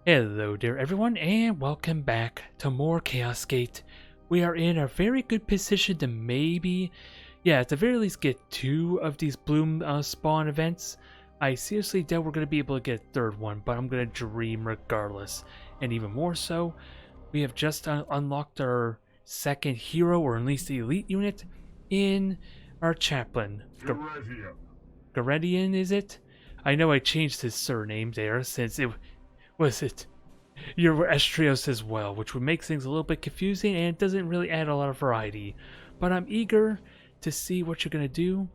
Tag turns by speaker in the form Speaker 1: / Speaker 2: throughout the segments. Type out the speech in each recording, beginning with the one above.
Speaker 1: Hello there everyone, and welcome back to more Chaos Gate. We are in a very good position to maybe, at the very least get 2 of these bloom spawn events. I seriously doubt we're going to be able to get a 3rd one, but I'm going to dream regardless. And even more so, we have just unlocked our 2nd hero, or at least the elite unit, in our Chaplain. Garedian, is it? I know I changed his surname there since it... Was it? You're Estrios as well, which would make things a little bit confusing and it doesn't really add a lot of variety. But I'm eager to see what you're going to do.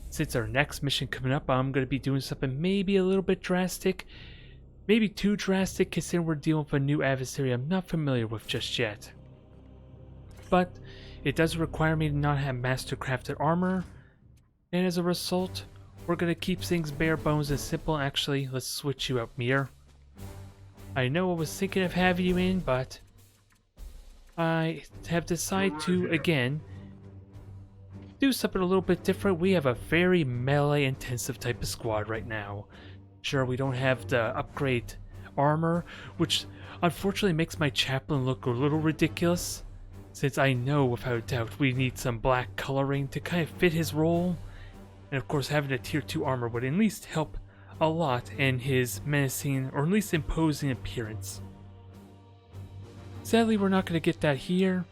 Speaker 1: Since our next mission coming up, I'm going to be doing something maybe a little bit drastic. Maybe too drastic considering we're dealing with a new adversary I'm not familiar with just yet. But it does require me to not have master-crafted armor. And as a result, we're going to keep things bare bones and simple. Actually, let's switch you up, Mir. I know I was thinking of having you in, but I have decided to, again, do something a little bit different. We have a very melee-intensive type of squad right now. Sure, we don't have the upgrade armor, which unfortunately makes my chaplain look a little ridiculous, since I know without a doubt we need some black coloring to kind of fit his role. And of course, having a tier 2 armor would at least help a lot in his menacing, or at least imposing appearance. Sadly, we're not going to get that here,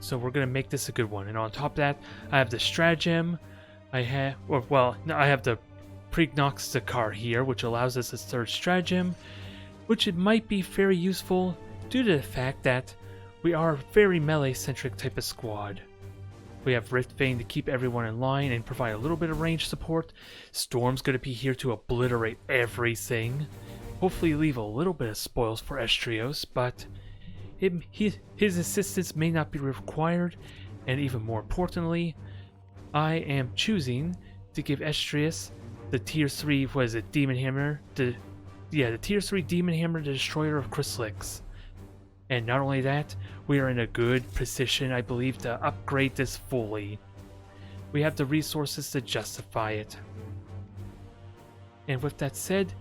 Speaker 1: so we're going to make this a good one. And on top of that, I have the stratagem, I have the Prognostikar here, which allows us a 3rd stratagem, which it might be very useful due to the fact that we are a very melee-centric type of squad. We have Rift Vein to keep everyone in line and provide a little bit of range support. Storm's going to be here to obliterate everything. Hopefully leave a little bit of spoils for Estrios, but his assistance may not be required. And even more importantly, I am choosing to give Estrios the tier 3, Daemonhammer, the tier 3 Daemonhammer, the Destroyer of Chrysalics. And not only that, we are in a good position, I believe, to upgrade this fully. We have the resources to justify it. And with that said,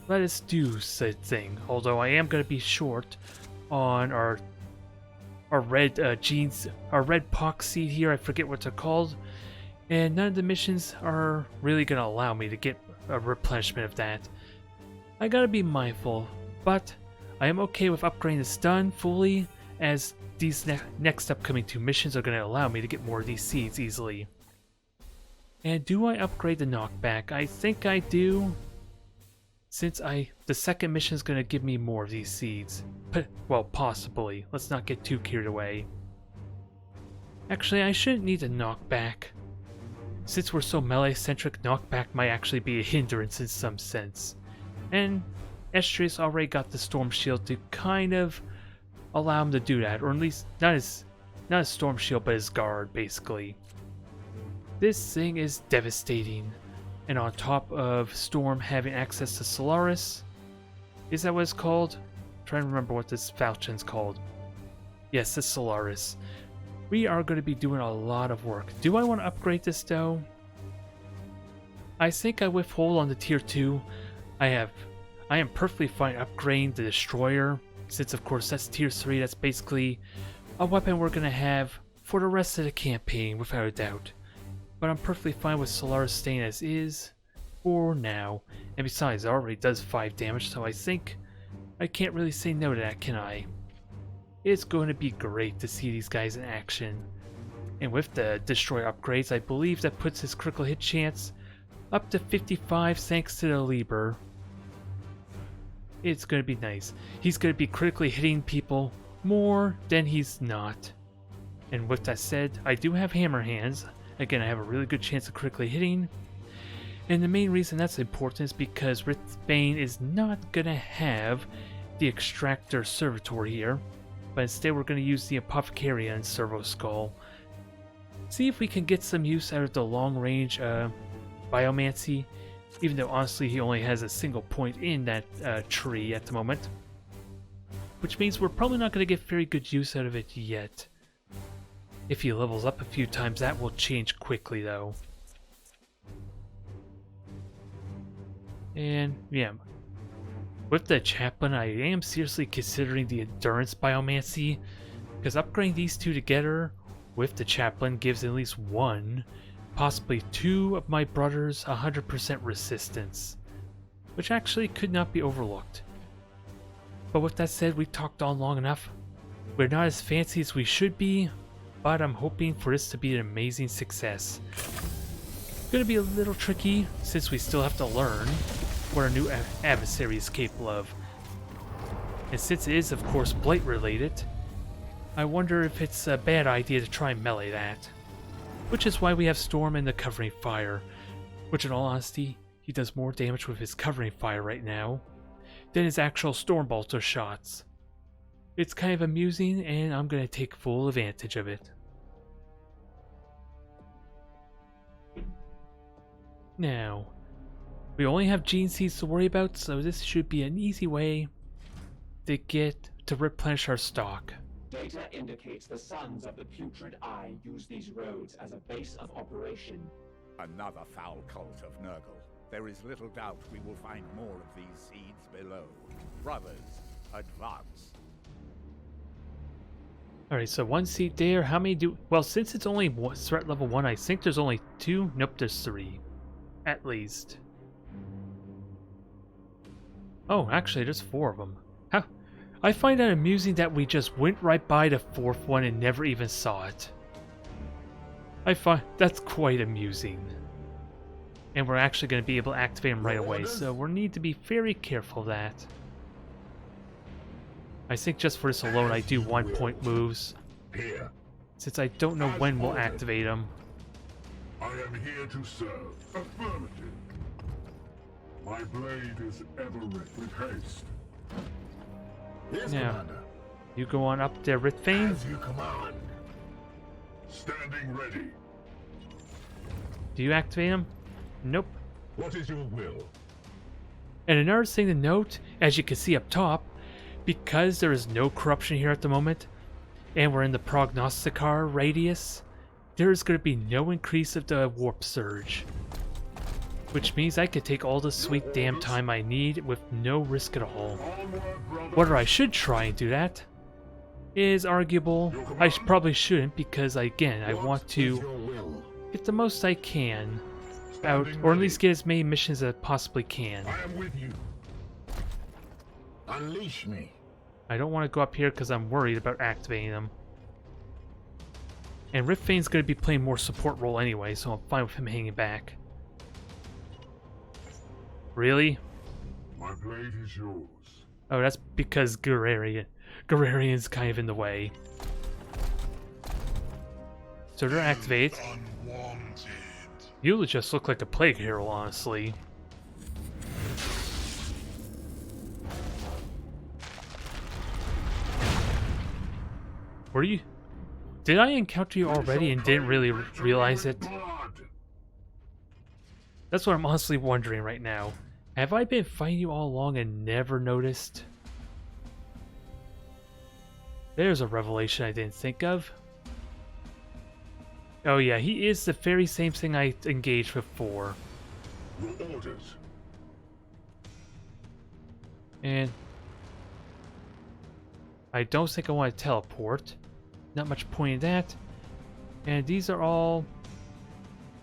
Speaker 1: let us do said thing. Although I am going to be short on our red jeans, our red pox seed here, I forget what they're called. And none of the missions are really going to allow me to get a replenishment of that. I gotta be mindful, but I am okay with upgrading the stun fully, as these next upcoming 2 missions are going to allow me to get more of these seeds easily. And do I upgrade the knockback? I think I do, since the 2nd mission is going to give me more of these seeds. Well, possibly. Let's not get too carried away. Actually, I shouldn't need a knockback. Since we're so melee-centric, knockback might actually be a hindrance in some sense. And Estrios already got the Storm Shield to kind of allow him to do that, or at least not his Storm Shield, but his guard, basically. This thing is devastating, and on top of Storm having access to Solaris, is that what it's called? I'm trying to remember what this falchion's called. Yes, it's Solaris. We are going to be doing a lot of work. Do I want to upgrade this though? I think I withhold on the tier 2. I am perfectly fine upgrading the Destroyer, since of course that's tier 3, that's basically a weapon we're going to have for the rest of the campaign without a doubt. But I'm perfectly fine with Solaris staying as is for now, and besides it already does 5 damage, so I think I can't really say no to that, can I? It's going to be great to see these guys in action. And with the Destroyer upgrades, I believe that puts his critical hit chance up to 55 thanks to the Liber. It's going to be nice. He's going to be critically hitting people more than he's not. And with that said, I do have hammer hands. Again, I have a really good chance of critically hitting. And the main reason that's important is because Rift Vein is not going to have the Extractor Servitor here. But instead we're going to use the Apothecaria and Servo Skull. See if we can get some use out of the long range Biomancy. Even though honestly he only has a single point in that tree at the moment. Which means we're probably not going to get very good use out of it yet. If he levels up a few times, that will change quickly though. And yeah, With the Chaplain, I am seriously considering the Endurance Biomancy, because upgrading these two together with the Chaplain gives at least one, possibly two of my brothers 100% resistance, which actually could not be overlooked. But with that said, we've talked on long enough. We're not as fancy as we should be, but I'm hoping for this to be an amazing success. It's going to be a little tricky since we still have to learn what our new adversary is capable of. And since it is of course blight related, I wonder if it's a bad idea to try and melee that. Which is why we have Storm in the covering fire, which in all honesty, he does more damage with his covering fire right now than his actual Storm Bolter shots. It's kind of amusing and I'm going to take full advantage of it. Now, we only have gene seeds to worry about, so this should be an easy way to replenish our stock.
Speaker 2: Data indicates the Sons of the Putrid Eye use these roads as a base of operation.
Speaker 3: Another foul cult of Nurgle. There is little doubt we will find more of these seeds below. Brothers, advance.
Speaker 1: Alright, so one seed there. How many do... Well, since it's only threat level 1, I think there's only 2. Nope, there's 3. At least. Oh, actually, there's 4 of them. How? I find that amusing that we just went right by the 4th one and never even saw it. I find that's quite amusing. And we're actually going to be able to activate them right away, so we'll need to be very careful of that. I think just for this alone, I do 1-point moves. Since I don't know when we'll activate them.
Speaker 4: I am here to serve. Affirmative. My blade is ever ready with haste.
Speaker 5: Yes,
Speaker 1: Now,
Speaker 5: Commander.
Speaker 1: you go on up there, Rithvane.
Speaker 4: As you command. Standing ready.
Speaker 1: Do you activate them? Nope.
Speaker 4: What is your will?
Speaker 1: And another thing to note, as you can see up top, because there is no corruption here at the moment, and we're in the Prognosticar radius, there is going to be no increase of the warp surge. Which means I could take all the sweet damn time I need with no risk at all. Whether I should try and do that is arguable. I probably shouldn't because, again, I want to get the most I can out, or at least get as many missions as I possibly can.
Speaker 4: I am with you.
Speaker 5: Unleash me.
Speaker 1: I don't want to go up here because I'm worried about activating them. And Riftvane's going to be playing more support role anyway, so I'm fine with him hanging back. Really?
Speaker 4: My blade is yours.
Speaker 1: Oh, that's because Gararian's kind of in the way. So they're activated. You just look like a plague hero, honestly. Were you... Did I encounter you already and didn't really realize it? That's what I'm honestly wondering right now. Have I been fighting you all along and never noticed? There's a revelation I didn't think of. Oh yeah, he is the very same thing I engaged before.
Speaker 4: Your orders.
Speaker 1: And I don't think I want to teleport. Not much point in that. And these are all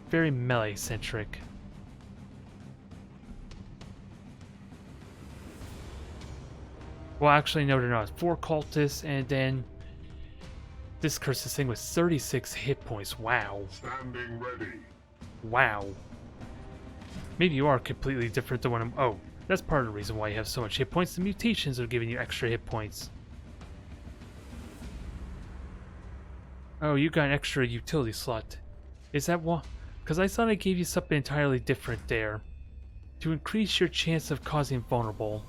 Speaker 1: very melee-centric. Well, actually, no, they're not. 4 cultists, and then this curses thing with 36 hit points. Wow.
Speaker 4: Standing ready.
Speaker 1: Wow. Maybe you are completely different than what I'm... Oh, that's part of the reason why you have so much hit points. The mutations are giving you extra hit points. Oh, you got an extra utility slot. Is that what? Because I thought I gave you something entirely different there. To increase your chance of causing vulnerable.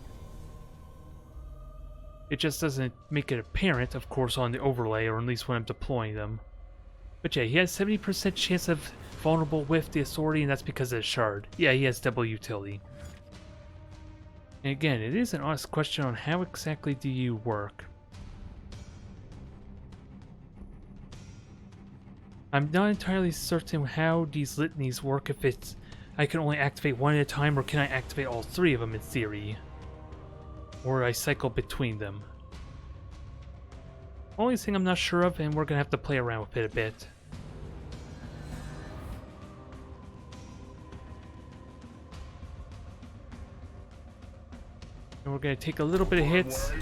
Speaker 1: It just doesn't make it apparent, of course, on the overlay, or at least when I'm deploying them. But yeah, he has 70% chance of vulnerable with the authority, and that's because of the shard. Yeah, he has double utility. And again, it is an honest question on how exactly do you work. I'm not entirely certain how these litanies work, if it's I can only activate one at a time, or can I activate all 3 of them in theory. or I cycle between them. Only thing I'm not sure of, and we're gonna have to play around with it a bit. And we're gonna take a little bit of hits.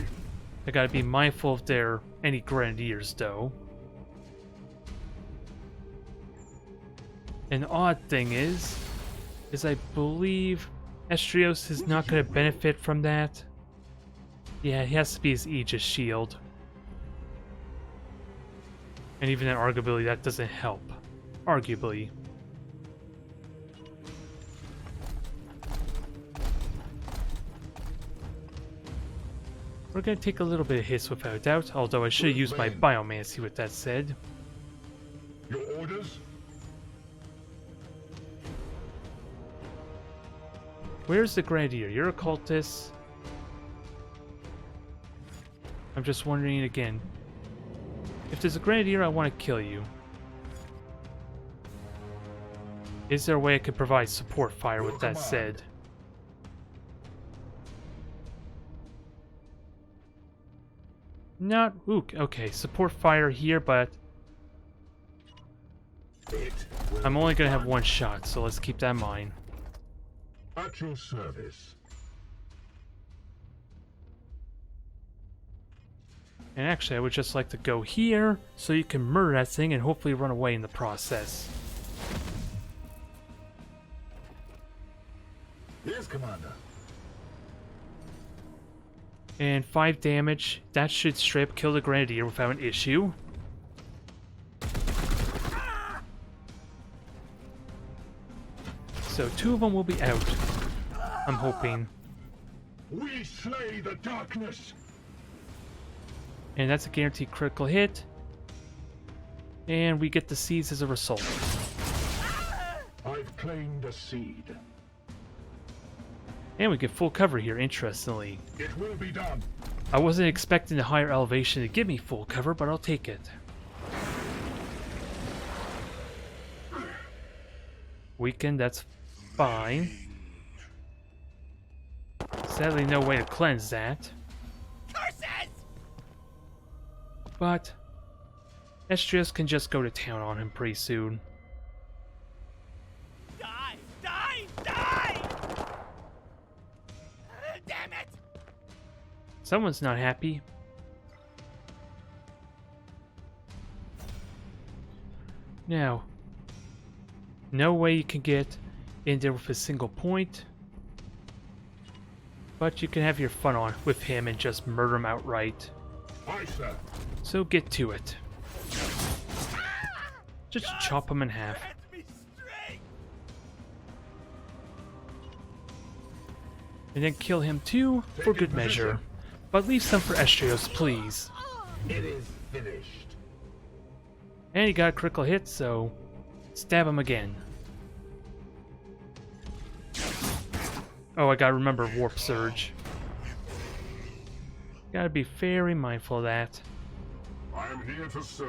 Speaker 1: I gotta be mindful of any grenadiers though. An odd thing is I believe Estrios is not gonna benefit from that. Yeah, he has to be his Aegis shield. And even then, arguably, that doesn't help. Arguably. We're gonna take a little bit of hits without a doubt, although I should have used my Biomancy with that said.
Speaker 4: Your orders?
Speaker 1: Where's the Grenadier? You're a cultist. I'm just wondering again. If there's a Grenadier, I want to kill you. Is there a way I could provide support fire with that said? Not... Ooh, okay. Support fire here, but... I'm only going to have one shot, so let's keep that in mind.
Speaker 4: At your service.
Speaker 1: And actually, I would just like to go here, so you can murder that thing and hopefully run away in the process.
Speaker 5: Yes, Commander.
Speaker 1: And 5 damage. That should straight up kill the Grenadier without an issue. So 2 of them will be out. I'm hoping.
Speaker 4: We slay the darkness.
Speaker 1: And that's a guaranteed critical hit. And we get the seeds as a result.
Speaker 4: I've claimed a seed.
Speaker 1: And we get full cover here, interestingly.
Speaker 4: It will be done.
Speaker 1: I wasn't expecting the higher elevation to give me full cover, but I'll take it. Weakened, that's fine. Sadly, no way to cleanse that. But Estrios can just go to town on him pretty soon.
Speaker 6: Die! Die! Die! Damn it!
Speaker 1: Someone's not happy. Now, no way you can get in there with a single point. But you can have your fun on with him and just murder him outright.
Speaker 4: Aye, sir.
Speaker 1: So get to it. Just chop him in half. And then kill him too, for good measure. But leave some for Estrios, please.
Speaker 5: It is finished.
Speaker 1: And he got a critical hit, so stab him again. Oh, I gotta remember Warp Surge. Gotta be very mindful of that.
Speaker 4: I am here to serve.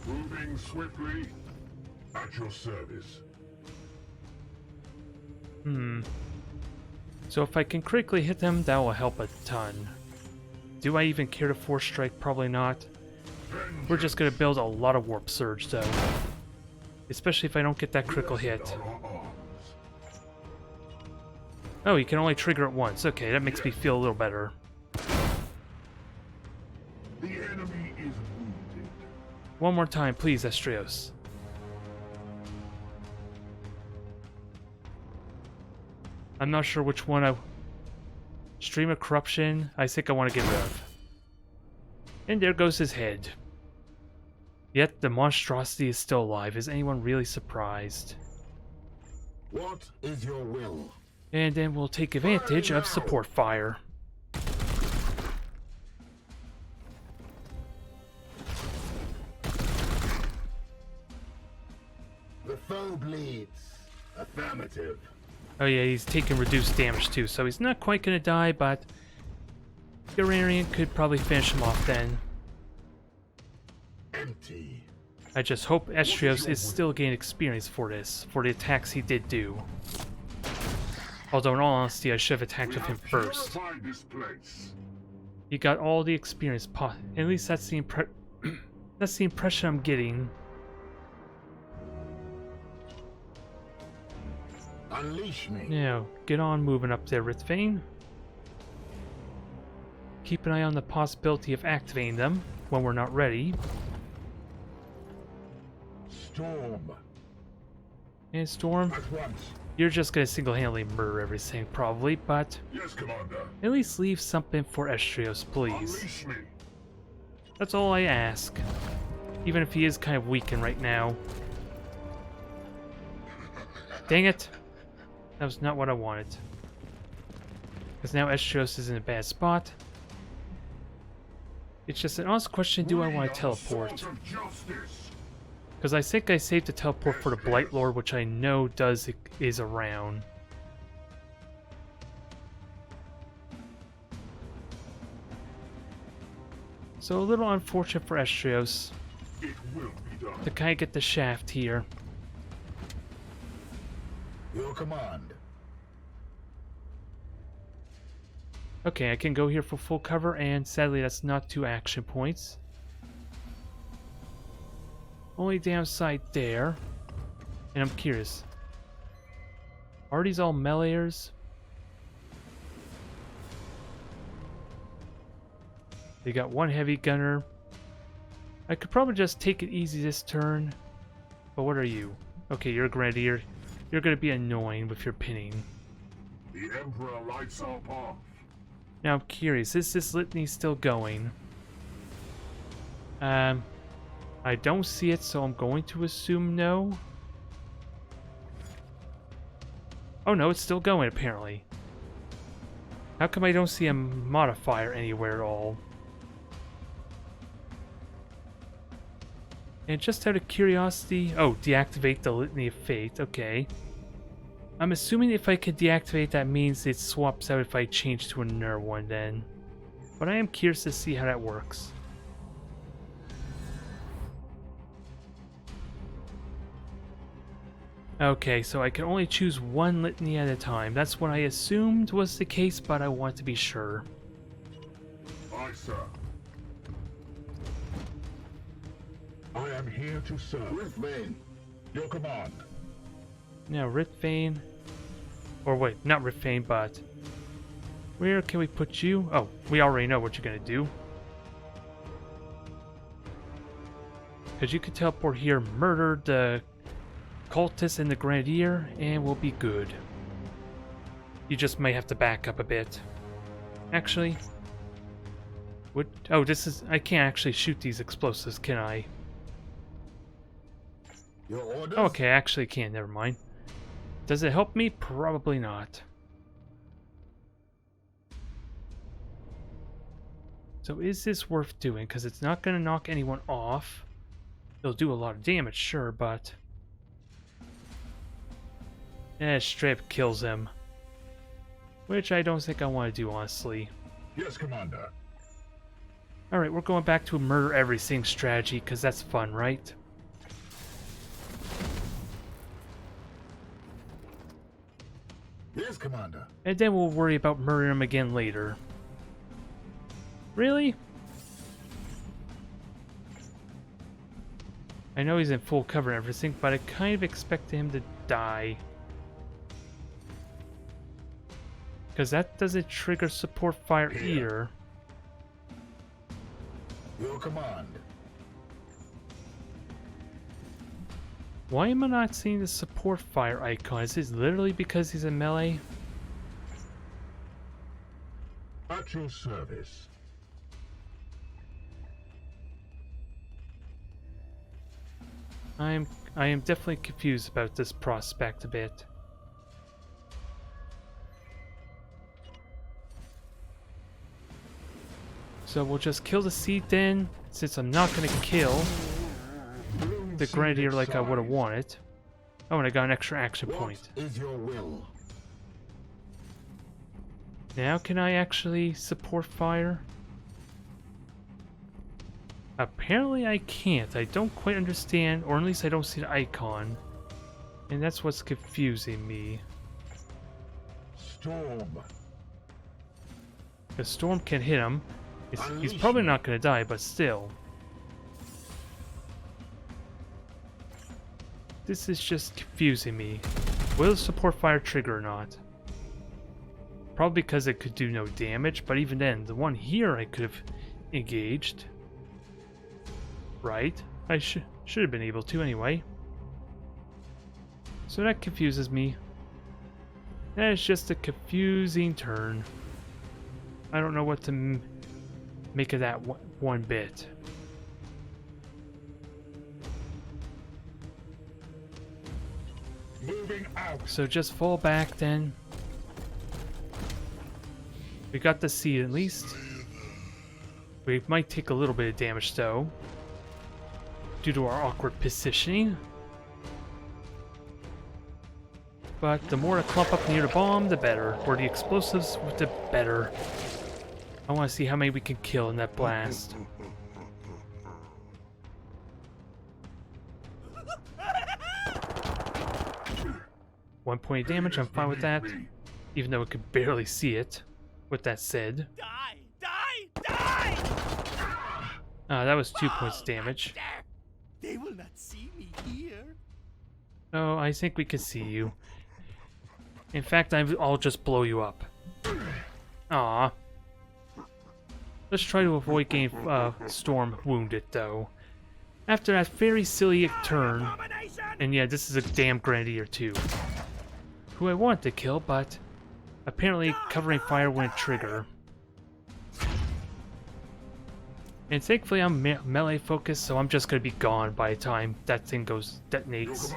Speaker 4: Moving swiftly. At your service.
Speaker 1: So if I can critically hit them, that will help a ton. Do I even care to Force Strike? Probably not. We're just gonna build a lot of Warp Surge though. Especially if I don't get that critical hit. Oh, you can only trigger it once. Okay, that makes me feel a little better.
Speaker 4: The enemy is wounded.
Speaker 1: One more time, please, Estrios. I'm not sure which one I... Stream of Corruption, I think I want to get rid of. And there goes his head. Yet the monstrosity is still alive. Is anyone really surprised?
Speaker 5: What is your will?
Speaker 1: And then we'll take advantage of support fire.
Speaker 5: The foe bleeds. Affirmative.
Speaker 1: Oh yeah, he's taking reduced damage too, so he's not quite gonna die, but Gararian could probably finish him off then.
Speaker 5: Empty.
Speaker 1: I just hope Estrios is still gaining experience for this, for the attacks he did do. Although in all honesty, I should have attacked
Speaker 4: We
Speaker 1: with him
Speaker 4: have
Speaker 1: first.
Speaker 4: purified this place.
Speaker 1: He got all the experience at least that's the that's the impression I'm getting.
Speaker 5: Unleash me.
Speaker 1: Now, get on moving up there, Rithvane. Keep an eye on the possibility of activating them when we're not ready.
Speaker 5: Storm.
Speaker 1: And Storm,
Speaker 5: At once.
Speaker 1: you're just gonna single-handedly murder everything, probably, but
Speaker 4: Yes, Commander.
Speaker 1: at least leave something for Estrios, please.
Speaker 4: Unleash me.
Speaker 1: That's all I ask. Even if he is kind of weakened right now. Dang it! That was not what I wanted. Because now Estrios is in a bad spot. It's just an honest question, do I
Speaker 4: We
Speaker 1: want
Speaker 4: are
Speaker 1: to
Speaker 4: the
Speaker 1: teleport?
Speaker 4: sword of justice.
Speaker 1: Because I think I saved the teleport for the Blight Lord, which I know is around. So a little unfortunate for Estrios
Speaker 4: It will be done.
Speaker 1: to kind of get the shaft here.
Speaker 5: Your command.
Speaker 1: Okay, I can go here for full cover, and sadly that's not 2 action points. Only downside there. And I'm curious. Are these all meleeers? They got 1 heavy gunner. I could probably just take it easy this turn. But what are you? Okay, you're a grenadier. You're gonna be annoying with your pinning.
Speaker 4: The Emperor lights our path.
Speaker 1: Now I'm curious, is this litany still going? I don't see it, so I'm going to assume no. Oh no, it's still going apparently. How come I don't see a modifier anywhere at all? And just out of curiosity, oh, deactivate the Litany of Fate, okay. I'm assuming if I could deactivate that means it swaps out if I change to another one then. But I am curious to see how that works. Okay, so I can only choose 1 litany at a time. That's what I assumed was the case, but I want to be sure.
Speaker 4: Aye, sir.
Speaker 5: I am here to serve. Rithvane. Your command.
Speaker 1: Now, Rithvane. Or wait, not Rithvane, but... where can we put you? Oh, we already know what you're gonna do. Because you could teleport here, murder the cultist and the grenadier, and we'll be good. You just may have to back up a bit. Actually... what? Oh, this is... I can't actually shoot these explosives, can I?
Speaker 5: Your orders?
Speaker 1: Oh, okay, I actually can, never mind. Does it help me? Probably not. So is this worth doing? Because it's not going to knock anyone off. It'll do a lot of damage, sure, but... straight up kills him. Which I don't think I want to do, honestly.
Speaker 4: Yes, Commander.
Speaker 1: Alright, we're going back to a murder everything strategy, because that's fun, right?
Speaker 5: Yes, Commander.
Speaker 1: And then we'll worry about murdering him again later. Really? I know he's in full cover and everything, but I kind of expected him to die. Because that doesn't trigger support fire either.
Speaker 5: Your command.
Speaker 1: Why am I not seeing the support fire icon? Is this literally because he's in melee?
Speaker 4: At your service.
Speaker 1: I am definitely confused about this prospect a bit. So we'll just kill the seed then, since I'm not going to kill the grenadier like I would have wanted. Oh, and I got an extra action point.
Speaker 5: What is your will?
Speaker 1: Now can I actually support fire? Apparently I can't. I don't quite understand, or at least I don't see the icon. And that's what's confusing me.
Speaker 5: storm.
Speaker 1: The storm can hit him. He's probably not going to die, but still. This is just confusing me. Will the support fire trigger or not? Probably because it could do no damage, but even then, the one here I could have engaged. Right? I should have been able to anyway. So that confuses me. That is just a confusing turn. I don't know what to make of that one bit.
Speaker 5: Moving out.
Speaker 1: So just fall back then. We got the seed at least. We might take a little bit of damage though, due to our awkward positioning. But the more I clump up near the bomb, the better. Or the explosives, the better. I want to see how many we can kill in that blast. One point of damage, I'm fine with that. Even though I could barely see it. With that said.
Speaker 6: Die! Die! Die!
Speaker 1: That was 2 points of damage.
Speaker 6: They will not see me here.
Speaker 1: Oh, I think we can see you. In fact, I'll just blow you up. Aw. Let's try to avoid getting Storm wounded, though. After that very silly turn, and yeah, this is a damn Grenadier too, who I want to kill, but apparently covering fire wouldn't trigger. And thankfully I'm melee focused, so I'm just gonna be gone by the time that thing detonates.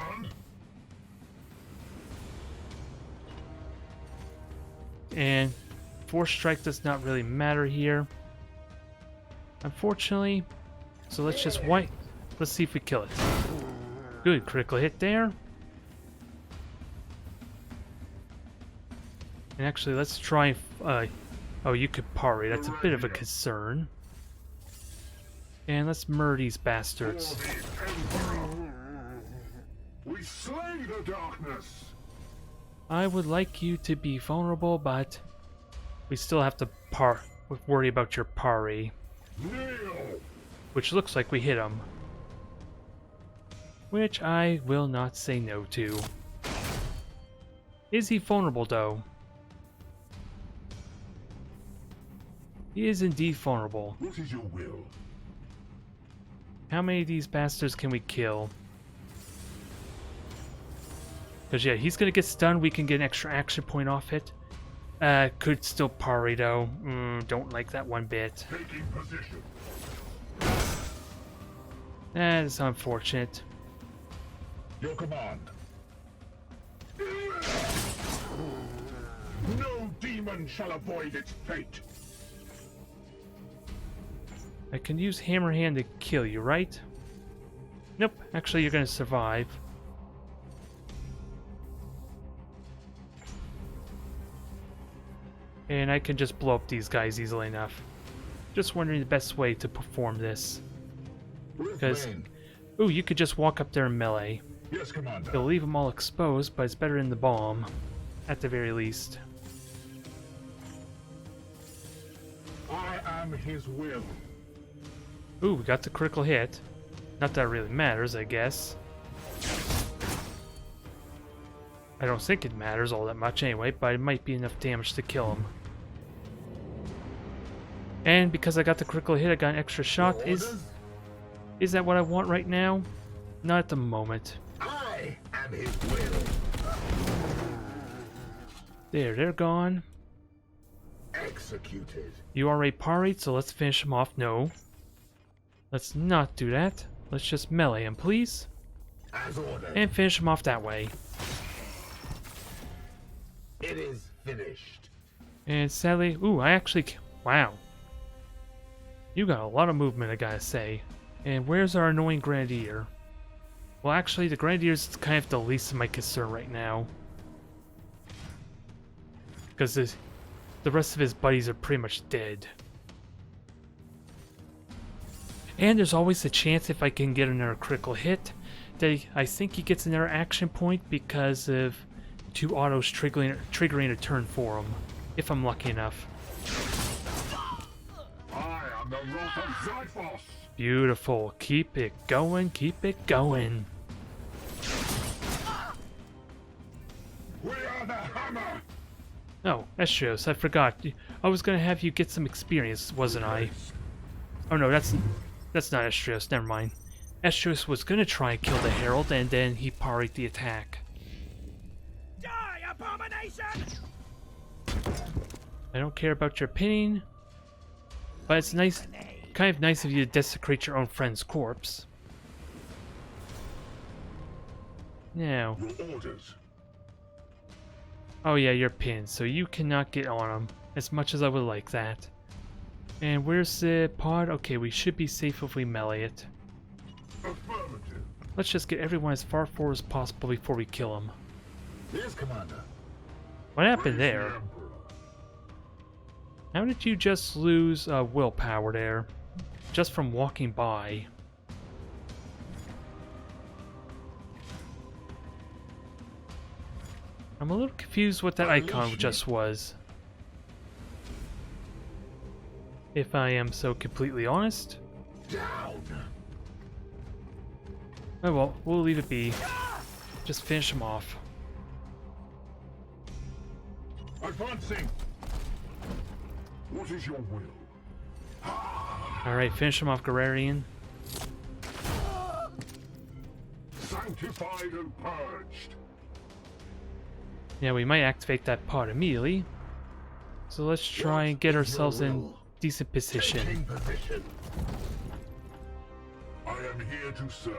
Speaker 1: And Force Strike does not really matter here, unfortunately. So let's just let's see if we kill it. Good, critical hit there. And actually, let's try. Oh, you could parry. That's a bit of a concern. And let's murder these bastards.
Speaker 4: We slay the darkness.
Speaker 1: I would like you to be vulnerable, but we still have to worry about your parry.
Speaker 4: Kneel.
Speaker 1: Which looks like we hit him. Which I will not say no to. Is he vulnerable, though? He is indeed vulnerable.
Speaker 4: What is your will?
Speaker 1: How many of these bastards can we kill? Because yeah, he's gonna get stunned. We can get an extra action point off it. Could still parry though. Don't like that one bit.
Speaker 4: Taking position.
Speaker 1: That is unfortunate.
Speaker 5: Your command. No demon shall avoid its fate.
Speaker 1: I can use Hammer Hand to kill you, right? Nope. Actually, you're gonna survive. And I can just blow up these guys easily enough. Just wondering the best way to perform this. Because, ooh, you could just walk up there and melee.
Speaker 5: Yes, Commander.
Speaker 1: It'll leave them all exposed, but it's better in the bomb. At the very least.
Speaker 5: I am his will.
Speaker 1: Ooh, we got the critical hit. Not that it really matters, I guess. I don't think it matters all that much anyway, but it might be enough damage to kill him. And because I got the critical hit, I got an extra shot. Is that what I want right now? Not at the moment.
Speaker 5: I am his will.
Speaker 1: There, they're gone.
Speaker 5: Executed.
Speaker 1: You already parried, so let's finish him off. No. Let's not do that. Let's just melee him, please.
Speaker 5: As ordered.
Speaker 1: And finish him off that way.
Speaker 5: It is finished.
Speaker 1: And sadly, ooh, wow. You got a lot of movement, I gotta say. And where's our annoying Grenadier? Well, actually, the Grenadier's kind of the least of my concern right now. Because the rest of his buddies are pretty much dead. And there's always a chance if I can get another critical hit that I think he gets another action point because of 2 autos triggering a turn for him, if I'm lucky enough.
Speaker 4: I am the wrath of Zyphos!
Speaker 1: Beautiful. Keep it going, keep it going.
Speaker 4: We are the hammer!
Speaker 1: Oh, Estrios, I forgot. I was gonna have you get some experience, wasn't I? Oh no, that's not Estrios, never mind. Estrios was gonna try and kill the Herald, and then he parried the attack.
Speaker 6: Die, abomination!
Speaker 1: I don't care about your opinion, but it's nice, kind of nice of you to desecrate your own friend's corpse. Now,
Speaker 4: Your orders.
Speaker 1: oh yeah, you're pinned, so you cannot get on him, as much as I would like that. And where's the pod? Okay, we should be safe if we melee it.
Speaker 4: Affirmative.
Speaker 1: Let's just get everyone as far forward as possible before we kill him.
Speaker 5: Yes, Commander.
Speaker 1: What happened
Speaker 4: Praise the
Speaker 1: there?
Speaker 4: Emperor.
Speaker 1: How did you just lose willpower there? Just from walking by. I'm a little confused what that icon just was. If I am so completely honest.
Speaker 5: Down.
Speaker 1: Oh well, we'll leave it be. Just finish him off.
Speaker 4: Advancing! What is your will?
Speaker 1: Alright, finish him off, Guerrerian.
Speaker 4: Sanctified and purged.
Speaker 1: Yeah, we might activate that pod immediately. So let's try and get ourselves in decent position.
Speaker 5: Taking position.
Speaker 4: I am here to serve.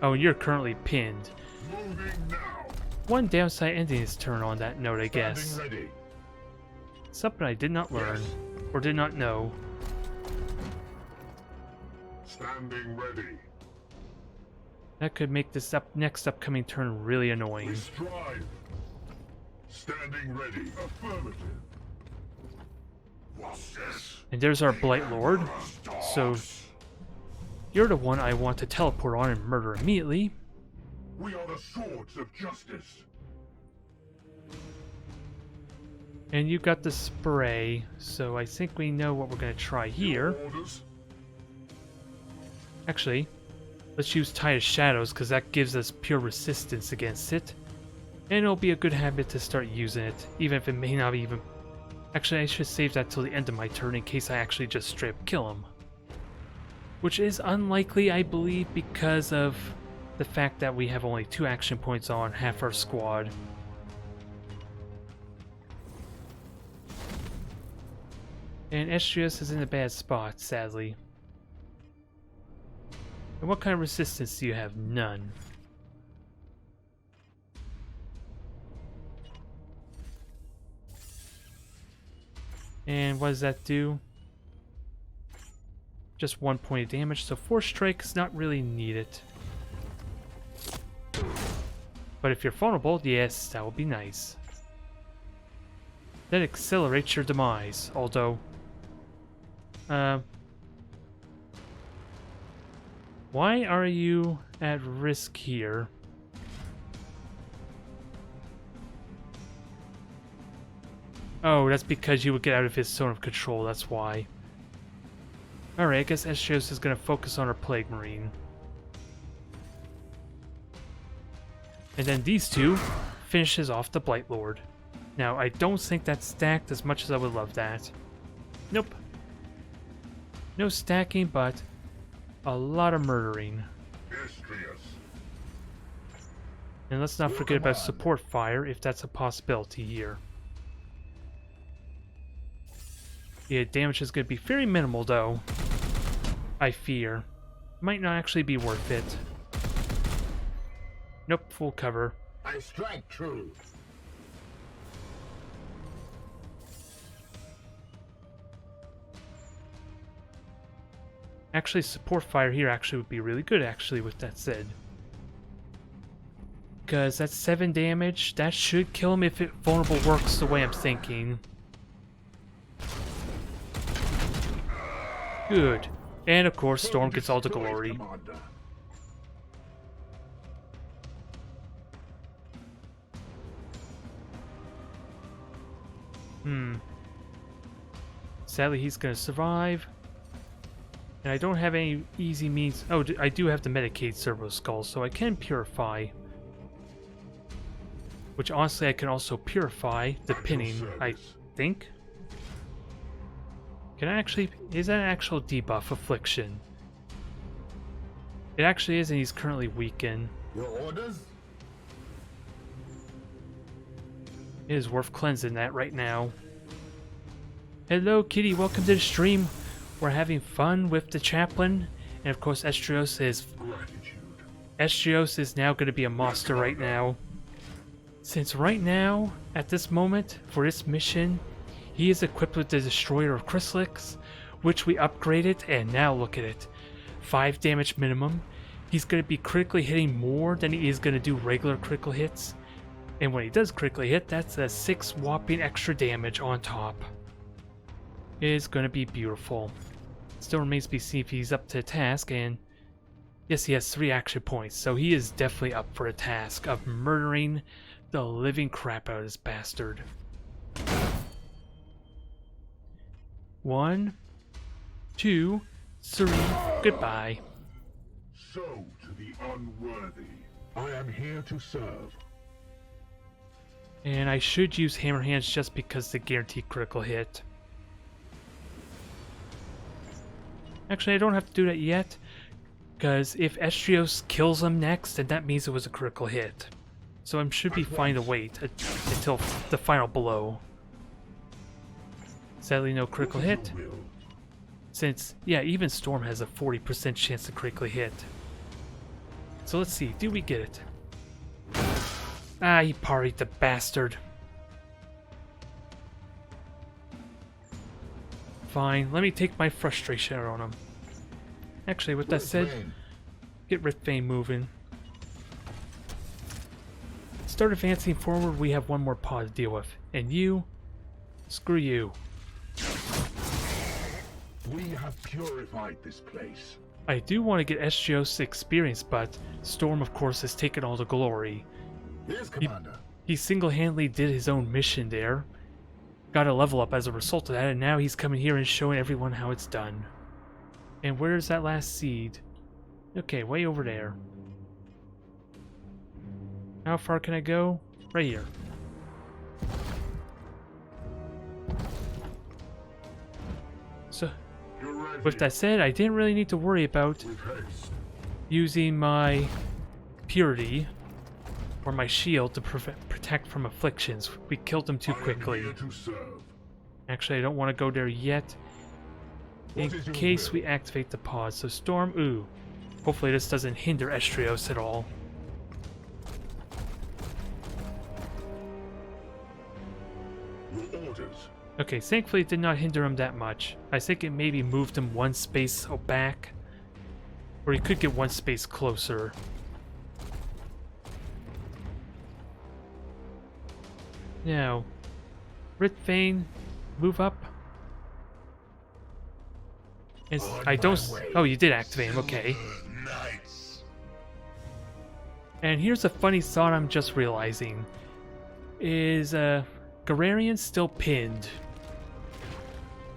Speaker 1: Oh, and you're currently pinned.
Speaker 4: Moving now.
Speaker 1: One downside ending his turn on that note, I guess.
Speaker 4: Standing ready.
Speaker 1: Something I did not learn, or did not know.
Speaker 4: Standing ready.
Speaker 1: That could make this next upcoming turn really
Speaker 4: We
Speaker 1: annoying.
Speaker 4: strive. Standing ready. Affirmative. What's this?
Speaker 1: And there's our Blight Lord. So, you're the one I want to teleport on and murder immediately.
Speaker 4: We are the swords of justice.
Speaker 1: And you got the spray, so I think we know what we're going to try here.
Speaker 4: Your orders?
Speaker 1: Actually, let's use Tide of Shadows, because that gives us pure resistance against it. And it'll be a good habit to start using it, even if it may not even... Actually, I should save that till the end of my turn in case I actually just straight up kill him. Which is unlikely, I believe, because of the fact that we have only 2 action points on half our squad. And Estrios is in a bad spot, sadly. And what kind of resistance do you have? None. And what does that do? Just 1 point of damage, so 4 strike is not really needed. But if you're vulnerable, yes, that would be nice. That accelerates your demise, although... why are you at risk here? Oh, that's because you would get out of his zone of control, that's why. Alright, I guess Estrios is going to focus on our Plague Marine. And then these two finishes off the Blight Lord. Now, I don't think that's stacked as much as I would love that. Nope. No stacking, but a lot of murdering.
Speaker 4: Estrius.
Speaker 1: And let's not forget about support fire, if that's a possibility here. Yeah, damage is going to be very minimal, though. I fear. Might not actually be worth it. Nope, full cover.
Speaker 5: I strike true.
Speaker 1: Actually, support fire here actually would be really good, actually, with that said. Because that's 7 damage. That should kill him if it vulnerable works the way I'm thinking. Good. And of course, Storm gets all the glory. Sadly, he's gonna survive. And I don't have any easy means. Oh, I do have the Medicaid Servo Skull, so I can purify. Which honestly, I can also purify the pinning, I think. Can I actually... Is that an actual debuff affliction? It actually is, and he's currently weakened.
Speaker 5: Your orders?
Speaker 1: It is worth cleansing that right now. Hello, Kitty. Welcome to the stream. We're having fun with the Chaplain. And of course, Estrios is now going to be a monster right now. Since right now, at this moment, for this mission, he is equipped with the Destroyer of Chrysalics, which we upgraded, and now look at it. 5 damage minimum. He's going to be critically hitting more than he is going to do regular critical hits. And when he does critically hit, that's a 6 whopping extra damage on top. It is going to be beautiful. Still remains to be seen if he's up to the task, and yes, he has 3 action points, so he is definitely up for a task of murdering the living crap out of this bastard. 1, 2, 3, goodbye.
Speaker 4: So to the unworthy.
Speaker 5: I am here to serve.
Speaker 1: And I should use Hammer Hands just because the guaranteed critical hit. Actually, I don't have to do that yet, because if Estrios kills him next, then that means it was a critical hit. So I should be fine to wait until the final blow. Sadly, no critical hit. Since, yeah, even Storm has a 40% chance to critically hit. So let's see, do we get it? Ah, he parried the bastard. Fine, let me take my frustration out on him. Actually, with that said, get Rithbane moving. Start advancing forward, we have one more pod to deal with. And you, screw you.
Speaker 5: We have purified this place.
Speaker 1: I do want to get Estrios experience, but Storm, of course, has taken all the glory.
Speaker 5: Yes, Commander.
Speaker 1: He single-handedly did his own mission there. Got a level up as a result of that, and now he's coming here and showing everyone how it's done. And where's that last seed? Okay, way over there. How far can I go? Right here. So, with that said, I didn't really need to worry about using my purity or my shield to protect from afflictions. We killed them too quickly. Actually, I don't want to go there yet, in case we activate the pause. So Storm, ooh. Hopefully this doesn't hinder Estrios at all.
Speaker 5: Your orders.
Speaker 1: Okay, thankfully it did not hinder him that much. I think it maybe moved him 1 space back. Or he could get 1 space closer. Now, Rithbane, move up. And I don't... Oh, you did activate him, okay. And here's a funny thought I'm just realizing. Is, Gararian still pinned?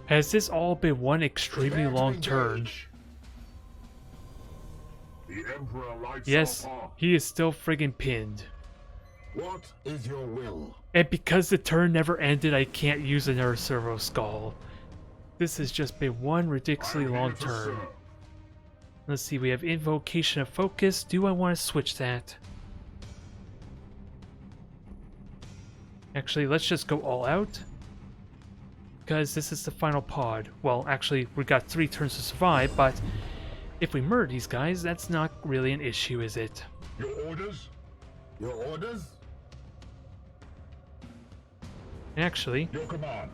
Speaker 1: Has this all been one extremely long turn?
Speaker 4: The Emperor lights
Speaker 1: Yes,
Speaker 4: up.
Speaker 1: he is still friggin' pinned.
Speaker 5: What is your will?
Speaker 1: And because the turn never ended, I can't use another Servo Skull. This has just been one ridiculously long turn. Let's see, we have Invocation of Focus. Do I want to switch that? Actually, let's just go all out. Because this is the final pod. Well, actually, we got 3 turns to survive, but if we murder these guys, that's not really an issue, is it?
Speaker 5: Your orders? Your orders?
Speaker 1: Actually,
Speaker 5: Your command.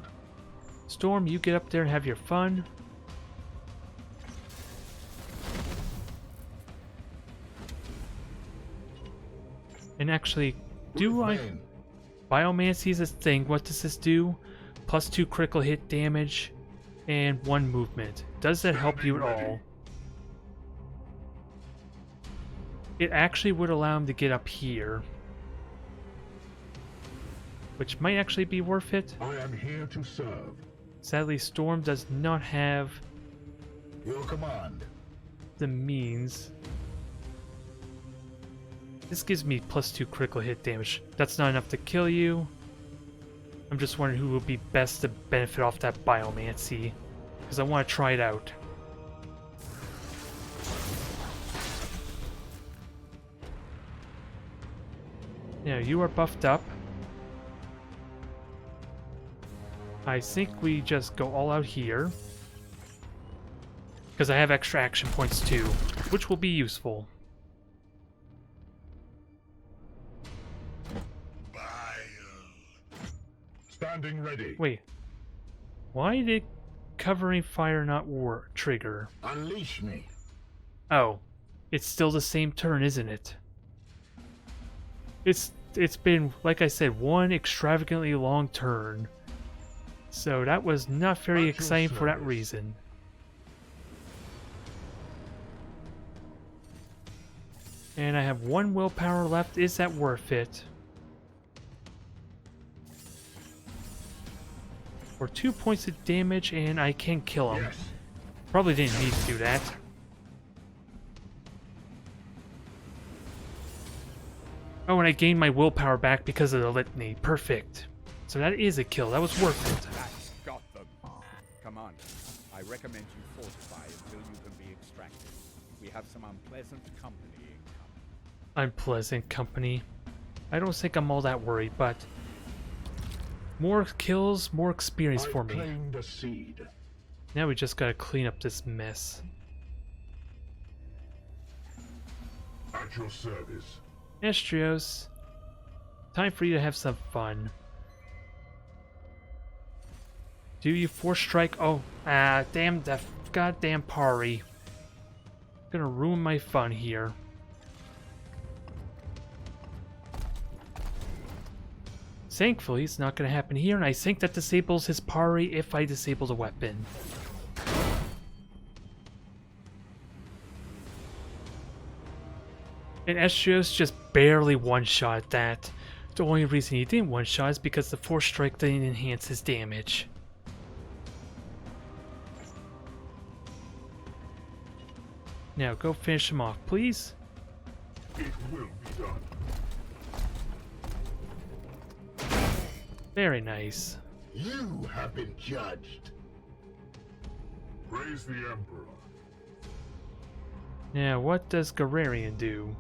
Speaker 1: Storm, you get up there and have your fun. And actually, do I... Biomancy is a thing. What does this do? +2 critical hit damage and 1 movement. Does that help you at all? It actually would allow him to get up here. which might actually be worth it.
Speaker 5: I am here to serve.
Speaker 1: Sadly, Storm does not have
Speaker 5: Your command.
Speaker 1: the means. This gives me +2 critical hit damage. That's not enough to kill you. I'm just wondering who would be best to benefit off that biomancy, because I want to try it out. Now, you are buffed up. I think we just go all out here, because I have extra action points too, which will be useful.
Speaker 5: Standing ready.
Speaker 1: Wait, why did covering fire not work? Trigger.
Speaker 5: Unleash me.
Speaker 1: Oh, it's still the same turn, isn't it? It's been, like I said, one extravagantly long turn. So that was not very
Speaker 5: At your
Speaker 1: exciting for that
Speaker 5: service.
Speaker 1: reason. And I have 1 willpower left. Is that worth it? For 2 points of damage, and I can kill him.
Speaker 5: Yes.
Speaker 1: Probably didn't need to do that. Oh, and I gained my willpower back because of the litany. Perfect. So that is a kill. That was worth it.
Speaker 3: That's got them. Commander, I recommend you fortify until you can be extracted. We have some unpleasant company incoming.
Speaker 1: Unpleasant company. I don't think I'm all that worried, but more kills, more experience for
Speaker 5: I've
Speaker 1: me.
Speaker 5: claimed a seed.
Speaker 1: Now we just gotta clean up this mess.
Speaker 4: At your service.
Speaker 1: Estrios, time for you to have some fun. Do you force strike? Oh, damn that goddamn Pari. Gonna ruin my fun here. Thankfully, it's not gonna happen here, and I think that disables his Pari if I disable the weapon. And Estrios just barely one-shot that. The only reason he didn't one-shot is because the force strike didn't enhance his damage. Now go finish him off, please.
Speaker 4: It will be done.
Speaker 1: Very nice.
Speaker 5: You have been judged.
Speaker 4: Praise the Emperor.
Speaker 1: Now what does Gararian do?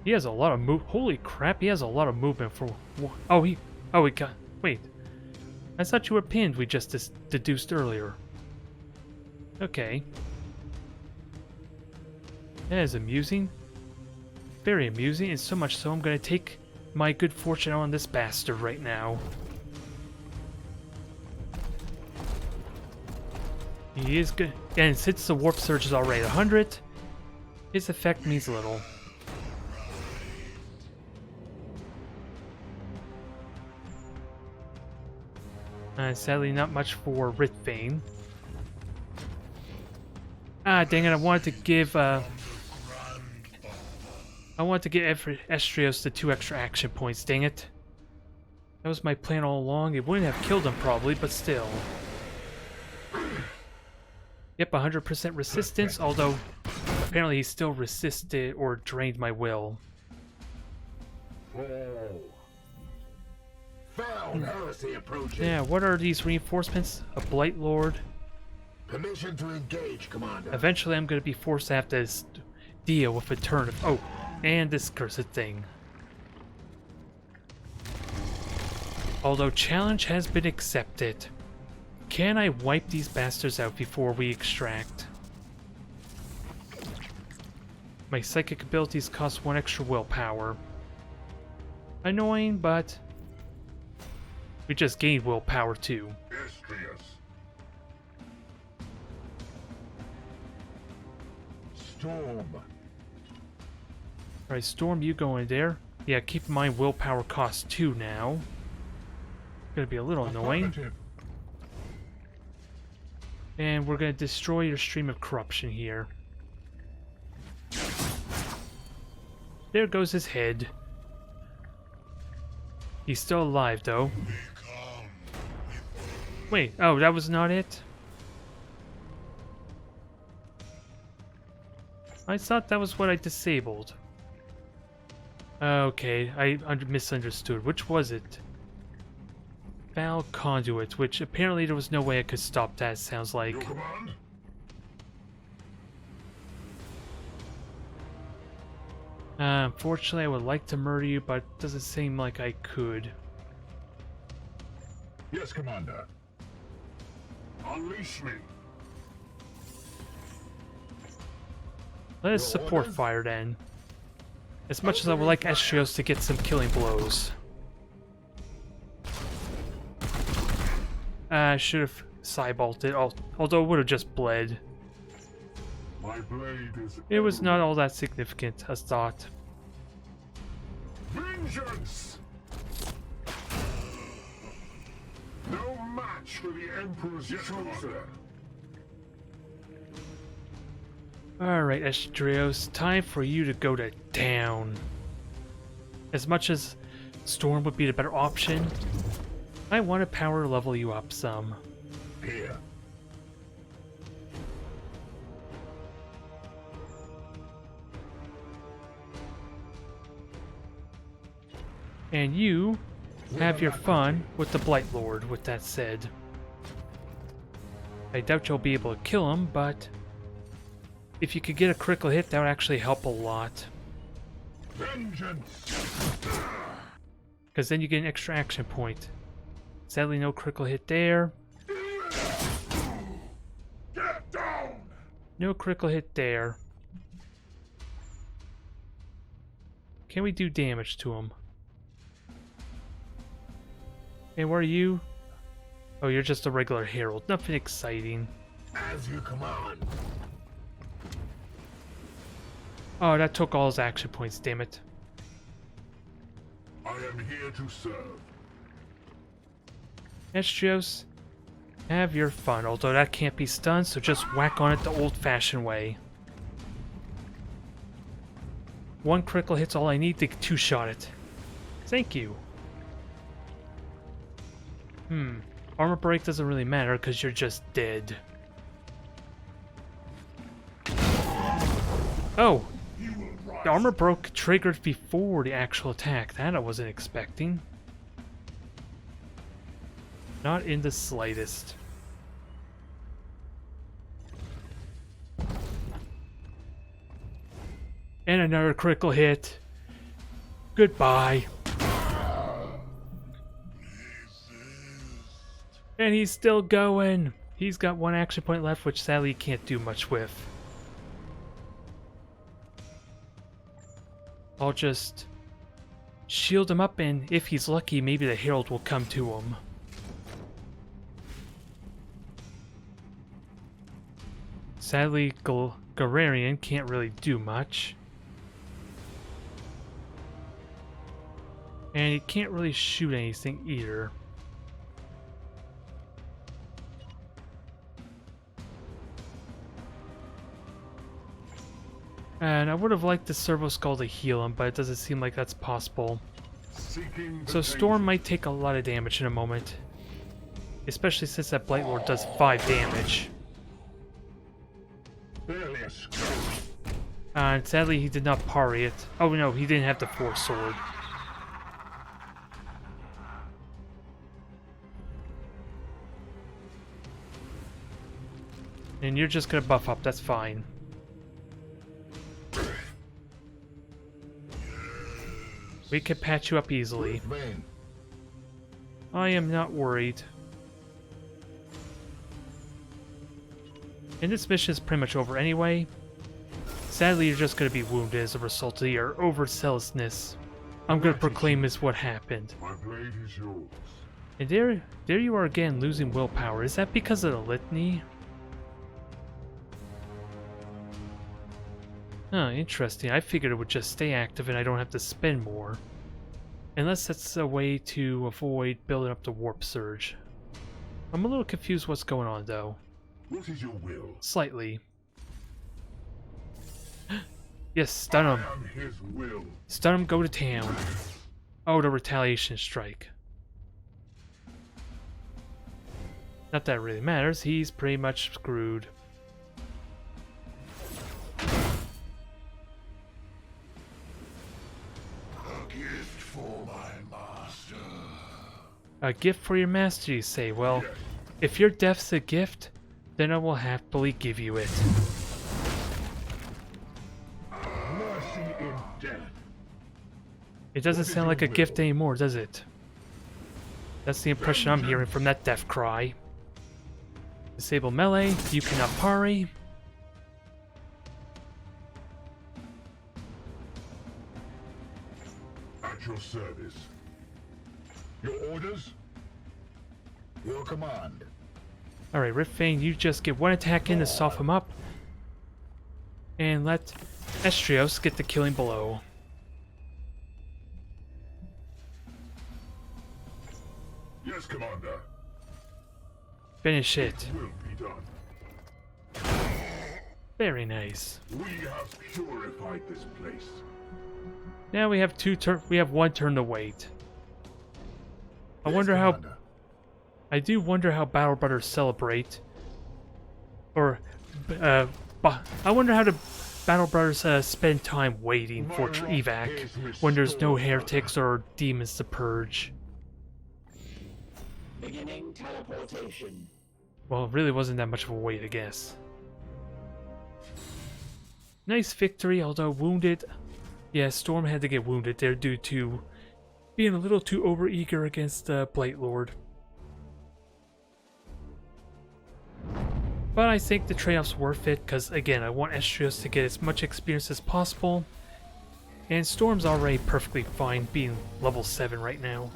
Speaker 1: He has a lot of move. Holy crap! He has a lot of movement for. Oh he got. Wait, I thought you were pinned. We just deduced earlier. Okay. That is amusing. Very amusing, and so much so I'm gonna take my good fortune on this bastard right now. He is good, and since the warp surge is already 100, his effect means little. Sadly, not much for Ritvane. Ah, dang it! I wanted to give Estrios the 2 extra action points. Dang it! That was my plan all along. It wouldn't have killed him probably, but still. Yep, 100% resistance. Although apparently he still resisted or drained my will.
Speaker 5: Foul heresy approaching.
Speaker 1: Yeah, what are these reinforcements? A Blight Lord.
Speaker 5: Permission to engage, Commander.
Speaker 1: Eventually I'm going to be forced to have to deal with a turn of... Oh, and this cursed thing. Although challenge has been accepted. Can I wipe these bastards out before we extract? My psychic abilities cost 1 extra willpower. Annoying, but... we just gained willpower too.
Speaker 4: Estrius.
Speaker 5: Storm.
Speaker 1: Alright, Storm, you go in there. Yeah, keep in mind willpower costs 2 now. Gonna be a little annoying.
Speaker 5: Affirmative.
Speaker 1: And we're gonna destroy your stream of corruption here. There goes his head. He's still alive, though. Wait, oh, that was not it? I thought that was what I disabled. Okay, I misunderstood. Which was it? Foul conduit, which apparently there was no way I could stop that, sounds like.
Speaker 4: Your command?
Speaker 1: Unfortunately, I would like to murder you, but it doesn't seem like I could.
Speaker 4: Yes, Commander. Unleash me.
Speaker 1: Let us support fire then. As much as I would like Estrios to get some killing blows. I should have side-bolted, although it would have just bled.
Speaker 4: My blade is
Speaker 1: It was not all that significant as thought.
Speaker 4: vengeance. No match for the Emperor's chosen.
Speaker 1: Alright, Estrios, time for you to go to town. As much as Storm would be the better option, I want to power level you up some.
Speaker 4: Here.
Speaker 1: And you have your fun with the Blight Lord, with that said. I doubt you'll be able to kill him, but if you could get a critical hit, that would actually help a lot.
Speaker 4: Vengeance.
Speaker 1: Because then you get an extra action point. Sadly, no critical hit there.
Speaker 4: Get down.
Speaker 1: No critical hit there. Can we do damage to him? And where are you? Oh, you're just a regular herald. Nothing exciting.
Speaker 4: As you command.
Speaker 1: Oh, that took all his action points, damn it.
Speaker 4: I am here to serve.
Speaker 1: Estrios, have your fun, although that can't be stunned, so just whack on it the old-fashioned way. One critical hit's all I need to two-shot it. Thank you. Armor break doesn't really matter because you're just dead. Oh! The armor broke triggered before the actual attack. That I wasn't expecting. Not in the slightest. And another critical hit. Goodbye. And he's still going. He's got one action point left, which sadly he can't do much with. I'll just shield him up, and if he's lucky, maybe the Herald will come to him. Sadly, Galarian can't really do much. And he can't really shoot anything either. And I would have liked the Servo Skull to heal him, but it doesn't seem like that's possible. So Storm might take a lot of damage in a moment. Especially since that Blight Lord does 5 damage. And sadly he did not parry it. Oh no, he didn't have the Force Sword. And you're just gonna buff up, that's fine. We can patch you up easily. I am not worried. And this mission is pretty much over anyway. Sadly, you're just going to be wounded as a result of your overzealousness. I'm going to proclaim as what happened.
Speaker 4: My blade is yours.
Speaker 1: And there you are again, losing willpower. Is that because of the litany? Huh, interesting. I figured it would just stay active and I don't have to spend more. Unless that's a way to avoid building up the warp surge. I'm a little confused what's going on though.
Speaker 4: What is your will?
Speaker 1: Slightly. Yes, stun him.
Speaker 4: I am his will.
Speaker 1: Stun him, go to town. Oh, the retaliation strike. Not that it really matters, he's pretty much screwed.
Speaker 4: A gift for my master.
Speaker 1: A gift for your master, you say? Well, if your death's a gift, then I will happily give you it.
Speaker 4: Mercy in death.
Speaker 1: It doesn't sound like a gift anymore, does it? That's the impression I'm hearing from that death cry. Disable melee, you cannot parry.
Speaker 4: At your service.
Speaker 5: Your orders? Your command.
Speaker 1: Alright, Riftfang, you just get one attack in to soften him up. And let Estrios get the killing blow.
Speaker 4: Yes, Commander.
Speaker 1: Finish it.
Speaker 4: Will be done.
Speaker 1: Very nice.
Speaker 4: We have purified this place.
Speaker 1: Now we have one turn to wait. I wonder how. I do wonder how Battle Brothers celebrate. Or, I wonder how the Battle Brothers spend time waiting for evac when there's no heretics or demons to purge.
Speaker 2: Beginning teleportation.
Speaker 1: Well, it really wasn't that much of a wait, I guess. Nice victory, although wounded. Yeah, Storm had to get wounded there due to being a little too overeager against the Blight Lord. But I think the trade-off's worth it, because again, I want Estrios to get as much experience as possible. And Storm's already perfectly fine being level 7 right now.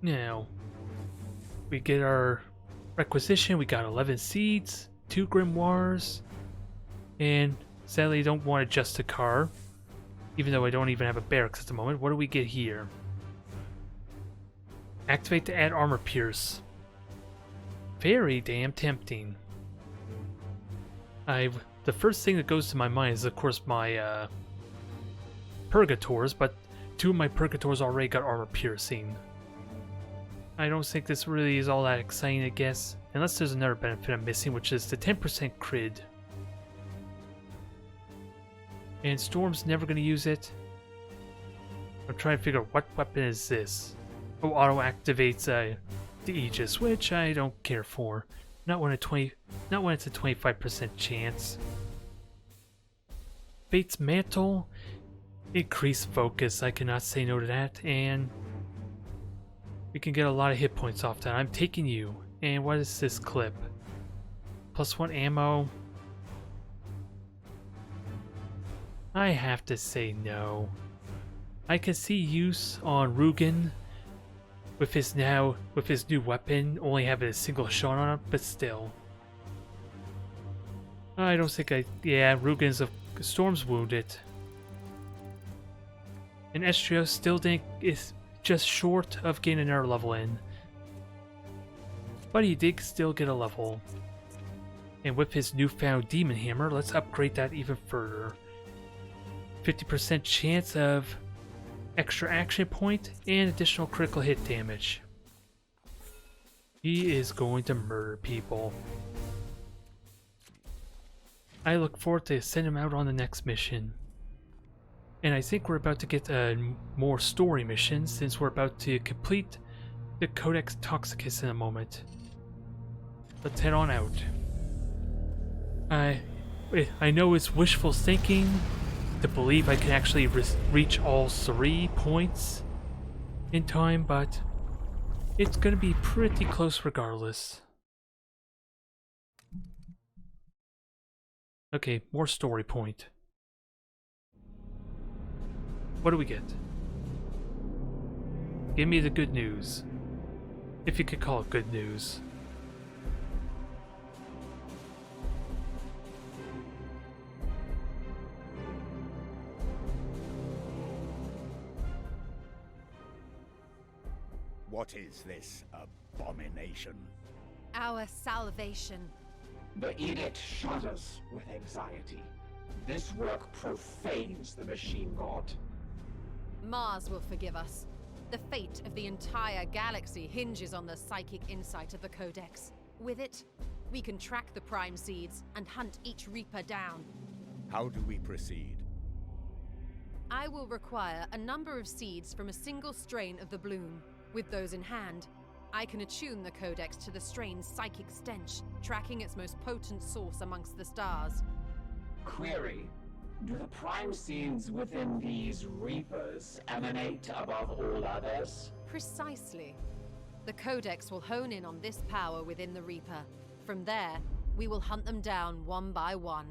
Speaker 1: Now, we get our requisition. We got 11 seeds, 2 grimoires, and sadly I don't want a Justicar, even though I don't even have a barracks at the moment. What do we get here? Activate to add armor pierce. Very damn tempting. The first thing that goes to my mind is of course my Purgators, but 2 of my Purgators already got armor piercing. I don't think this really is all that exciting, I guess. Unless there's another benefit I'm missing, which is the 10% crit. And Storm's never going to use it. I'm trying to figure out what weapon is this. Oh, auto activates the Aegis, which I don't care for. Not when it's a 25% chance. Fate's Mantle, increased focus. I cannot say no to that, and we can get a lot of hit points off that. I'm taking you. And what is this clip? +1 ammo. I have to say no. I can see use on Rugen with his new weapon only having a single shot on it, but still. I don't think yeah, Rugen's Storm's wounded. And Estrios still is just short of getting another level in. But he did still get a level. And with his newfound Demon Hammer, let's upgrade that even further. 50% chance of extra action point and additional critical hit damage. He is going to murder people. I look forward to sending him out on the next mission. And I think we're about to get more story missions since we're about to complete the Codex Toxicus in a moment. Let's head on out. I know it's wishful thinking to believe I can actually reach all 3 points in time, but it's gonna be pretty close regardless. Okay, more story point. What do we get? Give me the good news. If you could call it good news.
Speaker 3: What is this abomination?
Speaker 7: Our salvation.
Speaker 2: The edict shudders with anxiety. This work profanes the machine god.
Speaker 7: Mars will forgive us. The fate of the entire galaxy hinges on the psychic insight of the Codex. With it, we can track the Prime Seeds and hunt each Reaper down.
Speaker 3: How do we proceed?
Speaker 7: I will require a number of seeds from a single strain of the bloom. With those in hand, I can attune the Codex to the strain's psychic stench, tracking its most potent source amongst the stars.
Speaker 2: Query. Do the prime seeds within these Reapers emanate above all others?
Speaker 7: Precisely. The Codex will hone in on this power within the Reaper. From there, we will hunt them down one by one.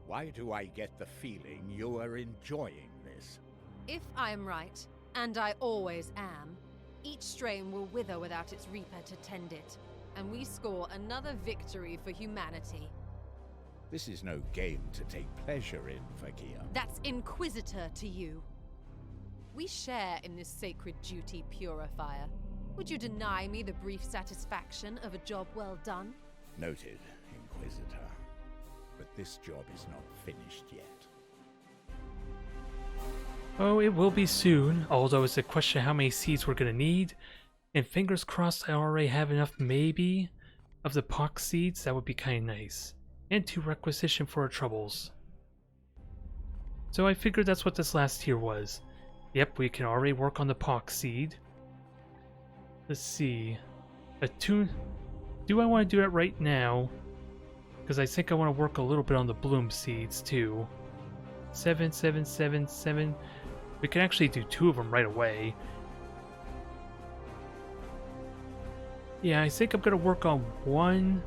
Speaker 3: Why do I get the feeling you are enjoying this?
Speaker 7: If I am right, and I always am, each strain will wither without its Reaper to tend it, and we score another victory for humanity.
Speaker 3: This is no game to take pleasure in, Fakir.
Speaker 7: That's Inquisitor to you. We share in this sacred duty, Purifier. Would you deny me the brief satisfaction of a job well done?
Speaker 3: Noted, Inquisitor. But this job is not finished yet.
Speaker 1: Oh, it will be soon, although it's a question how many seeds we're gonna need. And fingers crossed I already have enough, maybe, of the pox seeds. That would be kinda nice. And 2 requisition for our troubles. So I figured that's what this last tier was. Yep, we can already work on the pox seed. Let's see. Attune. Do I want to do it right now? Because I think I want to work a little bit on the bloom seeds too. 7, 7, 7, 7. We can actually do 2 of them right away. Yeah, I think I'm going to work on 1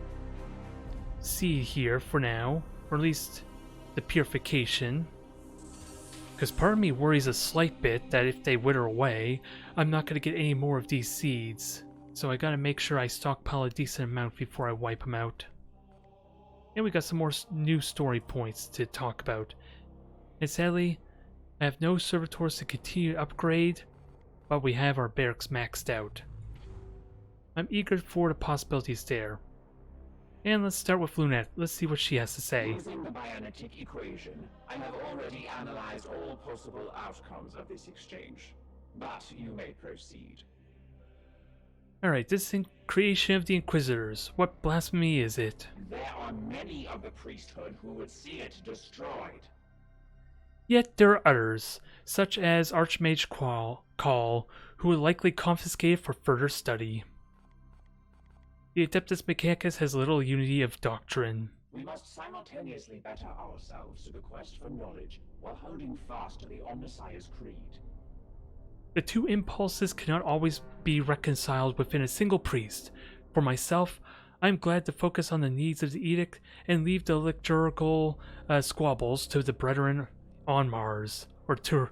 Speaker 1: seed here for now. Or at least the purification. Because part of me worries a slight bit that if they wither away, I'm not going to get any more of these seeds. So I gotta make sure I stockpile a decent amount before I wipe them out. And we got some more new story points to talk about. And sadly, I have no servitors to continue to upgrade, but we have our barracks maxed out. I'm eager for the possibilities there. And let's start with Lunette. Let's see what she has to say.
Speaker 2: Using the Bionetic equation, I have already analyzed all possible outcomes of this exchange. But you may proceed.
Speaker 1: Alright, this creation of the Inquisitors. What blasphemy is it?
Speaker 2: There are many of the priesthood who would see it destroyed.
Speaker 1: Yet there are others, such as Archmage Call, who would likely confiscate it for further study. The Adeptus Mechanicus has little unity of doctrine.
Speaker 2: We must simultaneously better ourselves to the quest for knowledge, while holding fast to the Omnissiah's creed.
Speaker 1: The 2 impulses cannot always be reconciled within a single priest. For myself, I am glad to focus on the needs of the Edict and leave the liturgical squabbles to the brethren on Mars, or to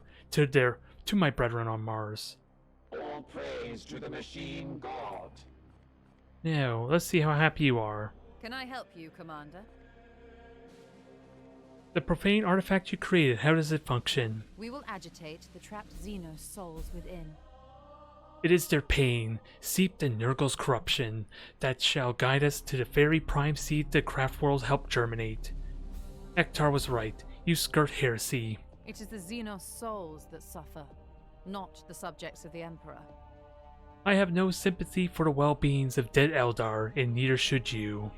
Speaker 1: my brethren on Mars.
Speaker 2: All praise to the machine god.
Speaker 1: Now, let's see how happy you are.
Speaker 7: Can I help you, Commander?
Speaker 1: The profane artifact you created, how does it function?
Speaker 7: We will agitate the trapped Xenos souls within.
Speaker 1: It is their pain, seeped in Nurgle's corruption, that shall guide us to the very prime seed the craft world helped germinate. Ektar was right. You skirt heresy.
Speaker 7: It is the Xenos souls that suffer, not the subjects of the Emperor.
Speaker 1: I have no sympathy for the well-beings of dead Eldar, and neither should you.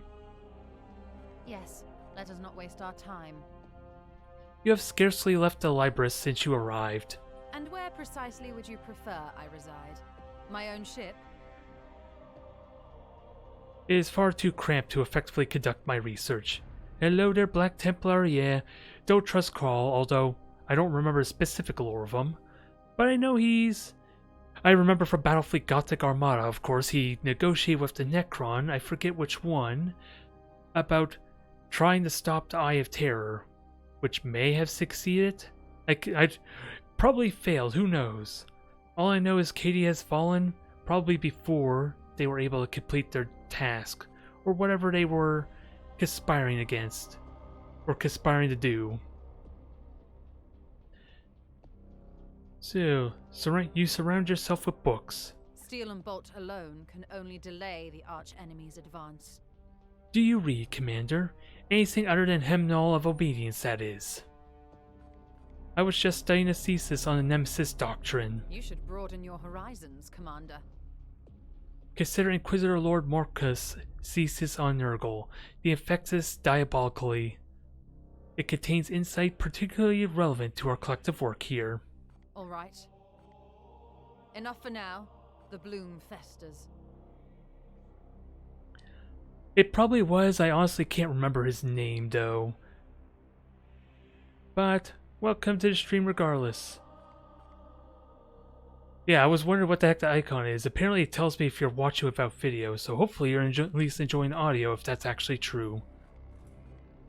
Speaker 7: Yes, let us not waste our time.
Speaker 1: You have scarcely left the Libris since you arrived.
Speaker 7: And where precisely would you prefer I reside? My own ship?
Speaker 1: It is far too cramped to effectively conduct my research. Hello there, Black Templar, yeah. Don't trust Crawl, although I don't remember the specific lore of him. But I know I remember from Battlefleet Gothic Armada, of course, he negotiated with the Necron, I forget which one, about trying to stop the Eye of Terror, which may have succeeded. I probably failed, who knows. All I know is Katie has fallen, probably before they were able to complete their task, or whatever they were conspiring against, or conspiring to do. So, you surround yourself with books.
Speaker 7: Steel and bolt alone can only delay the arch-enemy's advance.
Speaker 1: Do you read, Commander? Anything other than hymnal of obedience, that is. I was just studying a thesis on the Nemesis Doctrine.
Speaker 7: You should broaden your horizons, Commander.
Speaker 1: Consider Inquisitor Lord Marcus' thesis on Nurgle, the Infectus Diabolically. It contains insight particularly relevant to our collective work here.
Speaker 7: All right. Enough for now. The bloom festers.
Speaker 1: It probably was. I honestly can't remember his name, though. But, welcome to the stream regardless. Yeah, I was wondering what the heck the icon is. Apparently it tells me if you're watching without video, so hopefully you're at least enjoying the audio if that's actually true.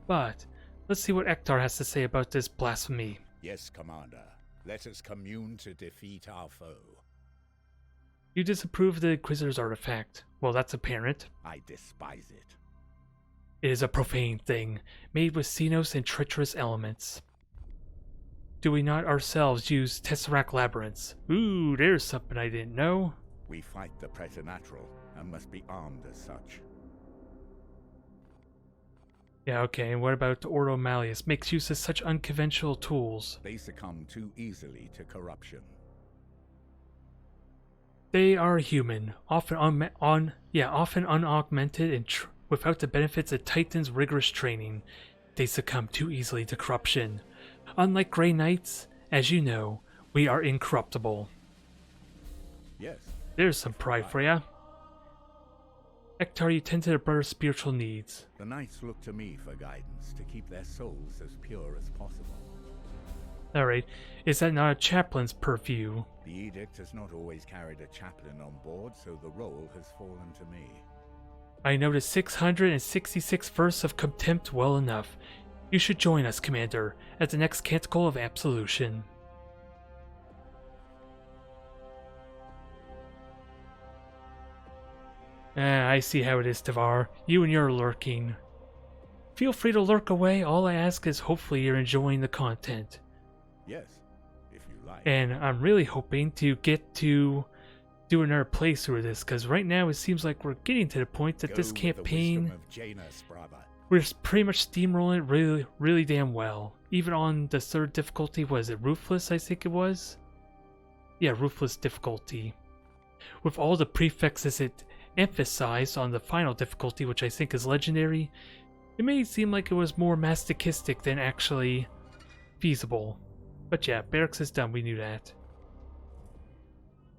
Speaker 1: But, let's see what Ektar has to say about this blasphemy.
Speaker 3: Yes, Commander. Let us commune to defeat our foe.
Speaker 1: You disapprove of the Inquisitor's artifact. Well, that's apparent.
Speaker 3: I despise it.
Speaker 1: It is a profane thing, made with Xenos and treacherous elements. Do we not ourselves use Tesseract labyrinths? Ooh, there's something I didn't know.
Speaker 3: We fight the preternatural and must be armed as such.
Speaker 1: Yeah, okay, and what about the Ordo Malleus? Makes use of such unconventional tools.
Speaker 3: They succumb too easily to corruption.
Speaker 1: They are human, often unaugmented and without the benefits of Titan's rigorous training. They succumb too easily to corruption. Unlike Grey Knights, as you know, we are incorruptible.
Speaker 3: Yes.
Speaker 1: There's some pride for ya. Ektar, you tend to their brother's spiritual needs.
Speaker 3: The knights look to me for guidance to keep their souls as pure as possible.
Speaker 1: Alright, is that not a chaplain's purview?
Speaker 3: The edict has not always carried a chaplain on board, so the role has fallen to me.
Speaker 1: I know the 666th verse of Contempt well enough. You should join us, Commander, at the next Canticle of Absolution. I see how it is, Tavar. You and your lurking. Feel free to lurk away. All I ask is hopefully you're enjoying the content.
Speaker 3: Yes, if you like.
Speaker 1: And I'm really hoping to get to do another playthrough of this, because right now it seems like we're getting to the point that this campaign, we're pretty much steamrolling it really damn well. Even on the third difficulty, was it Ruthless, I think it was? Yeah, Ruthless difficulty. With all the prefixes it emphasized on the final difficulty, which I think is Legendary, it may seem like it was more masochistic than actually feasible. But yeah, barracks is done, we knew that.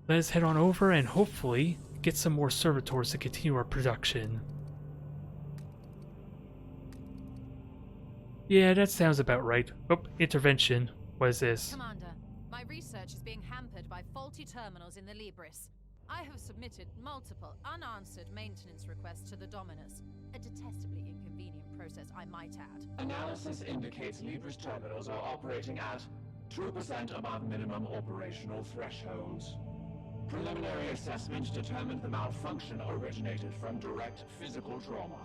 Speaker 1: Let us head on over and hopefully get some more servitors to continue our production. Yeah, that sounds about right. Oh, intervention. What is this?
Speaker 7: Commander, my research is being hampered by faulty terminals in the Libris. I have submitted multiple unanswered maintenance requests to the Dominus. A detestably inconvenient process, I might add.
Speaker 2: Analysis indicates Libris terminals are operating at 2% above minimum operational thresholds. Preliminary assessment determined the malfunction originated from direct physical trauma.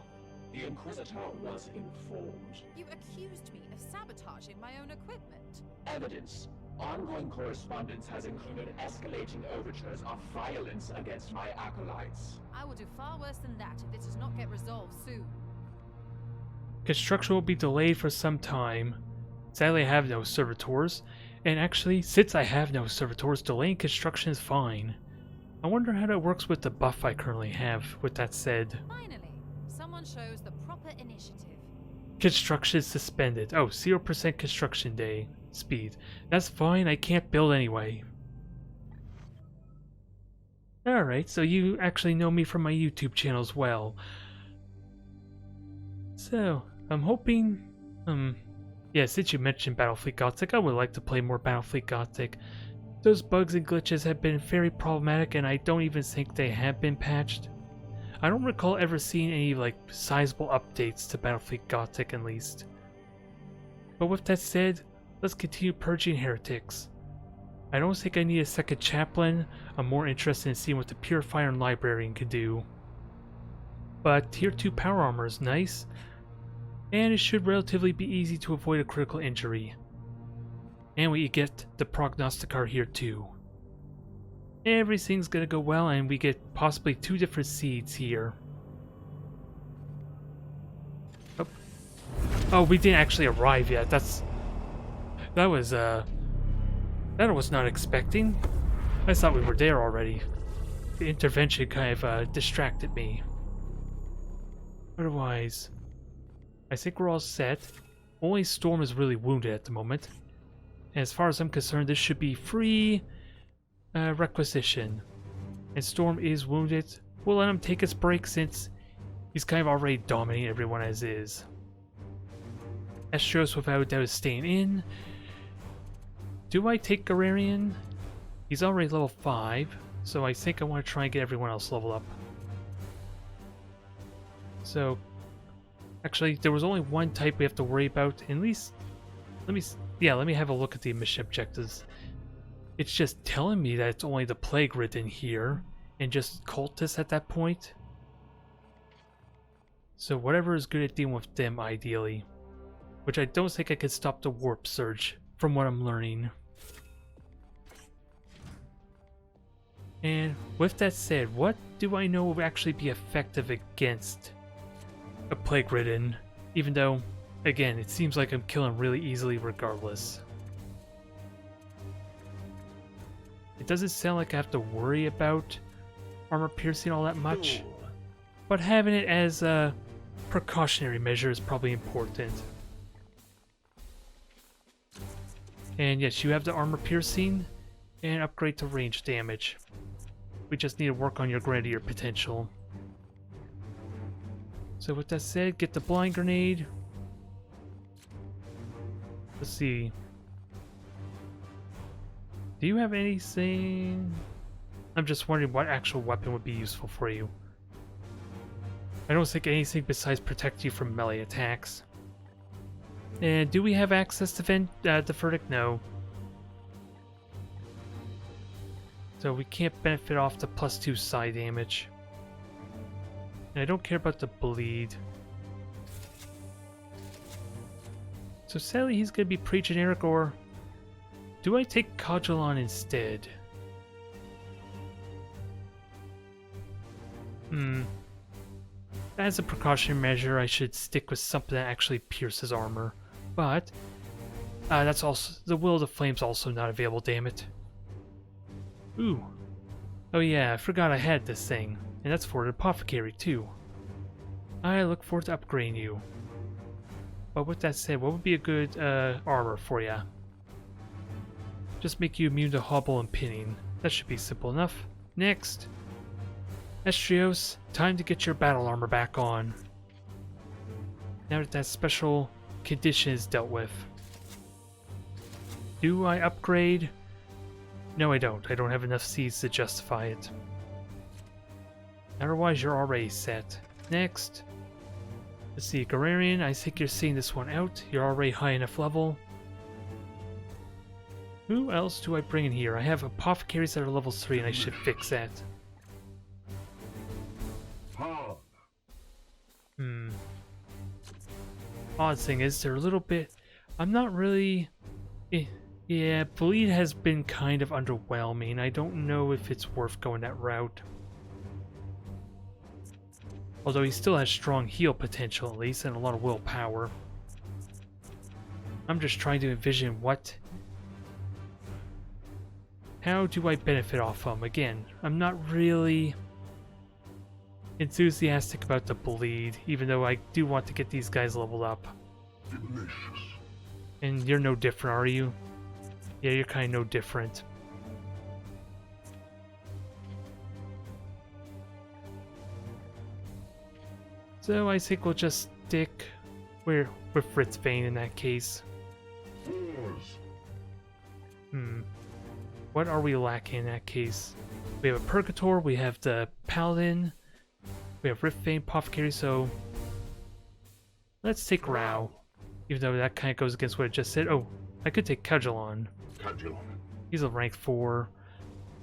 Speaker 2: The Inquisitor was informed.
Speaker 7: You accused me of sabotaging my own equipment.
Speaker 2: Evidence. Ongoing correspondence has included escalating overtures of violence against my acolytes.
Speaker 7: I will do far worse than that if this does not get resolved soon.
Speaker 1: Construction will be delayed for some time. Sadly, I have no servitors. And actually, since I have no servitors, delaying construction is fine. I wonder how that works with the buff I currently have, with that said.
Speaker 7: Finally, someone shows the proper initiative.
Speaker 1: Construction suspended. Oh, 0% construction day. Speed. That's fine, I can't build anyway. Alright, so you actually know me from my YouTube channel as well. So, I'm hoping... yeah, since you mentioned Battlefleet Gothic, I would like to play more Battlefleet Gothic. Those bugs and glitches have been very problematic, and I don't even think they have been patched. I don't recall ever seeing any, sizable updates to Battlefleet Gothic, at least. But with that said, let's continue purging heretics. I don't think I need a second chaplain. I'm more interested in seeing what the Purifier and Librarian can do. But Tier 2 power armor is nice, and it should relatively be easy to avoid a critical injury. And we get the Prognosticar here too. Everything's gonna go well, and we get possibly 2 different seeds here. Oh, we didn't actually arrive yet. That was not expecting. I thought we were there already. The intervention kind of distracted me. Otherwise, I think we're all set. Only Storm is really wounded at the moment. And as far as I'm concerned, this should be free requisition. And Storm is wounded. We'll let him take his break since he's kind of already dominating everyone as is. Estros without a doubt is staying in. Do I take Gararian? He's already level 5, so I think I want to try and get everyone else level up. So, actually, there was only one type we have to worry about. At least, let me have a look at the mission objectives. It's just telling me that it's only the Plague Ridden here, and just cultists at that point. So whatever is good at dealing with them, ideally. Which I don't think I could stop the Warp Surge, from what I'm learning. And with that said, what do I know will actually be effective against a Plague Ridden? Even though, again, it seems like I'm killing really easily regardless. It doesn't sound like I have to worry about armor piercing all that much, but having it as a precautionary measure is probably important. And yes, you have the armor piercing and upgrade to range damage. We just need to work on your grenadier potential. So with that said, get the blind grenade. Let's see. Do you have anything? I'm just wondering what actual weapon would be useful for you. I don't think anything besides protect you from melee attacks. And do we have access to the verdict? No. So we can't benefit off the +2 psi damage. And I don't care about the bleed. So sadly he's going to be pretty generic, or do I take Codulon instead? As a precautionary measure, I should stick with something that actually pierces armor. But that's also the Will of the Flame's also not available, damn it. Ooh. Oh yeah, I forgot I had this thing. And that's for the Apothecary too. I look forward to upgrading you. But with that said, what would be a good armor for ya? Just make you immune to hobble and pinning. That should be simple enough. Next. Estrios, time to get your battle armor back on. Now that that special condition is dealt with. Do I upgrade? No, I don't. I don't have enough seeds to justify it. Otherwise, you're already set. Next. Let's see, Gararian, I think you're seeing this one out. You're already high enough level. Who else do I bring in here? I have apothecaries that are level 3 and I should fix that. Odd thing is, they're a little bit... I'm not really... Yeah, bleed has been kind of underwhelming. I don't know if it's worth going that route. Although he still has strong heal potential at least, and a lot of willpower. I'm just trying to envision what... How do I benefit off him? Again, I'm not really enthusiastic about the bleed, even though I do want to get these guys leveled up.
Speaker 4: Delicious.
Speaker 1: And you're no different, are you? Yeah, you're kind of no different. So I think we'll just stick with Fritzbane in that case. What are we lacking in that case? We have a Purgator, we have the Paladin, we have Riftbane, Apothecary, so let's take Rao. Even though that kind of goes against what I just said. Oh, I could take Cudgelon. He's a rank 4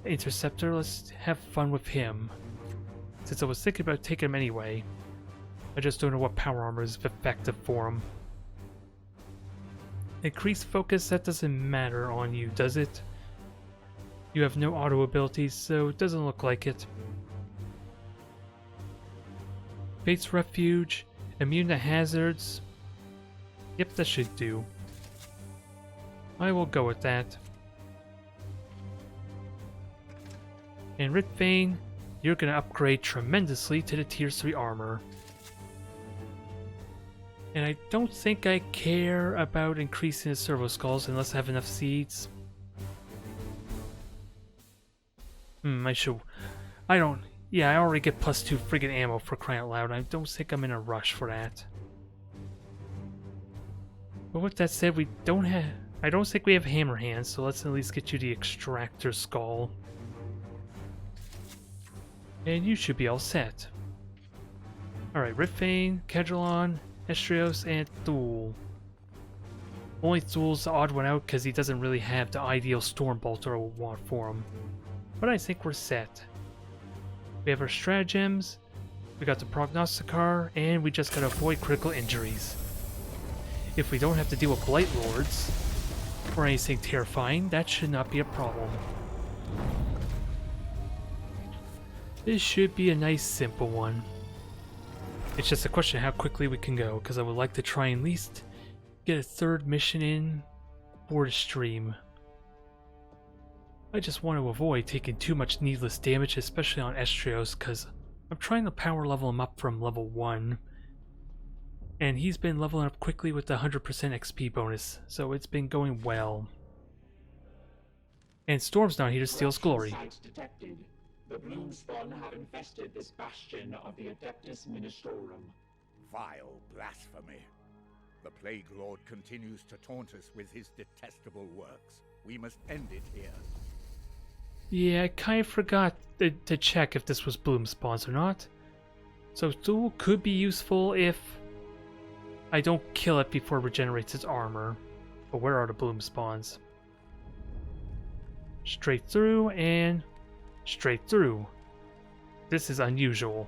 Speaker 1: Interceptor. Let's have fun with him. Since I was thinking about taking him anyway. I just don't know what power armor is effective for him. Increased focus, that doesn't matter on you, does it? You have no auto abilities, so it doesn't look like it. Fate's Refuge, immune to hazards. Yep, that should do. I will go with that. And Ritvane, you're going to upgrade tremendously to the tier 3 armor. And I don't think I care about increasing the servo skulls unless I have enough seeds. Yeah, I already get +2 friggin' ammo for crying out loud. I don't think I'm in a rush for that. But with that said, I don't think we have hammer hands, so let's at least get you the extractor skull. And you should be all set. Alright, Ritvane, Kedrelon, Estrios, and Thule. Only Thule's the odd one out because he doesn't really have the ideal Stormbolter I would want for him. But I think we're set. We have our stratagems, we got the Prognosticar, and we just gotta avoid critical injuries. If we don't have to deal with Blight Lords, or anything terrifying, that should not be a problem. This should be a nice simple one. It's just a question of how quickly we can go, because I would like to try and at least get a 3rd mission in for the stream. I just want to avoid taking too much needless damage, especially on Estrios, because I'm trying to power level him up from level 1. And he's been leveling up quickly with the 100% XP bonus, so it's been going well. And Storm's not here to steal his glory.
Speaker 2: Site detected. The bloom spawn have infested this bastion of the Adeptus Ministorum.
Speaker 3: Vile blasphemy. The Plague Lord continues to taunt us with his detestable works. We must end it here.
Speaker 1: Yeah, I kind of forgot to check if this was bloom spawns or not. So Thule could be useful if I don't kill it before it regenerates its armor. But where are the bloom spawns? Straight through and straight through. This is unusual.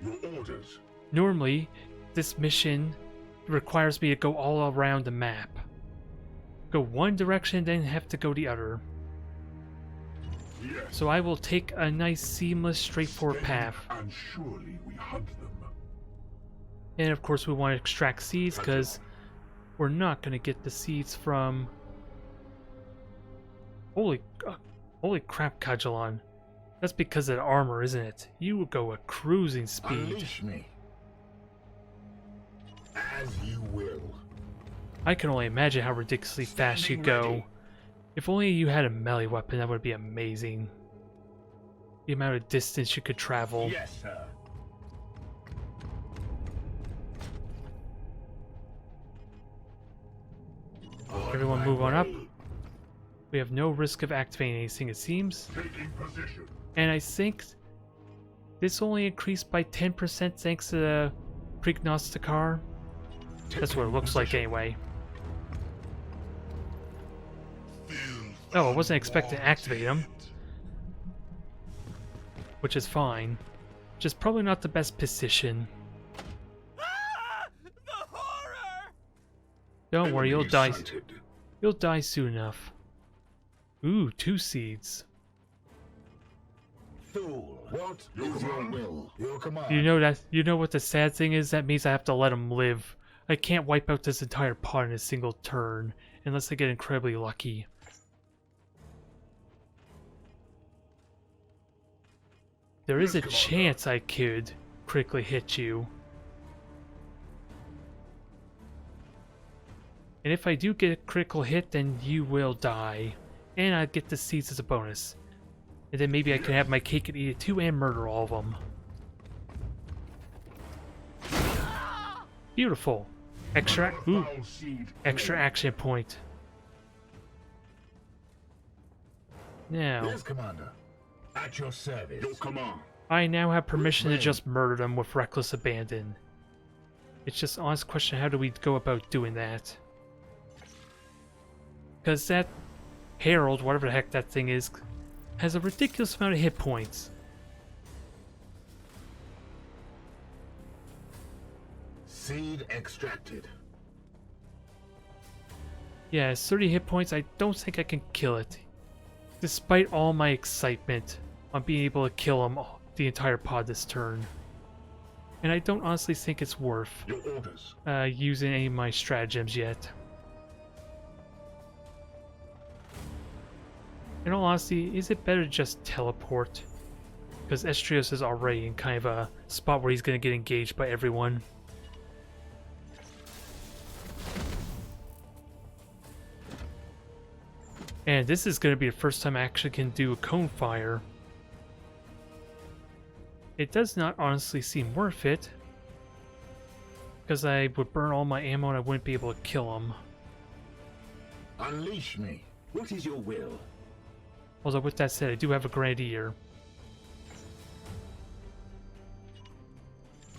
Speaker 4: Your orders.
Speaker 1: Normally, this mission requires me to go all around the map. Go one direction, then have to go the other.
Speaker 4: Yes.
Speaker 1: So I will take a nice, seamless, straightforward
Speaker 4: Steady,
Speaker 1: path.
Speaker 4: and surely we hunt them.
Speaker 1: And of course we want to extract seeds, because we're not going to get the seeds from... Holy crap, Kedrelon. That's because of the armor, isn't it? You go at cruising speed.
Speaker 5: Unleash me. As you will.
Speaker 1: I can only imagine how ridiculously fast you go.
Speaker 5: Ready.
Speaker 1: If only you had a melee weapon, that would be amazing. The amount of distance you could travel.
Speaker 5: Yes, sir.
Speaker 1: Everyone move on up. We have no risk of activating anything, it seems.
Speaker 4: Taking position.
Speaker 1: And I think this only increased by 10% thanks to the Prognosticar. That's what it looks like anyway. Oh, I wasn't expecting to activate them. Which is fine. Just probably not the best position.
Speaker 6: Ah! The horror!
Speaker 1: Don't worry, you'll
Speaker 4: Enemy
Speaker 1: die.
Speaker 4: sighted.
Speaker 1: You'll die soon enough. Ooh, 2 seeds.
Speaker 5: Fool. What is your will? Your command.
Speaker 1: You know what the sad thing is? That means I have to let him live. I can't wipe out this entire pod in a single turn, unless I get incredibly lucky. There is a chance I could critically hit you. And if I do get a critical hit, then you will die. And I get the seeds as a bonus. And then maybe I can have my cake and eat it too and murder all of them. Beautiful. Extra action point. Now,
Speaker 5: Yes, Commander. At your service.
Speaker 4: Your command.
Speaker 1: I now have permission to just murder them with reckless abandon. It's just an honest question, how do we go about doing that? Because that Herald, whatever the heck that thing is, has a ridiculous amount of hit points.
Speaker 5: Seed extracted.
Speaker 1: Yeah, it's 30 hit points. I don't think I can kill it. Despite all my excitement on being able to kill him the entire pod this turn. And I don't honestly think it's worth
Speaker 5: Your orders.
Speaker 1: using any of my stratagems yet. In all honesty, is it better to just teleport? Because Estrios is already in kind of a spot where he's going to get engaged by everyone. And this is going to be the first time I actually can do a cone fire. It does not honestly seem worth it, because I would burn all my ammo and I wouldn't be able to kill him.
Speaker 5: Unleash me. What is your will?
Speaker 1: Although with that said, I do have a Grenadier.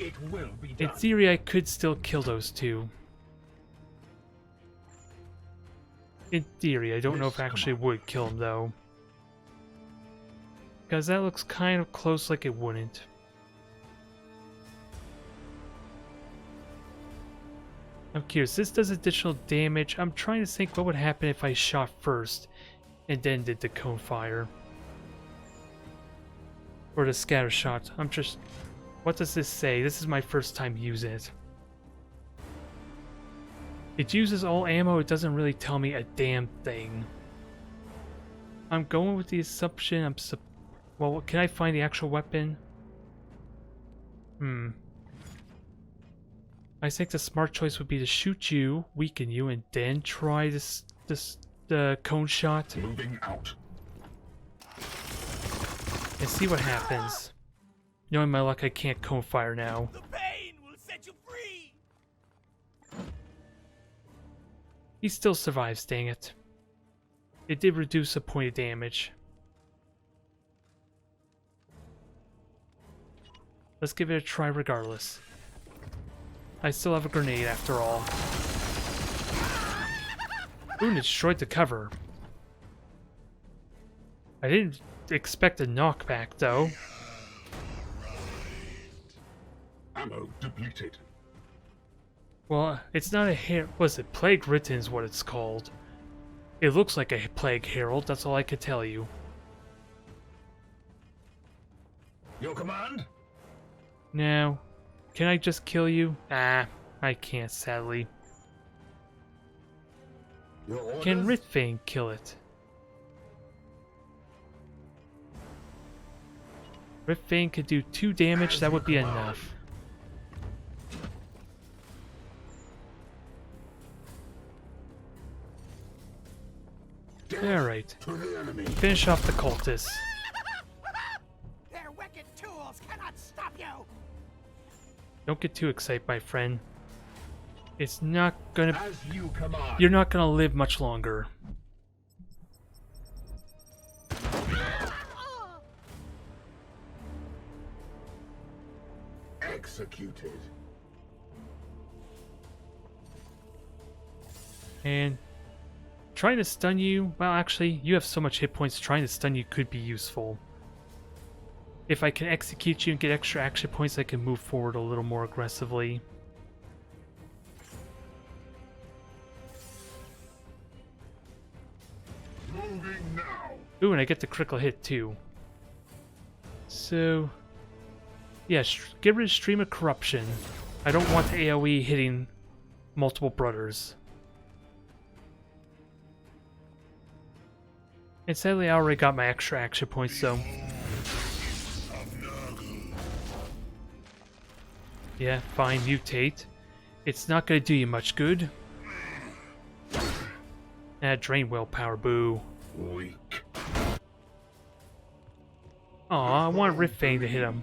Speaker 5: It will be
Speaker 1: In
Speaker 5: done.
Speaker 1: theory, I could still kill those two. In theory, I don't know if I actually would kill him though. Because that looks kind of close like it wouldn't. I'm curious, this does additional damage. I'm trying to think what would happen if I shot first and then did the cone fire. Or the scatter shot. I'm just... What does this say? This is my first time using it. It uses all ammo, it doesn't really tell me a damn thing. I'm going with the assumption well, can I find the actual weapon? I think the smart choice would be to shoot you, weaken you, and then try the cone shot
Speaker 5: Moving out.
Speaker 1: and see what happens. Knowing my luck, I can't cone fire now.
Speaker 6: The pain will set you free!
Speaker 1: He still survives, dang it. It did reduce a point of damage. Let's give it a try regardless. I still have a grenade after all. Ooh, and it destroyed the cover. I didn't expect a knockback though.
Speaker 5: Ammo depleted.
Speaker 1: Well, it's not a was it Plague Written is what it's called. It looks like a Plague Herald, that's all I could tell you.
Speaker 5: Your command?
Speaker 1: Now, can I just kill you? Ah, I can't sadly.
Speaker 5: Your orders?
Speaker 1: Can Ritvane kill it? Ritvane could do 2 damage, that would be enough. Alright,
Speaker 5: To the enemy.
Speaker 1: finish off the cultists.
Speaker 6: Their wicked tools cannot stop you!
Speaker 1: Don't get too excited, my friend. It's not gonna...
Speaker 5: As you command.
Speaker 1: You're not gonna live much longer.
Speaker 5: Executed.
Speaker 1: And trying to stun you, well actually, you have so much hit points, trying to stun you could be useful. If I can execute you and get extra action points, I can move forward a little more aggressively.
Speaker 4: Moving now.
Speaker 1: Ooh, and I get the critical hit too. So, yeah, get rid of Stream of Corruption. I don't want the AoE hitting multiple brothers. And sadly, I already got my extra action points, so... Yeah, fine, mutate. It's not gonna do you much good. Drain willpower, boo.
Speaker 5: Weak.
Speaker 1: Aw, I want Riftfang to hit him.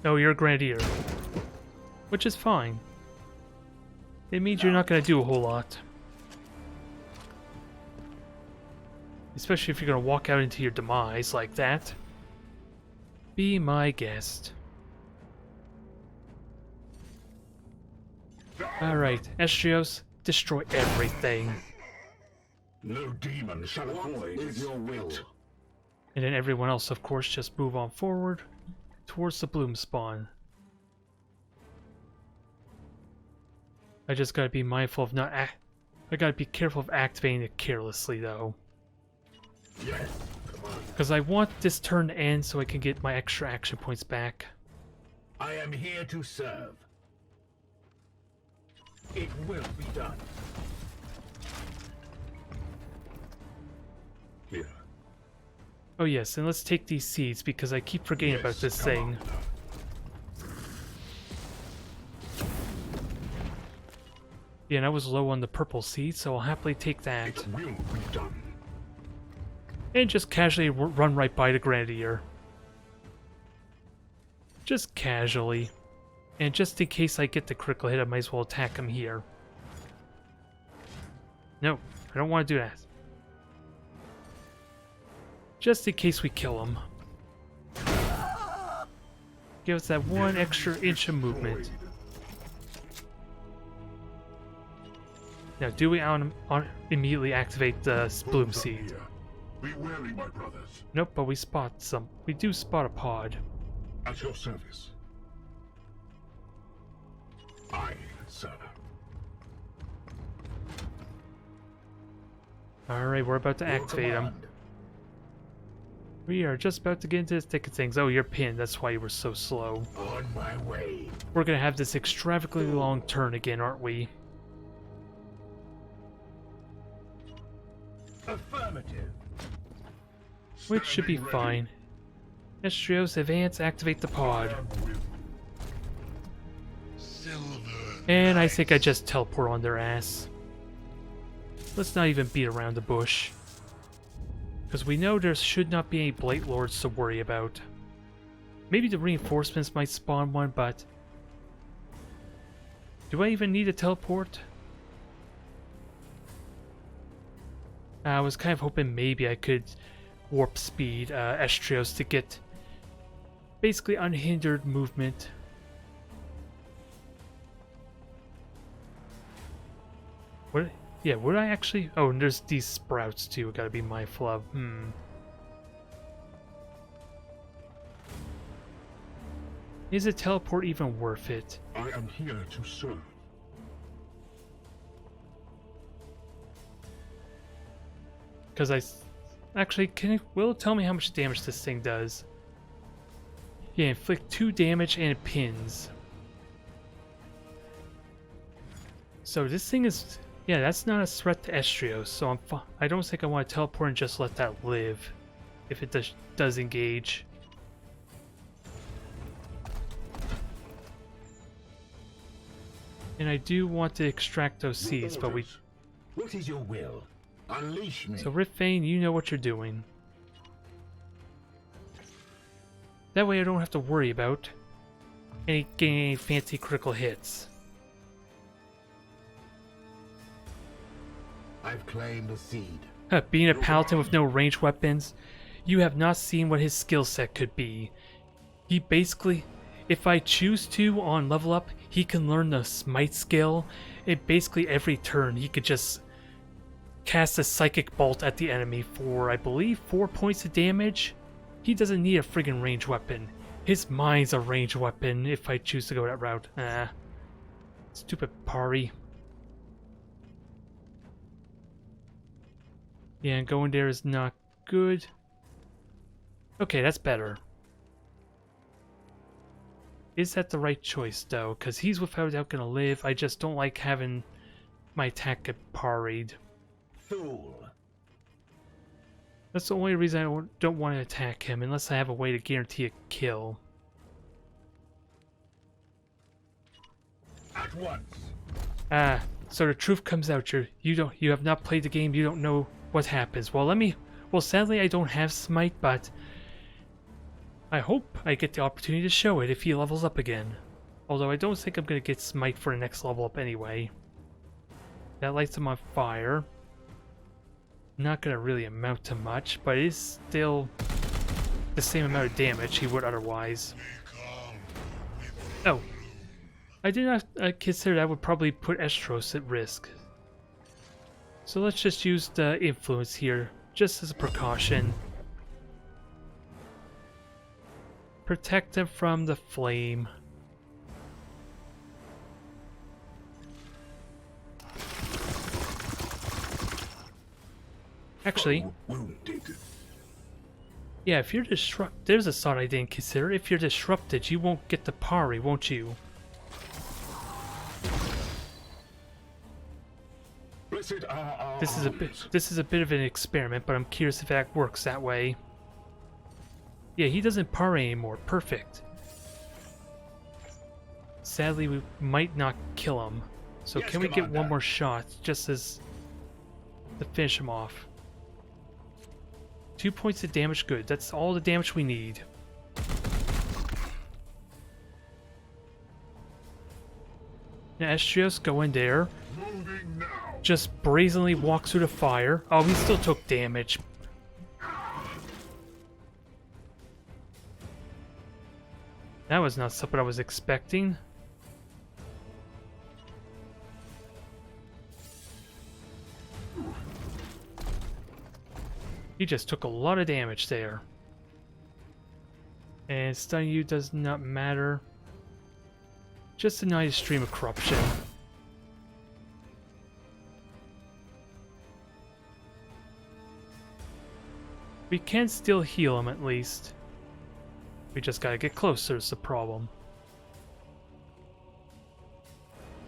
Speaker 1: Oh, you're a Grenadier. Which is fine. It means you're not gonna do a whole lot. Especially if you're gonna walk out into your demise like that. Be my guest. Alright, Estrios, destroy everything.
Speaker 5: No demon shall avoid your will.
Speaker 1: And then everyone else, of course, just move on forward towards the bloom spawn. I just gotta be mindful of not I gotta be careful of activating it carelessly, though.
Speaker 5: Yes, command.
Speaker 1: Because I want this turn to end so I can get my extra action points back.
Speaker 5: I am here to serve. It will be done. Here.
Speaker 1: Oh yes, and let's take these seeds because I keep forgetting about this thing. Yeah, and I was low on the purple seed, so I'll happily take that.
Speaker 5: It will be done.
Speaker 1: And just casually run right by the Grenadier. Just casually. And just in case I get the critical hit, I might as well attack him here. No, I don't want to do that. Just in case we kill him. Give us that one extra inch of movement. Now, do we immediately activate the bloom seed?
Speaker 4: Be wary, my brothers.
Speaker 1: Nope, but we spot some. We do spot a pod.
Speaker 4: At your service. Aye, sir.
Speaker 1: Alright, we're about to activate him. We are just about to get into the thick of things. Oh, you're pinned. That's why you were so slow.
Speaker 5: On my way.
Speaker 1: We're gonna have this extravagantly long turn again, aren't we?
Speaker 5: Affirmative.
Speaker 1: Which should be fine. Estrios, advance, activate the pod. And I think I just teleport on their ass. Let's not even beat around the bush. Because we know there should not be any Blight Lords to worry about. Maybe the reinforcements might spawn one, but... do I even need a teleport? I was kind of hoping maybe I could warp speed Estrios to get basically unhindered movement. What? Yeah, would I actually? Oh, and there's these sprouts too. Gotta be mindful of. Is a teleport even worth it?
Speaker 4: I am here to serve.
Speaker 1: Because actually, will it tell me how much damage this thing does? Yeah, inflict 2 damage and it pins. So this thing is, yeah, that's not a threat to Estrios. So I don't think I want to teleport and just let that live, if it does engage. And I do want to extract those seeds, but we.
Speaker 5: What is your will? Unleash me.
Speaker 1: So Rift Vane, you know what you're doing. That way I don't have to worry about getting any fancy critical hits.
Speaker 5: I've claimed a seed.
Speaker 1: Being a paladin with no ranged weapons, you have not seen what his skill set could be. He basically, if I choose to on level up, he can learn the smite skill. And basically every turn he could just cast a psychic bolt at the enemy for, I believe, 4 points of damage. He doesn't need a friggin' ranged weapon. His mind's a ranged weapon if I choose to go that route. Stupid Pari. Yeah, and going there is not good. Okay, that's better. Is that the right choice, though? Because he's without doubt gonna live. I just don't like having my attack get parried.
Speaker 5: Fool.
Speaker 1: That's the only reason I don't want to attack him, unless I have a way to guarantee a kill.
Speaker 5: At once.
Speaker 1: So the truth comes out. You have not played the game. You don't know what happens. Well, sadly I don't have smite, but I hope I get the opportunity to show it if he levels up again. Although I don't think I'm gonna get smite for the next level up anyway. That lights him on fire. Not gonna really amount to much, but it is still the same amount of damage he would otherwise. Oh, I did not consider that would probably put Estros at risk. So let's just use the influence here, just as a precaution. Protect him from the flame. Actually, Yeah, if you're disrupted, there's a thought I didn't consider. If you're disrupted, you won't get the parry, won't you?
Speaker 5: Blessed are our
Speaker 1: This is a bit of an experiment, but I'm curious if that works that way. Yeah, he doesn't parry anymore. Perfect. Sadly, we might not kill him. So
Speaker 5: Yes,
Speaker 1: can we get
Speaker 5: Commander.
Speaker 1: one more shot, just as to finish him off? 2 points of damage, good. That's all the damage we need. Now, Estrios, go in there.
Speaker 4: Moving now.
Speaker 1: Just brazenly walks through the fire. Oh, he still took damage. That was not something I was expecting. He just took a lot of damage there. And stun you does not matter. Just a nice stream of corruption. We can still heal him at least. We just gotta get closer is the problem.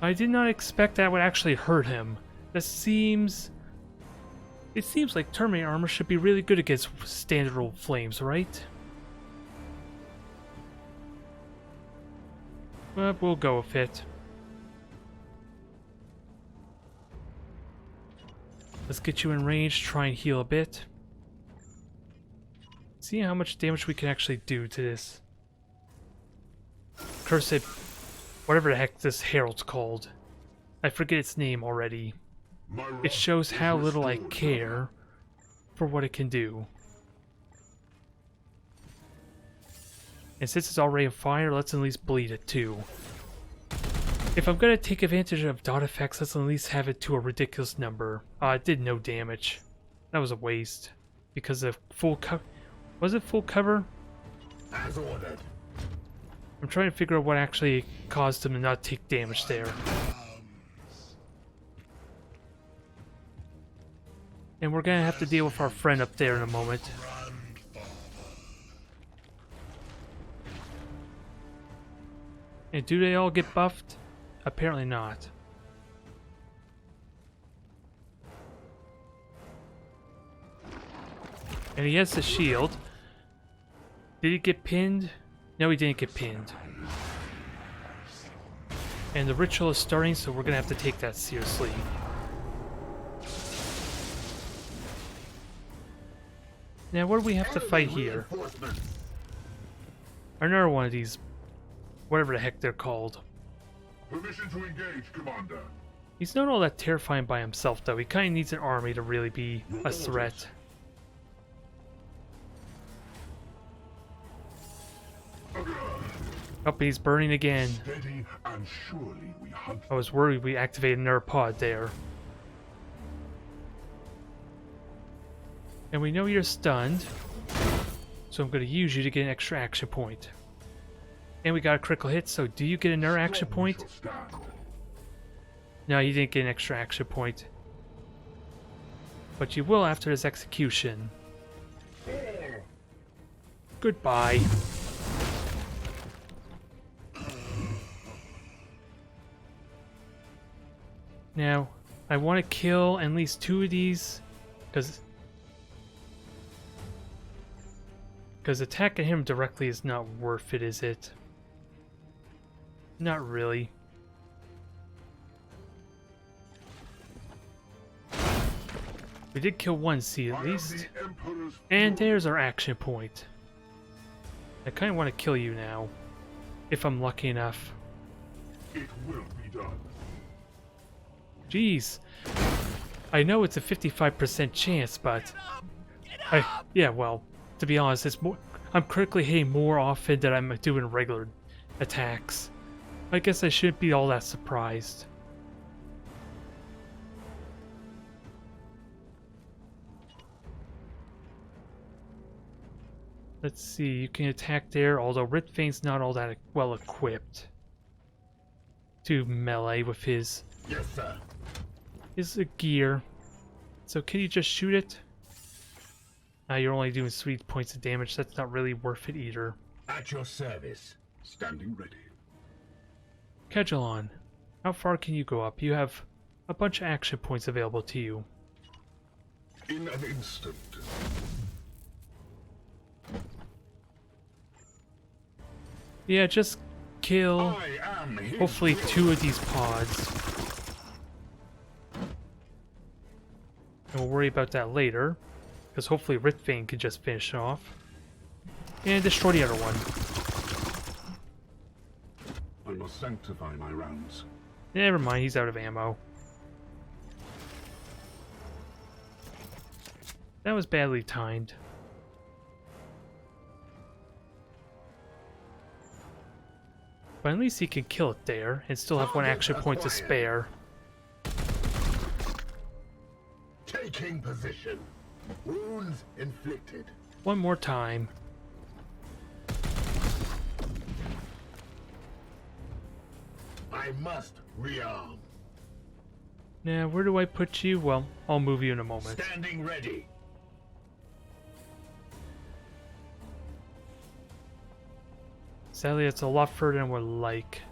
Speaker 1: I did not expect that would actually hurt him. That seems... It seems like Terminator armor should be really good against standard old flames, right? But we'll go with it. Let's get you in range, try and heal a bit. See how much damage we can actually do to this. Cursed... Whatever the heck this herald's called. I forget its name already. It shows how little I care for what it can do. And since it's already on fire, let's at least bleed it too. If I'm gonna take advantage of dot effects, let's at least have it to a ridiculous number. It did no damage. That was a waste. Because of full cover... Was it full cover?
Speaker 5: As ordered.
Speaker 1: I'm trying to figure out what actually caused him to not take damage there. And we're gonna have to deal with our friend up there in a moment. And do they all get buffed? Apparently not. And he has the shield. Did he get pinned? No, he didn't get pinned. And the ritual is starting, so we're gonna have to take that seriously. Now, what do we have to fight here? Another one of these, whatever the heck they're called.
Speaker 4: Permission to engage, Commander.
Speaker 1: He's not all that terrifying by himself, though. He kind of needs an army to really be a threat. Oh, but he's burning again.
Speaker 4: Steady and surely we hunt.
Speaker 1: I was worried we activated another pod there. And we know you're stunned, so I'm going to use you to get an extra action point. And we got a critical hit, so do you get another action point? No, you didn't get an extra action point. But you will after his execution. Goodbye. Now, I want to kill at least 2 of these, because attacking him directly is not worth it, is it? Not really. We did kill 1 seed at least. And there's our action point. I kind of want to kill you now, if I'm lucky enough.
Speaker 4: It will be done.
Speaker 1: Jeez. I know it's a 55% chance, but... yeah, well, to be honest, it's more... I'm critically hitting more often than I'm doing regular attacks. I guess I shouldn't be all that surprised. Let's see, you can attack there, although Ritvane's not all that well equipped to melee with his...
Speaker 5: Yes, sir.
Speaker 1: His gear. So can you just shoot it? Now you're only doing 3 points of damage. That's not really worth it either.
Speaker 5: At your service.
Speaker 4: Standing ready.
Speaker 1: Kedgelon, how far can you go up? You have a bunch of action points available to you.
Speaker 4: In an instant.
Speaker 1: Yeah, just kill
Speaker 4: I am his
Speaker 1: hopefully
Speaker 4: will.
Speaker 1: 2 of these pods. And we'll worry about that later. Because hopefully Ritvane can just finish it off. And destroy the other one.
Speaker 4: I must sanctify my rounds.
Speaker 1: Never mind, he's out of ammo. That was badly timed. But at least he can kill it there and still have 1 action point to spare.
Speaker 5: Taking position. Wounds inflicted.
Speaker 1: 1 more time.
Speaker 5: I must rearm.
Speaker 1: Now, where do I put you? Well, I'll move you in a moment.
Speaker 5: Standing ready.
Speaker 1: Sadly, it's a lot further than we're like.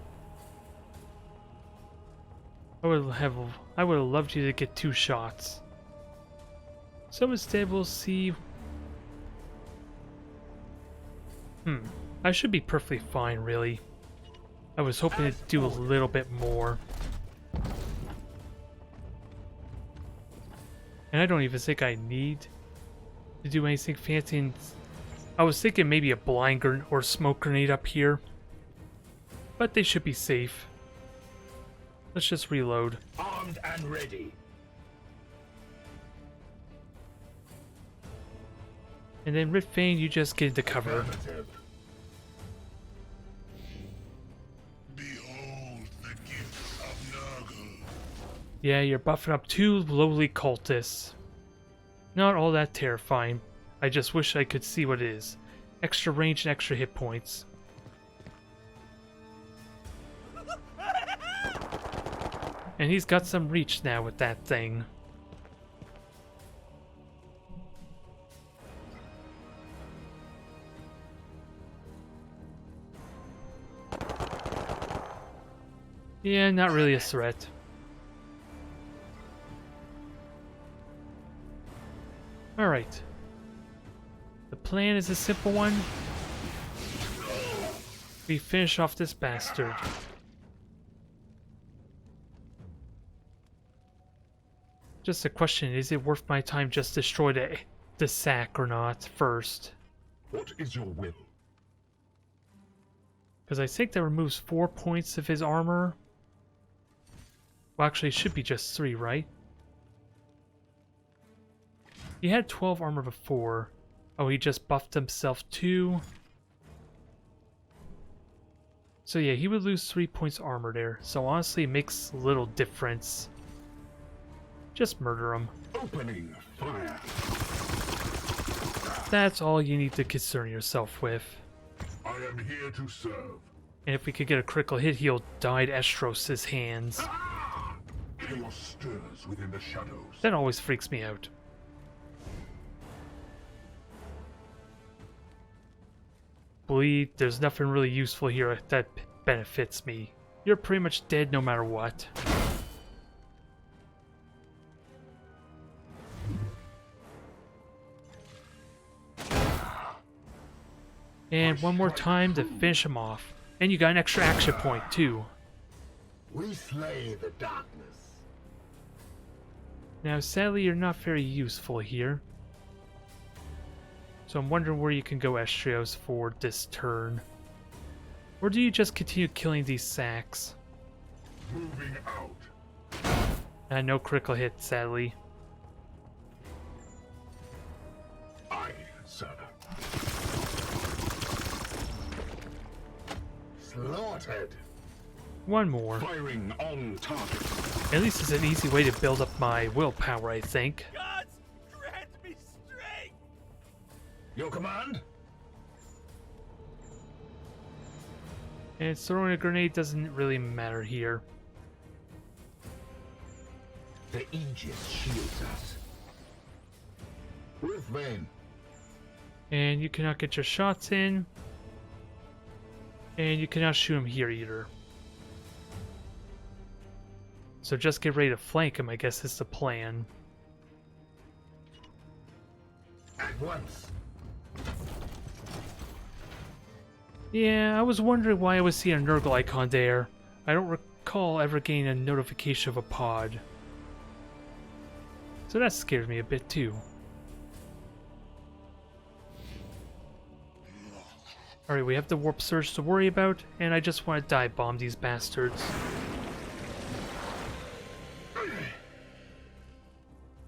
Speaker 1: I would have loved you to get 2 shots. So instead, we'll see. I should be perfectly fine, really. I was hoping to do a little bit more. And I don't even think I need to do anything fancy. And I was thinking maybe a blind grenade or smoke grenade up here. But they should be safe. Let's just reload.
Speaker 5: Armed and ready.
Speaker 1: And then Ritvane, you just get into cover.
Speaker 5: Affirmative.
Speaker 4: Behold the gift of Nurgle.
Speaker 1: Yeah, you're buffing up 2 lowly cultists. Not all that terrifying. I just wish I could see what it is. Extra range and extra hit points. And he's got some reach now with that thing. Yeah, not really a threat. Alright. The plan is a simple one. We finish off this bastard. Just a question, is it worth my time just destroy the sack or not first?
Speaker 4: What is your will?
Speaker 1: Because I think that removes 4 points of his armor. Well, actually, it should be just 3, right? He had 12 armor before. Oh, he just buffed himself 2. So yeah, he would lose 3 points armor there. So honestly, it makes little difference. Just murder him.
Speaker 4: Opening fire.
Speaker 1: That's all you need to concern yourself with.
Speaker 4: I am here to serve.
Speaker 1: And if we could get a critical hit, he'll die to Estros' hands.
Speaker 4: Chaos stirs within the shadows.
Speaker 1: That always freaks me out. Bleed, there's nothing really useful here that benefits me. You're pretty much dead no matter what. And 1 more time to finish him off. And you got an extra action point too.
Speaker 5: We slay the darkness.
Speaker 1: Now sadly you're not very useful here. So I'm wondering where you can go, Estrios, for this turn. Or do you just continue killing these sacks?
Speaker 4: Moving out.
Speaker 1: And no critical hit, sadly.
Speaker 4: Aye, sir.
Speaker 5: Slaughtered.
Speaker 1: 1 more.
Speaker 4: Firing on target.
Speaker 1: At least it's an easy way to build up my willpower, I think.
Speaker 6: Gods, grant me strength!
Speaker 5: Your command?
Speaker 1: And throwing a grenade doesn't really matter here.
Speaker 5: The Aegis shields us. Riftbane,
Speaker 1: And you cannot get your shots in. And you cannot shoot him here either. So just get ready to flank him, I guess is the plan.
Speaker 5: At once.
Speaker 1: Yeah, I was wondering why I was seeing a Nurgle icon there. I don't recall ever getting a notification of a pod. So that scared me a bit too. Alright, we have the warp surge to worry about, and I just want to dive bomb these bastards.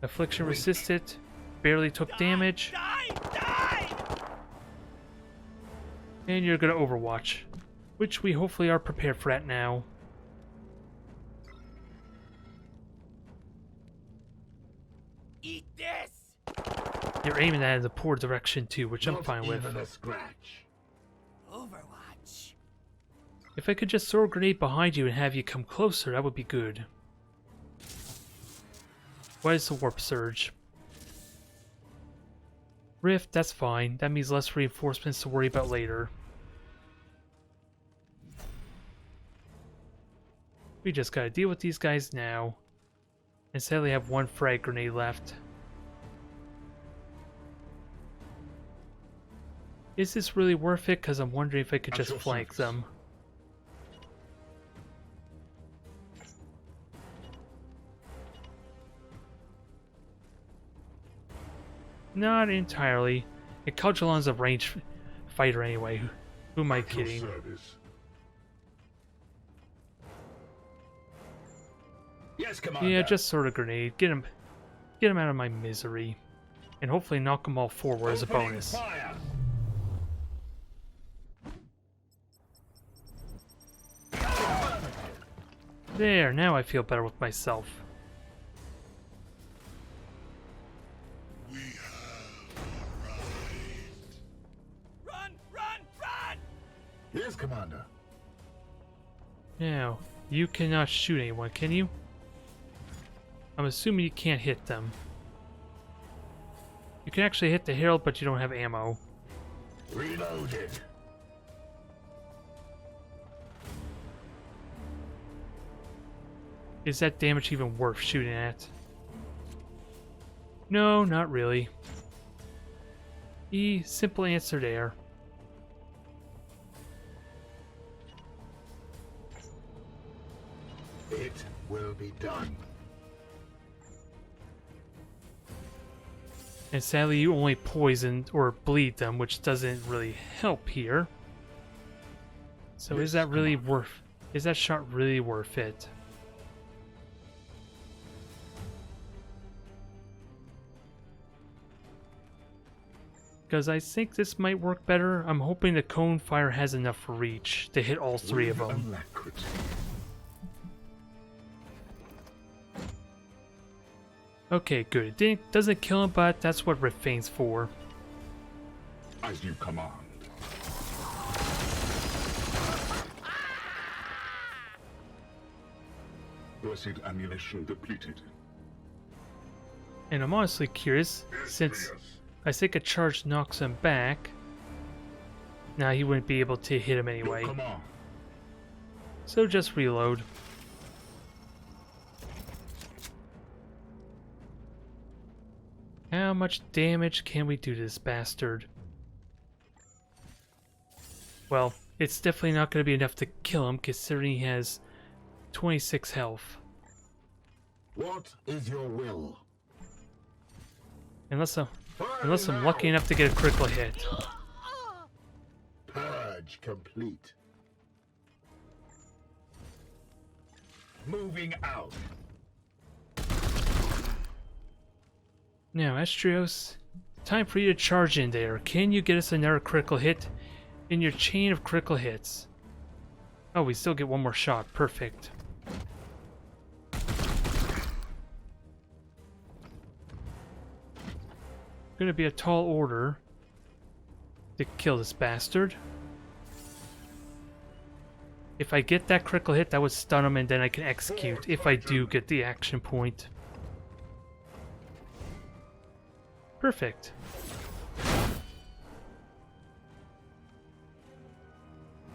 Speaker 1: Affliction resisted, barely took damage. And you're gonna overwatch, which we hopefully are prepared for that now.
Speaker 6: Eat this!
Speaker 1: You're aiming that in the poor direction too, which I'm
Speaker 5: Not
Speaker 1: fine with.
Speaker 5: even a scratch.
Speaker 6: Overwatch.
Speaker 1: If I could just throw a grenade behind you and have you come closer, that would be good. What is the warp surge? Rift, that's fine. That means less reinforcements to worry about later. We just gotta deal with these guys now. And sadly have one frag grenade left. Is this really worth it? Because I'm wondering if I could
Speaker 5: At
Speaker 1: just
Speaker 5: your
Speaker 1: flank
Speaker 5: service.
Speaker 1: them. Not entirely. And Caljalon's a ranged fighter anyway. Who am I
Speaker 4: At your
Speaker 1: kidding?
Speaker 4: service.
Speaker 5: Yes, Commander.
Speaker 1: Yeah, just sort of grenade. Get him out of my misery. And hopefully knock them all forward as a
Speaker 5: Opening
Speaker 1: bonus.
Speaker 5: Fire.
Speaker 1: There, now I feel better with myself.
Speaker 6: Run! Run! Run!
Speaker 5: Yes, Commander.
Speaker 1: Now, you cannot shoot anyone, can you? I'm assuming you can't hit them. You can actually hit the Herald, but you don't have ammo.
Speaker 5: Reloaded.
Speaker 1: Is that damage even worth shooting at? No, not really. Simple answer there.
Speaker 5: It will be done.
Speaker 1: And sadly, you only poison or bleed them, which doesn't really help here. So is that really worth... Is that shot really worth it? Because I think this might work better. I'm hoping the cone fire has enough reach to hit all three of them.
Speaker 5: Alacrity.
Speaker 1: Okay, good. It doesn't kill him, but that's what Rift Veins for.
Speaker 4: As you command. Blessed ammunition depleted.
Speaker 1: And I'm honestly curious, since I think a charge knocks him back. Now he wouldn't be able to hit him anyway.
Speaker 5: Your command.
Speaker 1: So just reload. How much damage can we do to this bastard? Well, it's definitely not going to be enough to kill him, considering he has 26 health.
Speaker 5: What is your will?
Speaker 1: Unless I'm
Speaker 5: Fire
Speaker 1: lucky
Speaker 5: now.
Speaker 1: enough to get a critical hit.
Speaker 5: Purge complete. Moving out.
Speaker 1: Now, Astrios, time for you to charge in there. Can you get us another critical hit in your chain of critical hits? Oh, we still get one more shot. Perfect. Gonna be a tall order to kill this bastard. If I get that critical hit, that would stun him and then I can execute if I do get the action point. Perfect.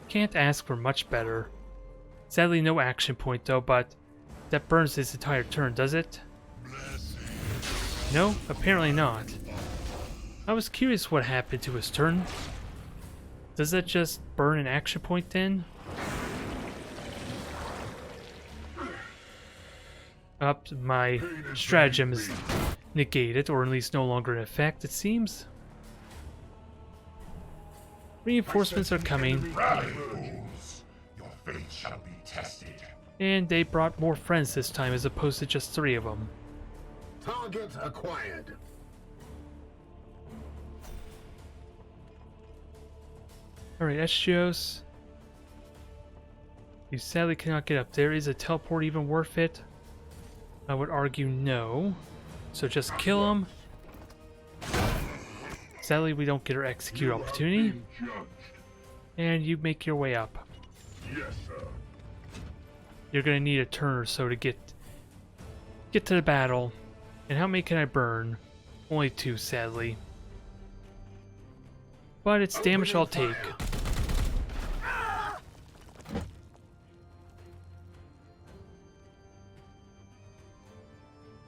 Speaker 1: Can't ask for much better. Sadly, no action point though, but that burns his entire turn, does it? No, apparently not. I was curious what happened to his turn. Does that just burn an action point then? Up, my stratagem is negated, or at least no longer in effect, it seems. Reinforcements are coming.
Speaker 5: Rally, fools. Your fate shall be tested.
Speaker 1: And they brought more friends this time as opposed to just 3 of them.
Speaker 5: Target acquired.
Speaker 1: Alright, Estrios. You sadly cannot get up there. Is a teleport even worth it? I would argue no. So just kill him. Sadly, we don't get our execute opportunity. And you make your way up.
Speaker 4: Yes, sir.
Speaker 1: You're gonna need a turn or so to get to the battle. And how many can I burn? Only 2, sadly. But it's damage I'll take.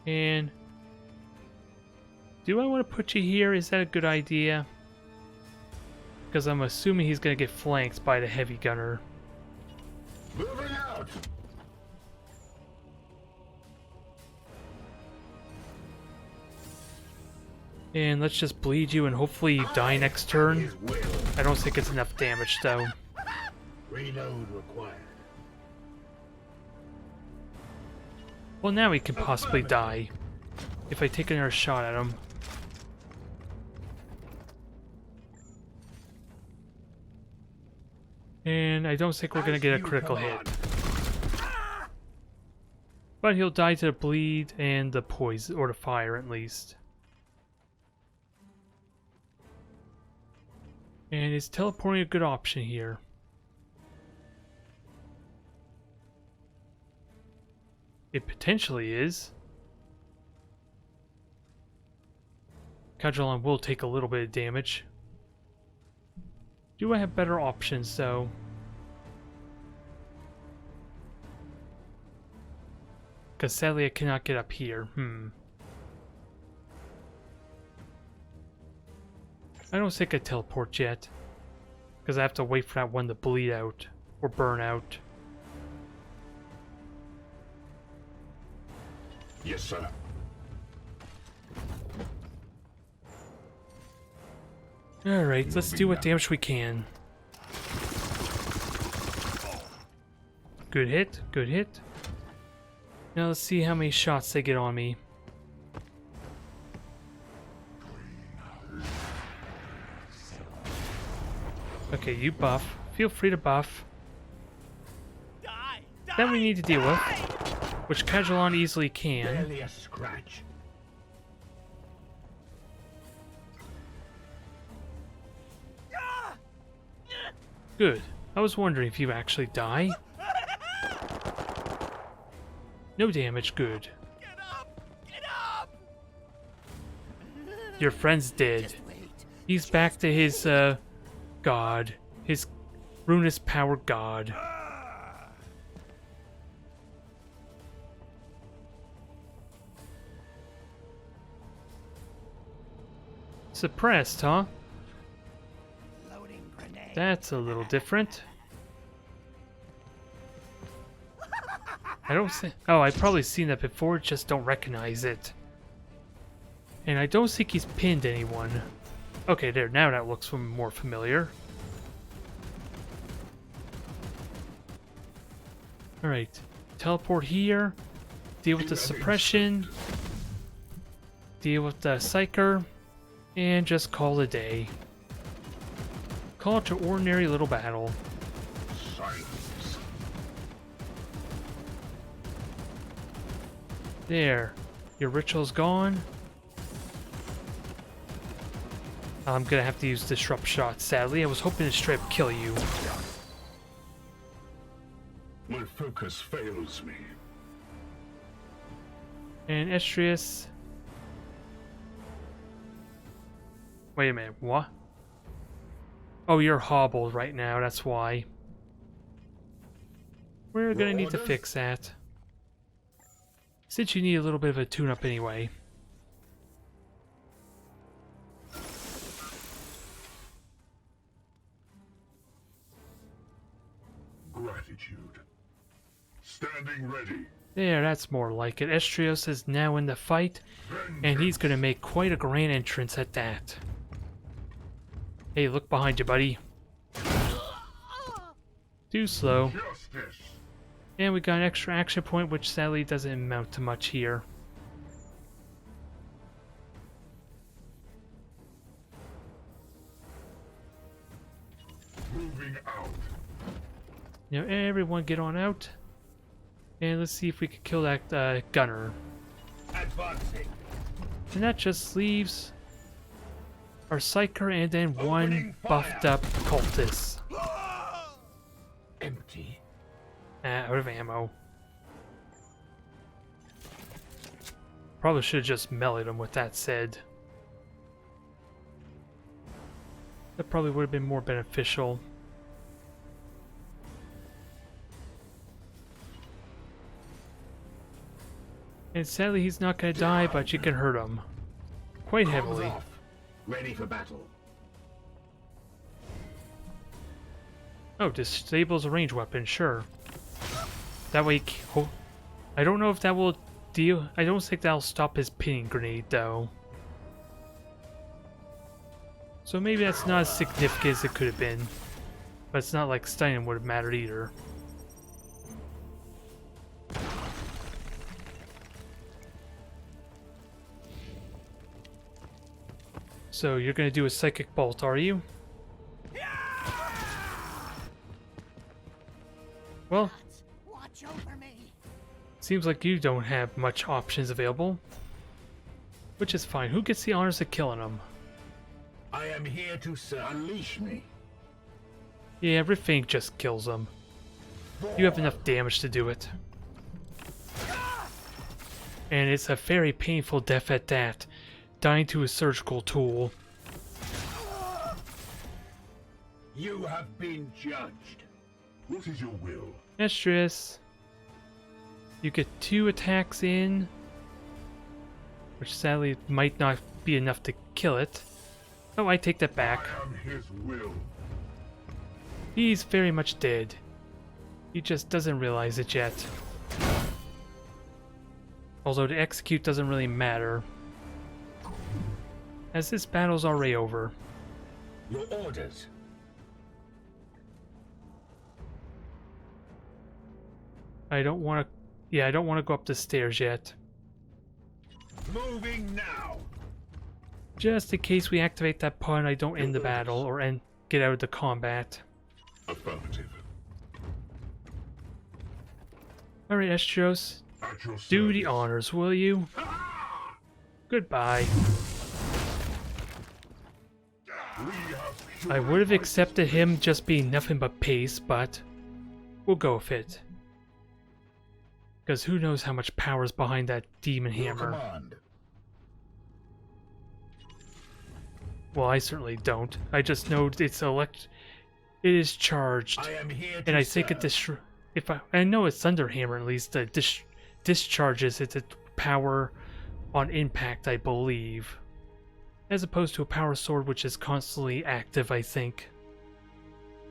Speaker 1: And do I want to put you here? Is that a good idea? Because I'm assuming he's going to get flanked by the heavy gunner.
Speaker 5: Moving out.
Speaker 1: And let's just bleed you and hopefully you die next turn. I don't think it's enough damage though.
Speaker 5: Reload required.
Speaker 1: Well, now he can possibly die if I take another shot at him. And I don't think we're gonna get a critical hit. But he'll die to the bleed and the poison, or the fire at least. And is teleporting a good option here? It potentially is. Kadrolon will take a little bit of damage. Do I have better options though? Because sadly I cannot get up here. I don't think I teleport yet. Because I have to wait for that one to bleed out. Or burn out.
Speaker 5: Yes, sir.
Speaker 1: Alright, let's do what damage we can. Good hit, good hit. Now let's see how many shots they get on me. Okay, you buff. Feel free to buff. That we need to deal with. Which Kadrolon easily can.
Speaker 5: Barely a scratch.
Speaker 1: Good. I was wondering if you actually die. No damage, good.
Speaker 6: Get up! Get up!
Speaker 1: Your friend's dead. He's back to his, god. His ruinous power god. Suppressed, huh?
Speaker 6: Loading grenade.
Speaker 1: That's a little different. I don't see. Oh, I've probably seen that before, just don't recognize it. And I don't think he's pinned anyone. Okay, there, now that looks more familiar. Alright, teleport here. Deal with the suppression. Deal with the psyker. And just call it a day. Call it an ordinary little battle.
Speaker 5: Silence.
Speaker 1: There. Your ritual's gone. I'm gonna have to use disrupt shot, sadly. I was hoping to straight up kill you.
Speaker 5: My focus fails me.
Speaker 1: And Estrius. Wait a minute, what? Oh, you're hobbled right now, that's why. We're gonna need to
Speaker 5: Orders?
Speaker 1: fix that. Since you need a little bit of a tune-up anyway.
Speaker 4: Gratitude. Standing ready.
Speaker 1: There, that's more like it. Estrios is now in the fight, and he's gonna make quite a grand entrance at that. Hey, look behind you, buddy. Too slow.
Speaker 4: Justice.
Speaker 1: And we got an extra action point, which sadly doesn't amount to much here.
Speaker 4: Moving out.
Speaker 1: Now everyone get on out. And let's see if we can kill that gunner.
Speaker 5: Advancing.
Speaker 1: And that just leaves our Psyker and then one
Speaker 5: Opening
Speaker 1: buffed
Speaker 5: fire.
Speaker 1: up cultist.
Speaker 5: Empty.
Speaker 1: Out of ammo. Probably should have just meleeed him with that said. That probably would have been more beneficial. And sadly he's not gonna die, but you can hurt him. Quite heavily.
Speaker 5: Arms off. Ready for battle.
Speaker 1: Oh, disables a range weapon, sure. That way, I don't know if that will deal. I don't think that'll stop his pinning grenade, though. So maybe that's not as significant as it could have been. But it's not like stunning would have mattered either. So you're gonna do a psychic bolt, are you? Well,
Speaker 6: Watch over me.
Speaker 1: seems like you don't have much options available. Which is fine. Who gets the honors of killing him?
Speaker 5: I am here to serve. Unleash me.
Speaker 1: Yeah, Rifang just kills him. You have enough damage to do it. And it's a very painful death at that. Dying to a surgical tool.
Speaker 5: You have been judged.
Speaker 4: What is your will?
Speaker 1: Estrus. You get 2 attacks in. Which sadly might not be enough to kill it. Oh, I take that back.
Speaker 4: I am his will.
Speaker 1: He's very much dead. He just doesn't realize it yet. Although to execute doesn't really matter. As this battle's already over.
Speaker 5: Your orders.
Speaker 1: I don't want to... Yeah, I don't want to go up the stairs yet.
Speaker 5: Moving now.
Speaker 1: Just in case we activate that pod and I don't end the battle or get out of the combat.
Speaker 4: Affirmative.
Speaker 1: Alright, Estros.
Speaker 4: At your
Speaker 1: Do the
Speaker 4: service.
Speaker 1: honors, will you? Goodbye.
Speaker 4: We have
Speaker 1: I would have accepted him just being nothing but pace, but we'll go with it. Because who knows how much power is behind that demon
Speaker 5: Your
Speaker 1: hammer.
Speaker 5: command.
Speaker 1: Well, I certainly don't. I just know it's it is charged.
Speaker 5: I am here to
Speaker 1: And I think it
Speaker 5: serve.
Speaker 1: I know it's Thunder Hammer at least, discharges its power on impact, I believe. As opposed to a power sword which is constantly active, I think.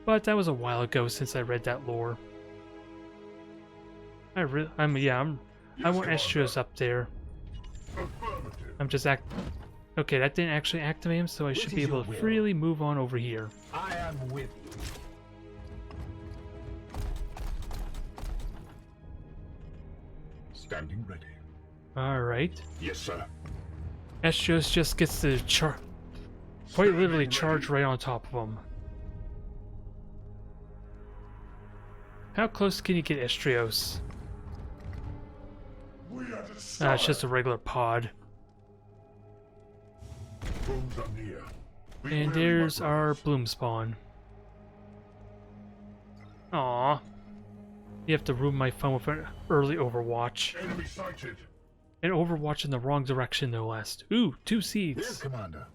Speaker 1: But that was a while ago since I read that lore. I want Estros up there.
Speaker 4: affirmative.
Speaker 1: I'm just Okay, that didn't actually activate him, so I should be
Speaker 5: is
Speaker 1: able
Speaker 5: your
Speaker 1: to
Speaker 5: will?
Speaker 1: freely move on over here.
Speaker 5: I am with you. Standing ready.
Speaker 1: Alright.
Speaker 5: Yes, sir.
Speaker 1: Estros just gets to quite literally charge right on top of him. How close can you get Estrios?
Speaker 4: We are the
Speaker 1: It's just a regular pod.
Speaker 4: Bones are near. Be
Speaker 1: And
Speaker 4: wary,
Speaker 1: there's
Speaker 4: my
Speaker 1: our
Speaker 4: brothers.
Speaker 1: bloom spawn. Aww. You have to ruin my fun with an early Overwatch.
Speaker 4: Enemy sighted.
Speaker 1: And Overwatch in the wrong direction, no less. Ooh, 2
Speaker 5: Yes,
Speaker 1: seeds.
Speaker 5: Commander.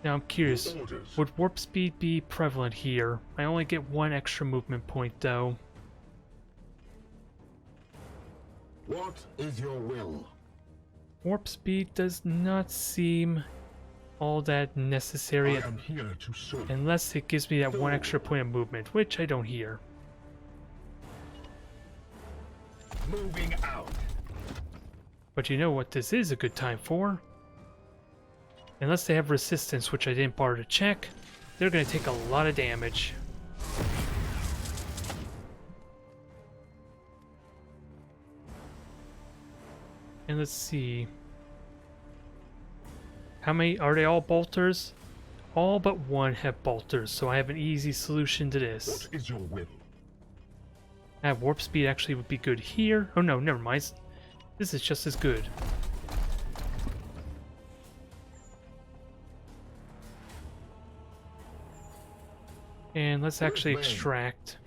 Speaker 1: Now I'm curious,
Speaker 4: Orders.
Speaker 1: would warp speed be prevalent here? I only get 1 extra movement point though.
Speaker 5: What is your will?
Speaker 1: Warp speed does not seem all that necessary
Speaker 4: I am here to serve.
Speaker 1: unless it gives me that 1 extra point of movement, which I don't hear.
Speaker 5: Moving out.
Speaker 1: But you know what this is a good time for? Unless they have resistance, which I didn't bother to check, they're going to take a lot of damage. And let's see. How many are they all bolters? All but 1 have bolters, so I have an easy solution to this.
Speaker 4: What is your will?
Speaker 1: Warp speed actually would be good here. Oh no, never mind. This is just as good. And let's actually extract,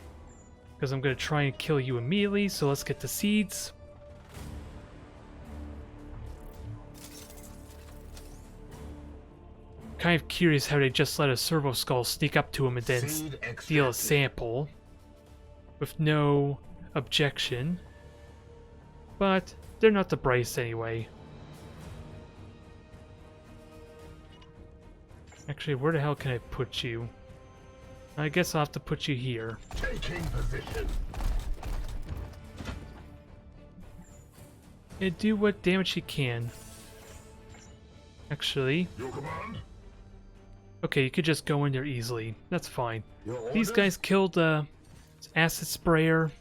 Speaker 1: because I'm going to try and kill you immediately, so let's get the seeds. Kind of curious how they just let a servo skull sneak up to him and then
Speaker 5: Seed
Speaker 1: steal a
Speaker 5: extracted.
Speaker 1: sample with no objection. But they're not the brightest anyway. Actually, where the hell can I put you? I guess I'll have to put you here.
Speaker 5: Taking position.
Speaker 1: And do what damage you can. Actually,
Speaker 4: Your command?
Speaker 1: okay, you could just go in there easily. That's fine.
Speaker 5: Your
Speaker 1: These
Speaker 5: orders?
Speaker 1: guys killed the acid sprayer,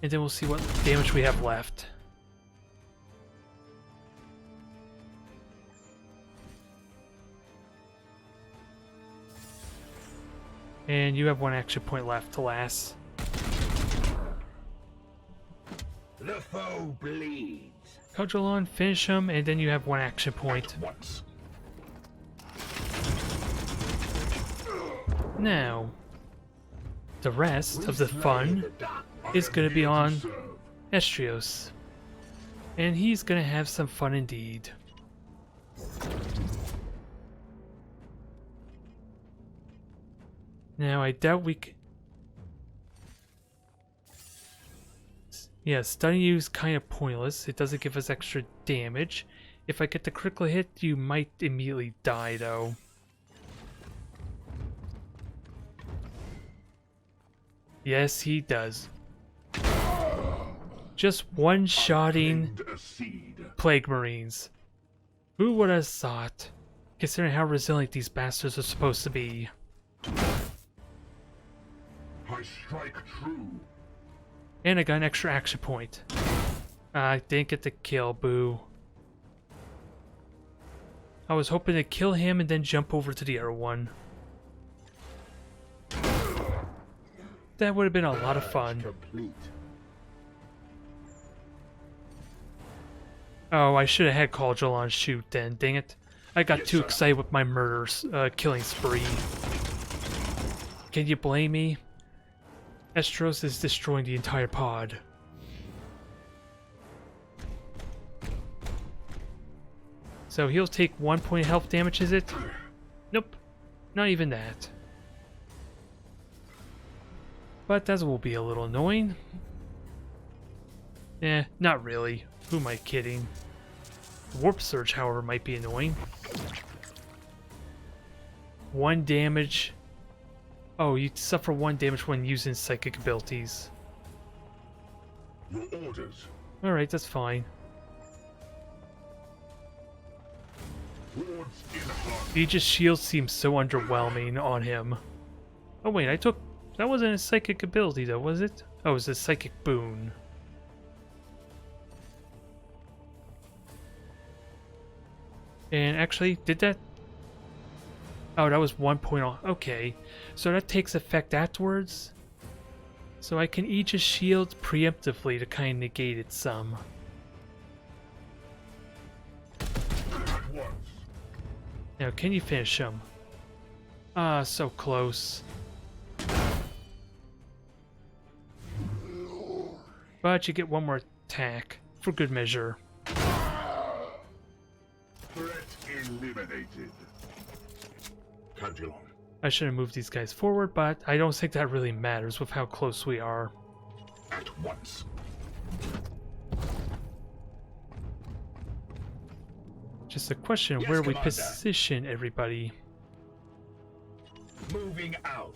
Speaker 1: and then we'll see what damage we have left. And you have 1 action point left to last.
Speaker 5: The foe bleeds.
Speaker 1: Cudgel on, finish him, and then you have 1 action point.
Speaker 4: Once.
Speaker 1: Now, the rest of the fun
Speaker 4: I
Speaker 1: is
Speaker 4: am
Speaker 1: going to be
Speaker 4: here
Speaker 1: on
Speaker 4: serve.
Speaker 1: Estrios. And he's going to have some fun indeed. Now, I doubt we c- Yeah, stunning you is kind of pointless. It doesn't give us extra damage. If I get the critical hit, you might immediately die, though. Yes, he does. Just one-shotting
Speaker 4: Planted a seed.
Speaker 1: Plague Marines. Who would have thought, considering how resilient these bastards are supposed to be?
Speaker 4: I strike true.
Speaker 1: And I got an extra action point. I didn't get the kill, boo. I was hoping to kill him and then jump over to the other one. That would have been a lot of fun.
Speaker 5: Complete.
Speaker 1: Oh, I should have had Caldril on shoot then, dang it. I got
Speaker 4: Yes,
Speaker 1: too
Speaker 4: sir.
Speaker 1: excited with my killing spree. Can you blame me? Estros is destroying the entire pod. So he'll take 1 point of health damage, is it? Nope. Not even that. But that will be a little annoying. Eh, not really. Who am I kidding? Warp Surge, however, might be annoying. 1 damage. Oh, you suffer 1 damage when using psychic abilities.
Speaker 4: Your orders.
Speaker 1: Alright, that's fine.
Speaker 4: Wards in heart.
Speaker 1: Aegis Shield seems so underwhelming on him. Oh wait, I took... That wasn't a psychic ability though, was it? Oh, it was a psychic boon. And actually, did that... Oh, that was 1 point off. Okay. So that takes effect afterwards. So I can Aegis Shield preemptively to kind of negate it some.
Speaker 4: At once.
Speaker 1: Now, can you finish him? Ah, so close. But you get 1 more attack, for good measure.
Speaker 4: Threat eliminated.
Speaker 5: Cagilon.
Speaker 1: I should have moved these guys forward, but I don't think that really matters with how close we are.
Speaker 5: At once.
Speaker 1: Just a question of
Speaker 5: Yes,
Speaker 1: where we
Speaker 5: Commander.
Speaker 1: position everybody.
Speaker 5: Moving out.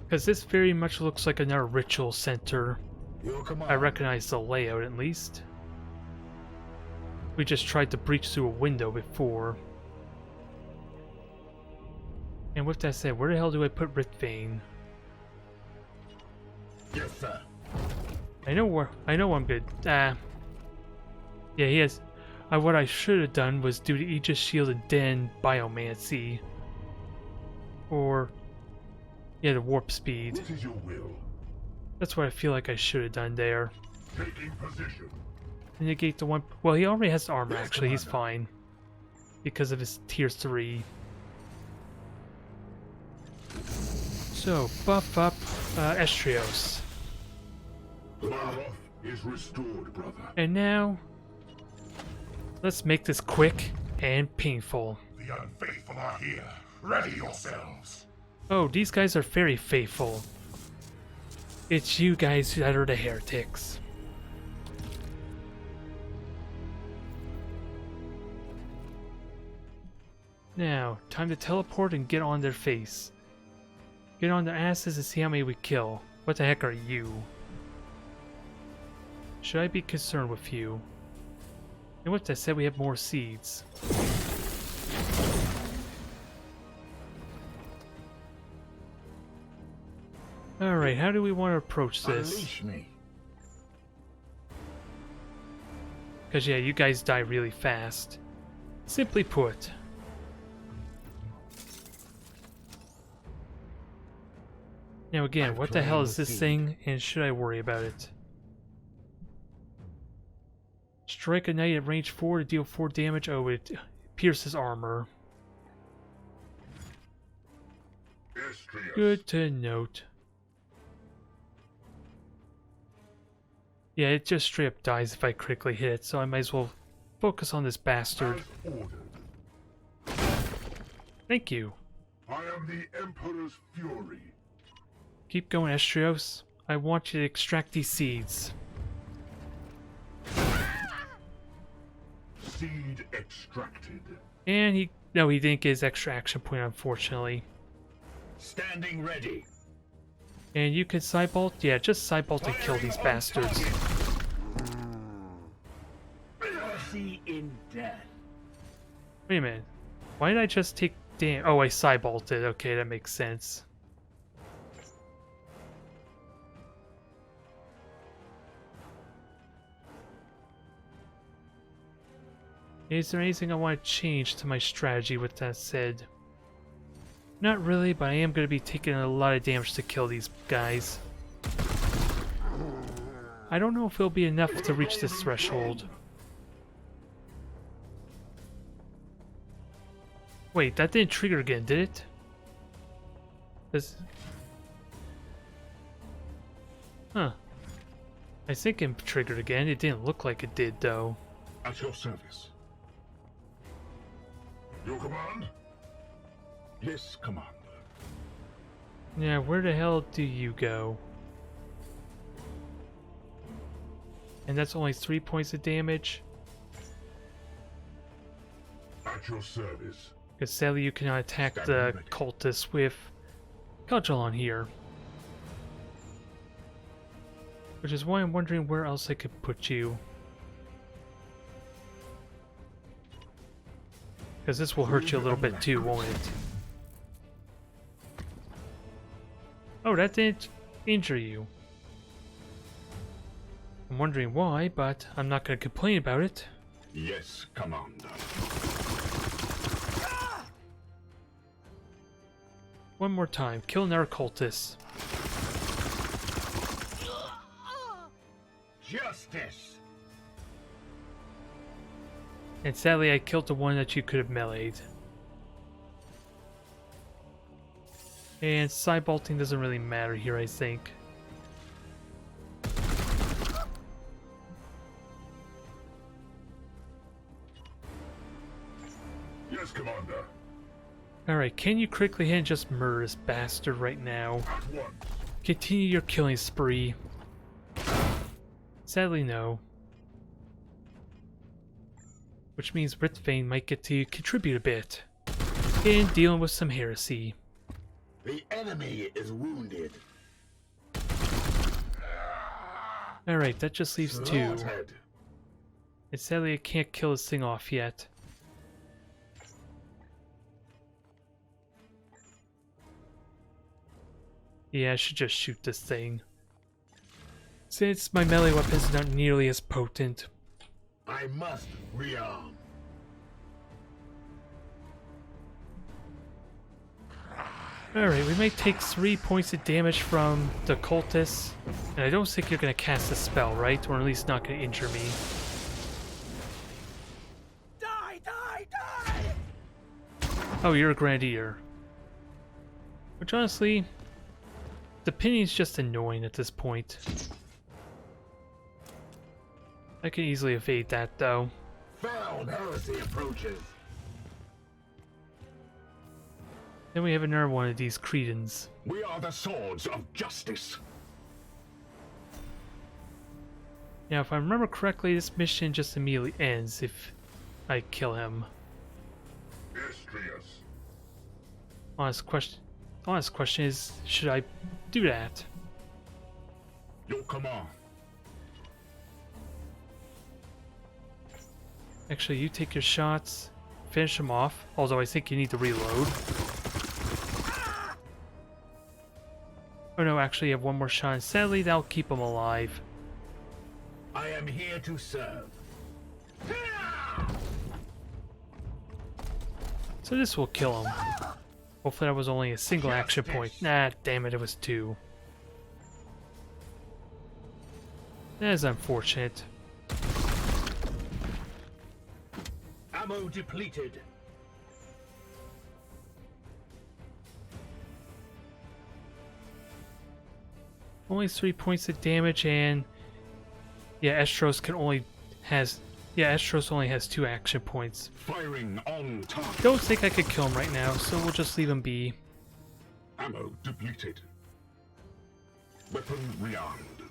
Speaker 1: Because this very much looks like another ritual center.
Speaker 5: Your command.
Speaker 1: I recognize the layout at least. We just tried to breach through a window before. And with that said, where the hell do I put Ritvane?
Speaker 5: Yes, sir.
Speaker 1: I know I'm good. Yeah, he has. What I should have done was do the Aegis Shield and then Biomancy. Or, yeah, the Warp Speed.
Speaker 4: What is your will?
Speaker 1: That's what I feel like I should have done there.
Speaker 4: Taking position.
Speaker 1: And negate the one. Well, he already has armor,
Speaker 4: Yes,
Speaker 1: actually. He's
Speaker 4: Commander.
Speaker 1: fine. Because of his tier 3. So, buff up Estrios.
Speaker 4: My wrath is restored, brother.
Speaker 1: And now, let's make this quick and painful.
Speaker 4: The unfaithful are here. Ready yourselves.
Speaker 1: Oh, these guys are very faithful. It's you guys that are the heretics. Now, time to teleport and get on their face. Get on their asses and see how many we kill. What the heck are you? Should I be concerned with you? And with that said, we have more seeds. Alright, how do we want to approach this?
Speaker 5: Unleash me.
Speaker 1: Because, yeah, you guys die really fast. Simply put. Now again,
Speaker 5: I've
Speaker 1: what the hell
Speaker 5: planted
Speaker 1: is
Speaker 5: the
Speaker 1: this
Speaker 5: seed.
Speaker 1: thing, and should I worry about it? Strike a knight at range 4 to deal 4 damage. Oh, it pierces armor.
Speaker 4: Estrius.
Speaker 1: Good to note. Yeah, it just straight up dies if I critically hit it, so I might as well focus on this bastard.
Speaker 4: As ordered.
Speaker 1: Thank you.
Speaker 4: I am the Emperor's fury.
Speaker 1: Keep going, Estrios. I want you to extract these seeds.
Speaker 4: Seed extracted.
Speaker 1: And he didn't get his extra action point, unfortunately.
Speaker 5: Standing ready.
Speaker 1: And you can sidebolt? Yeah, just sidebolt and kill these bastards.
Speaker 5: Mercy in death.
Speaker 1: Wait a minute. Why did I just take damn? Oh, I sideballed it. Okay, that makes sense. Is there anything I want to change to my strategy with that said? Not really, but I am going to be taking a lot of damage to kill these guys. I don't know if it'll be enough to reach this threshold. Wait, that didn't trigger again, did it? Does... Huh. I think it triggered again. It didn't look like it did, though.
Speaker 5: At your service.
Speaker 4: Your command?
Speaker 5: Yes, Commander.
Speaker 1: Yeah, where the hell do you go? And that's only 3 points of damage?
Speaker 4: At your service.
Speaker 1: Because sadly you cannot attack
Speaker 5: Standing
Speaker 1: the
Speaker 5: ready.
Speaker 1: cultists with Cudgel here. Which is why I'm wondering where else I could put you. Because this will hurt you a little bit too, won't it? Oh, that didn't injure you. I'm wondering why, but I'm not going to complain about it.
Speaker 5: Yes, Commander.
Speaker 1: One more time. Kill another cultist.
Speaker 5: Justice.
Speaker 1: And sadly, I killed the one that you could have meleeed. And sidebolting doesn't really matter here, I think.
Speaker 4: Yes, Commander.
Speaker 1: Alright, can you quickly hit and just murder this bastard right now?
Speaker 4: At once.
Speaker 1: Continue your killing spree. Sadly, no. Which means Ritvane might get to contribute a bit in dealing with some heresy.
Speaker 5: The enemy is wounded.
Speaker 1: Alright, that just leaves two.
Speaker 5: Slaughtered.
Speaker 1: And sadly, I can't kill this thing off yet. Yeah, I should just shoot this thing. Since my melee weapon is not nearly as potent.
Speaker 5: I must rearm.
Speaker 1: Alright, we might take 3 points of damage from the cultists. And I don't think you're going to cast a spell, right? Or at least not going to injure me.
Speaker 6: Die, die, die!
Speaker 1: Oh, you're a Grenadier. Which honestly, the pinion's just annoying at this point. I can easily evade that, though.
Speaker 5: Foul heresy approaches.
Speaker 1: Then we have another one of these Cretans.
Speaker 5: We are the swords of justice.
Speaker 1: Now, if I remember correctly, this mission just immediately ends if I kill him.
Speaker 4: Estrius.
Speaker 1: Honest question is, should I do that?
Speaker 5: Your command.
Speaker 1: Actually, you take your shots, finish them off, although I think you need to reload. Oh no, actually you have one more shot, and sadly that'll keep him alive.
Speaker 5: I am here to serve.
Speaker 1: So this will kill him. Hopefully that was only a single action point. Nah, damn it, it was 2. That is unfortunate.
Speaker 5: Ammo depleted.
Speaker 1: Only 3 points of damage, and yeah, Estros only has 2 action points.
Speaker 5: Firing on target.
Speaker 1: Don't think I could kill him right now, so we'll just leave him be.
Speaker 5: Ammo depleted. Weapon rearmed.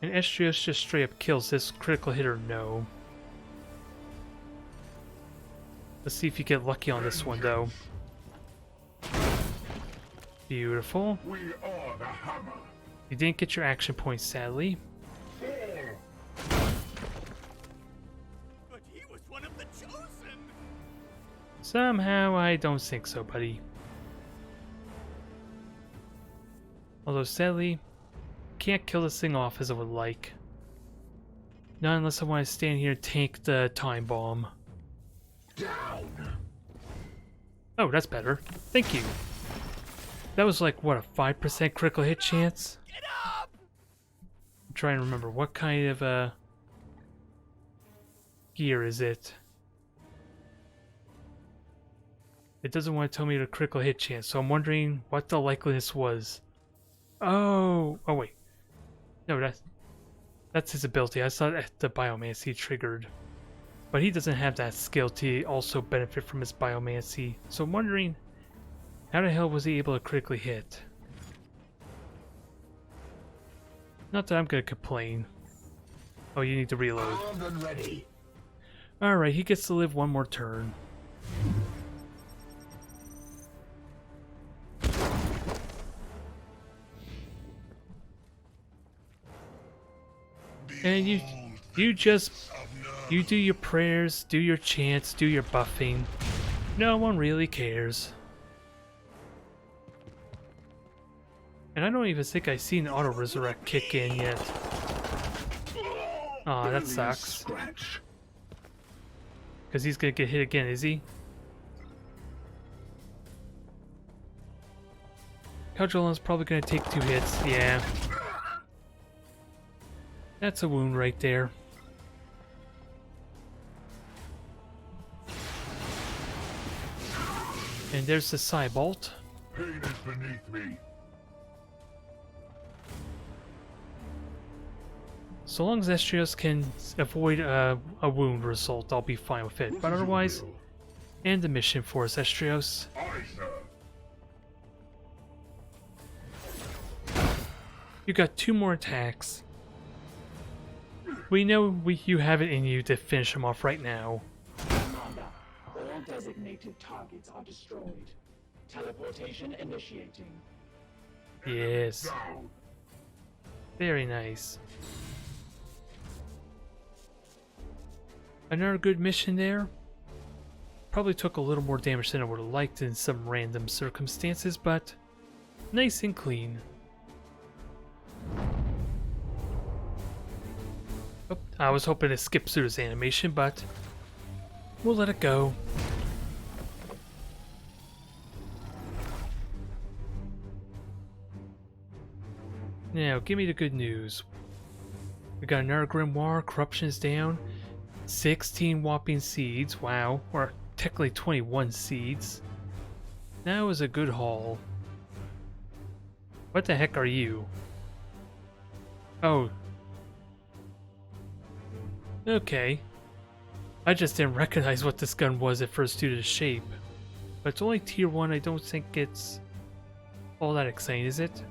Speaker 1: And Estrios just straight up kills this critical hit or no. Let's see if you get lucky on this one though. Beautiful.
Speaker 4: We are the hammer.
Speaker 1: You didn't get your action point, sadly.
Speaker 6: But he was one of the chosen!
Speaker 1: Somehow I don't think so, buddy. Although sadly, can't kill this thing off as I would like. Not unless I want to stand here and tank the time bomb.
Speaker 5: Down.
Speaker 1: Oh, that's better. Thank you. That was like, what, a 5% critical hit chance?
Speaker 6: Get up!
Speaker 1: I'm trying to remember, what kind of gear is it? It doesn't want to tell me the critical hit chance, so I'm wondering what the likeliness was. Oh wait. No, that's his ability. I saw that the biomancy triggered. But he doesn't have that skill to also benefit from his biomancy. So I'm wondering, how the hell was he able to critically hit? Not that I'm gonna complain. Oh, you need to reload.
Speaker 5: Armed and ready.
Speaker 1: Alright, he gets to live one more turn. And you do your prayers, do your chants, do your buffing. No one really cares. And I don't even think I've seen auto resurrect kick in yet. Aw, that
Speaker 5: Barely
Speaker 1: sucks.
Speaker 5: Scratch.
Speaker 1: Because he's gonna get hit again, is he? Cudgelin's probably gonna take 2 hits, yeah. That's a wound right there. And there's the Cybolt.
Speaker 4: Pain is beneath me.
Speaker 1: So long as Estrios can avoid a wound result, I'll be fine with it. But otherwise, end the mission for us, Estrios.
Speaker 4: Aye, sir.
Speaker 1: You got 2 more attacks. We know you have it in you to finish him off right now.
Speaker 2: Commander, all designated targets are destroyed. Teleportation initiating.
Speaker 1: Yes.
Speaker 4: Down.
Speaker 1: Very nice. Another good mission there. Probably took a little more damage than I would have liked in some random circumstances, but nice and clean. Oh, I was hoping to skip through this animation, but we'll let it go. Now, give me the good news. We got another grimoire, corruption's down, 16 whopping seeds, wow, or technically 21 seeds. That was a good haul. What the heck are you? Oh. Okay. I just didn't recognize what this gun was at first due to the shape. But it's only tier 1, I don't think it's all that exciting, is it?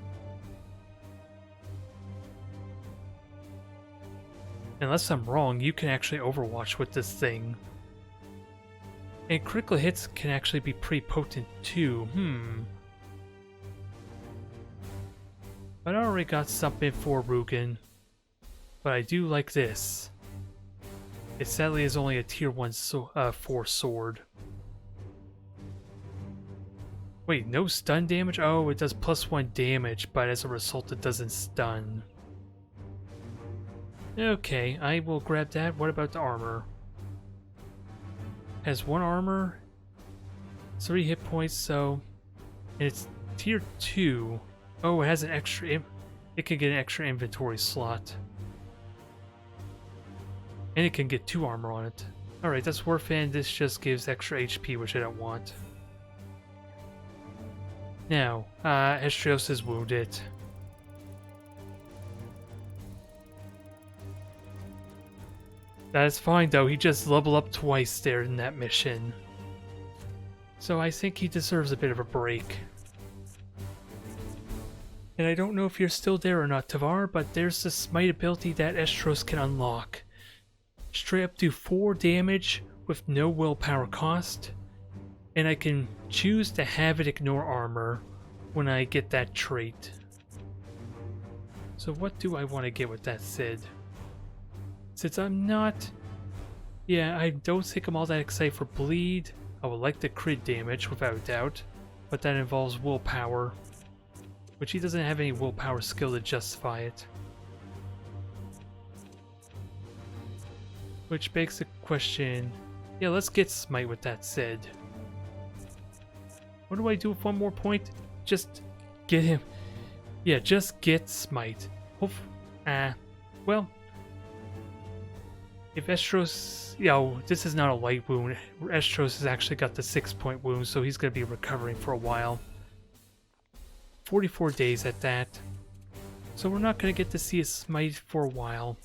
Speaker 1: Unless I'm wrong, you can actually overwatch with this thing. And critical hits can actually be pretty potent too, But I already got something for Rugen. But I do like this. It sadly is only a tier 1 4 sword. Wait, no stun damage? Oh, it does +1 damage, but as a result it doesn't stun. Okay, I will grab that. What about the armor? Has 1 armor, 3 hit points, so... And it's tier 2. Oh, it has an extra... It can get an extra inventory slot. And it can get 2 armor on it. Alright, that's worth it, and this just gives extra HP, which I don't want. Now, Estrios is wounded. That's fine though, he just leveled up twice there in that mission. So I think he deserves a bit of a break. And I don't know if you're still there or not, Tavar, but there's the smite ability that Estrios can unlock. Straight up do 4 damage with no willpower cost. And I can choose to have it ignore armor when I get that trait. So what do I want to get with that Sid? Since I'm not... Yeah, I don't think I'm all that excited for bleed. I would like the crit damage, without a doubt. But that involves willpower. Which he doesn't have any willpower skill to justify it. Which begs the question... Yeah, let's get smite with that said. What do I do with 1 more point? Just get him. Yeah, just get smite. Well... If Estrios, this is not a light wound. Estrios has actually got the 6-point wound, so he's going to be recovering for a while. 44 days at that. So we're not going to get to see a smite for a while.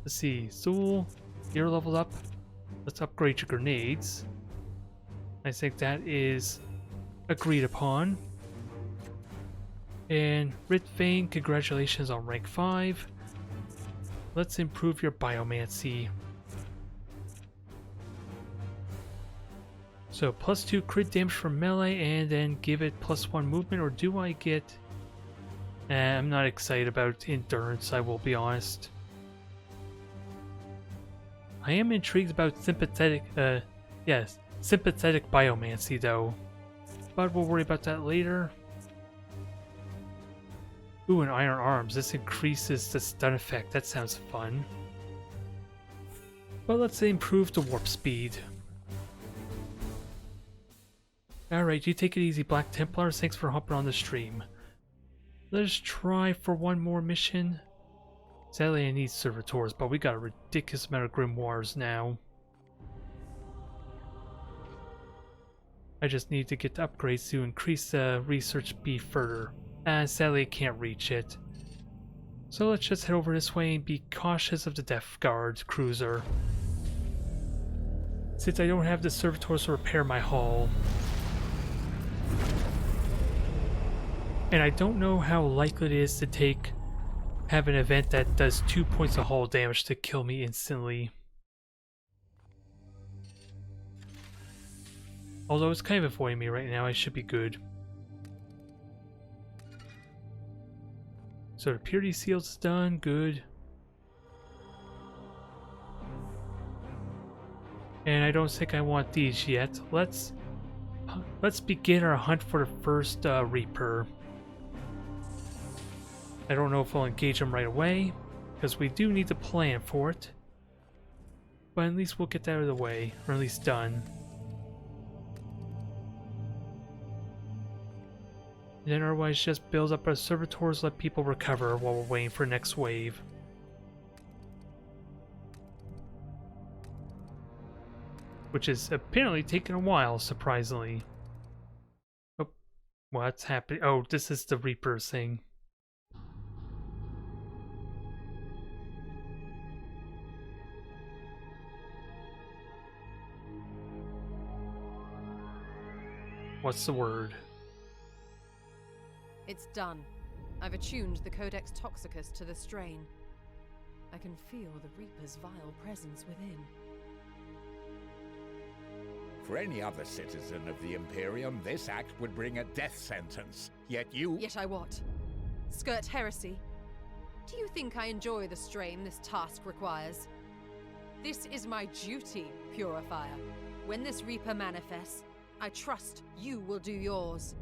Speaker 1: Let's see, Zool, you're leveled up. Let's upgrade your grenades. I think that is agreed upon. And Ritvane, congratulations on rank 5. Let's improve your biomancy. So +2 crit damage from melee and then give it +1 movement, or do I get... I'm not excited about endurance, I will be honest. I am intrigued about sympathetic biomancy though. But we'll worry about that later. Ooh, and Iron Arms. This increases the stun effect. That sounds fun. But let's improve the warp speed. Alright, you take it easy, Black Templars. Thanks for hopping on the stream. Let's try for 1 more mission. Sadly, I need servitors, but we got a ridiculous amount of grimoires now. I just need to get the upgrades to increase the research speed further. Sadly, I can't reach it. So let's just head over this way and be cautious of the Death Guard cruiser. Since I don't have the servitors to repair my hull. And I don't know how likely it is to have an event that does 2 points of hull damage to kill me instantly. Although it's kind of avoiding me right now, I should be good. So the purity seal's done, good. And I don't think I want these yet. Let's begin our hunt for the first Reaper. I don't know if we'll engage them right away, because we do need to plan for it. But at least we'll get that out of the way, or at least done. And then otherwise just build up our servitors, let people recover while we're waiting for the next wave. Which is apparently taking a while, surprisingly. Oh, what's happening? Oh, this is the Reaper thing. What's the word?
Speaker 7: It's done. I've attuned the Codex Toxicus to the strain. I can feel the Reaper's vile presence within.
Speaker 3: For any other citizen of the Imperium, this act would bring a death sentence. Yet
Speaker 7: I what? Skirt heresy? Do you think I enjoy the strain this task requires? This is my duty, Purifier. When this Reaper manifests, I trust you will do yours.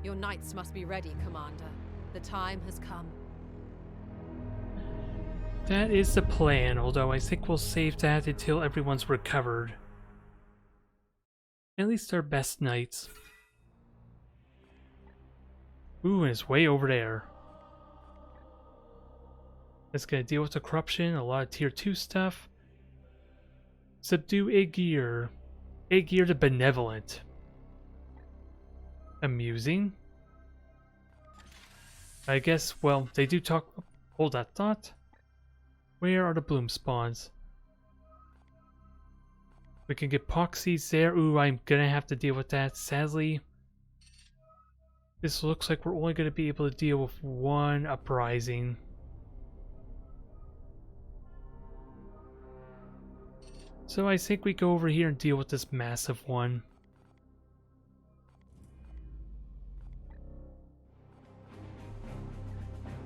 Speaker 7: Your knights must be ready, Commander. The time has come.
Speaker 1: That is the plan, although I think we'll save that until everyone's recovered. At least our best knights. Ooh, and it's way over there. It's gonna deal with the corruption, a lot of tier 2 stuff. Subdue Aegir. Aegir the Benevolent. Amusing. I guess, well, they do talk... Hold that thought. Where are the bloom spawns? We can get poxies there. Ooh, I'm gonna have to deal with that. Sadly, this looks like we're only gonna be able to deal with one uprising. So I think we go over here and deal with this massive one.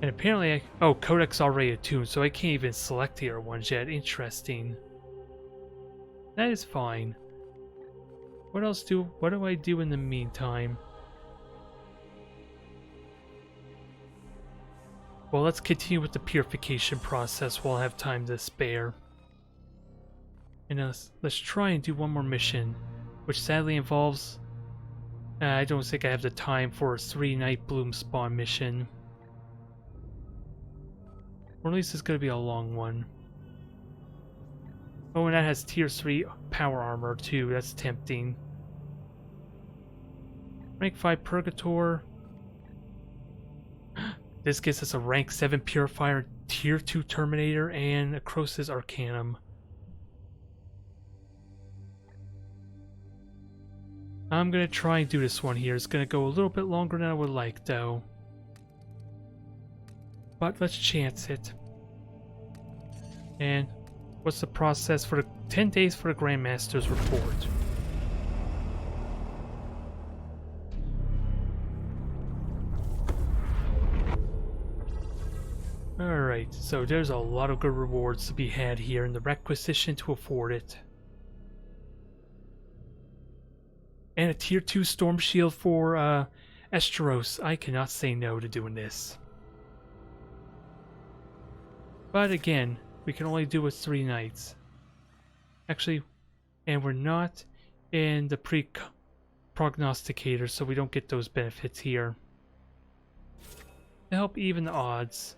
Speaker 1: And apparently, oh, Codex already attuned, so I can't even select the other ones yet. Interesting. That is fine. What do I do in the meantime? Well, let's continue with the purification process while I have time to spare. And let's try and do one more mission, which sadly involves... I don't think I have the time for a 3-night bloom spawn mission. Or at least it's going to be a long one. Oh, and that has tier 3 power armor too. That's tempting. Rank 5 Purgator. This gives us a rank 7 Purifier, tier 2 Terminator, and a Croesus Arcanum. I'm going to try and do this one here. It's going to go a little bit longer than I would like, though. But let's chance it. And what's the process for the 10 days for the Grandmaster's report? Alright, so there's a lot of good rewards to be had here, and the requisition to afford it. And a tier 2 storm shield for Esteros. I cannot say no to doing this. But again, we can only do it 3 nights. Actually, and we're not in the prognosticator, so we don't get those benefits here. To help even the odds.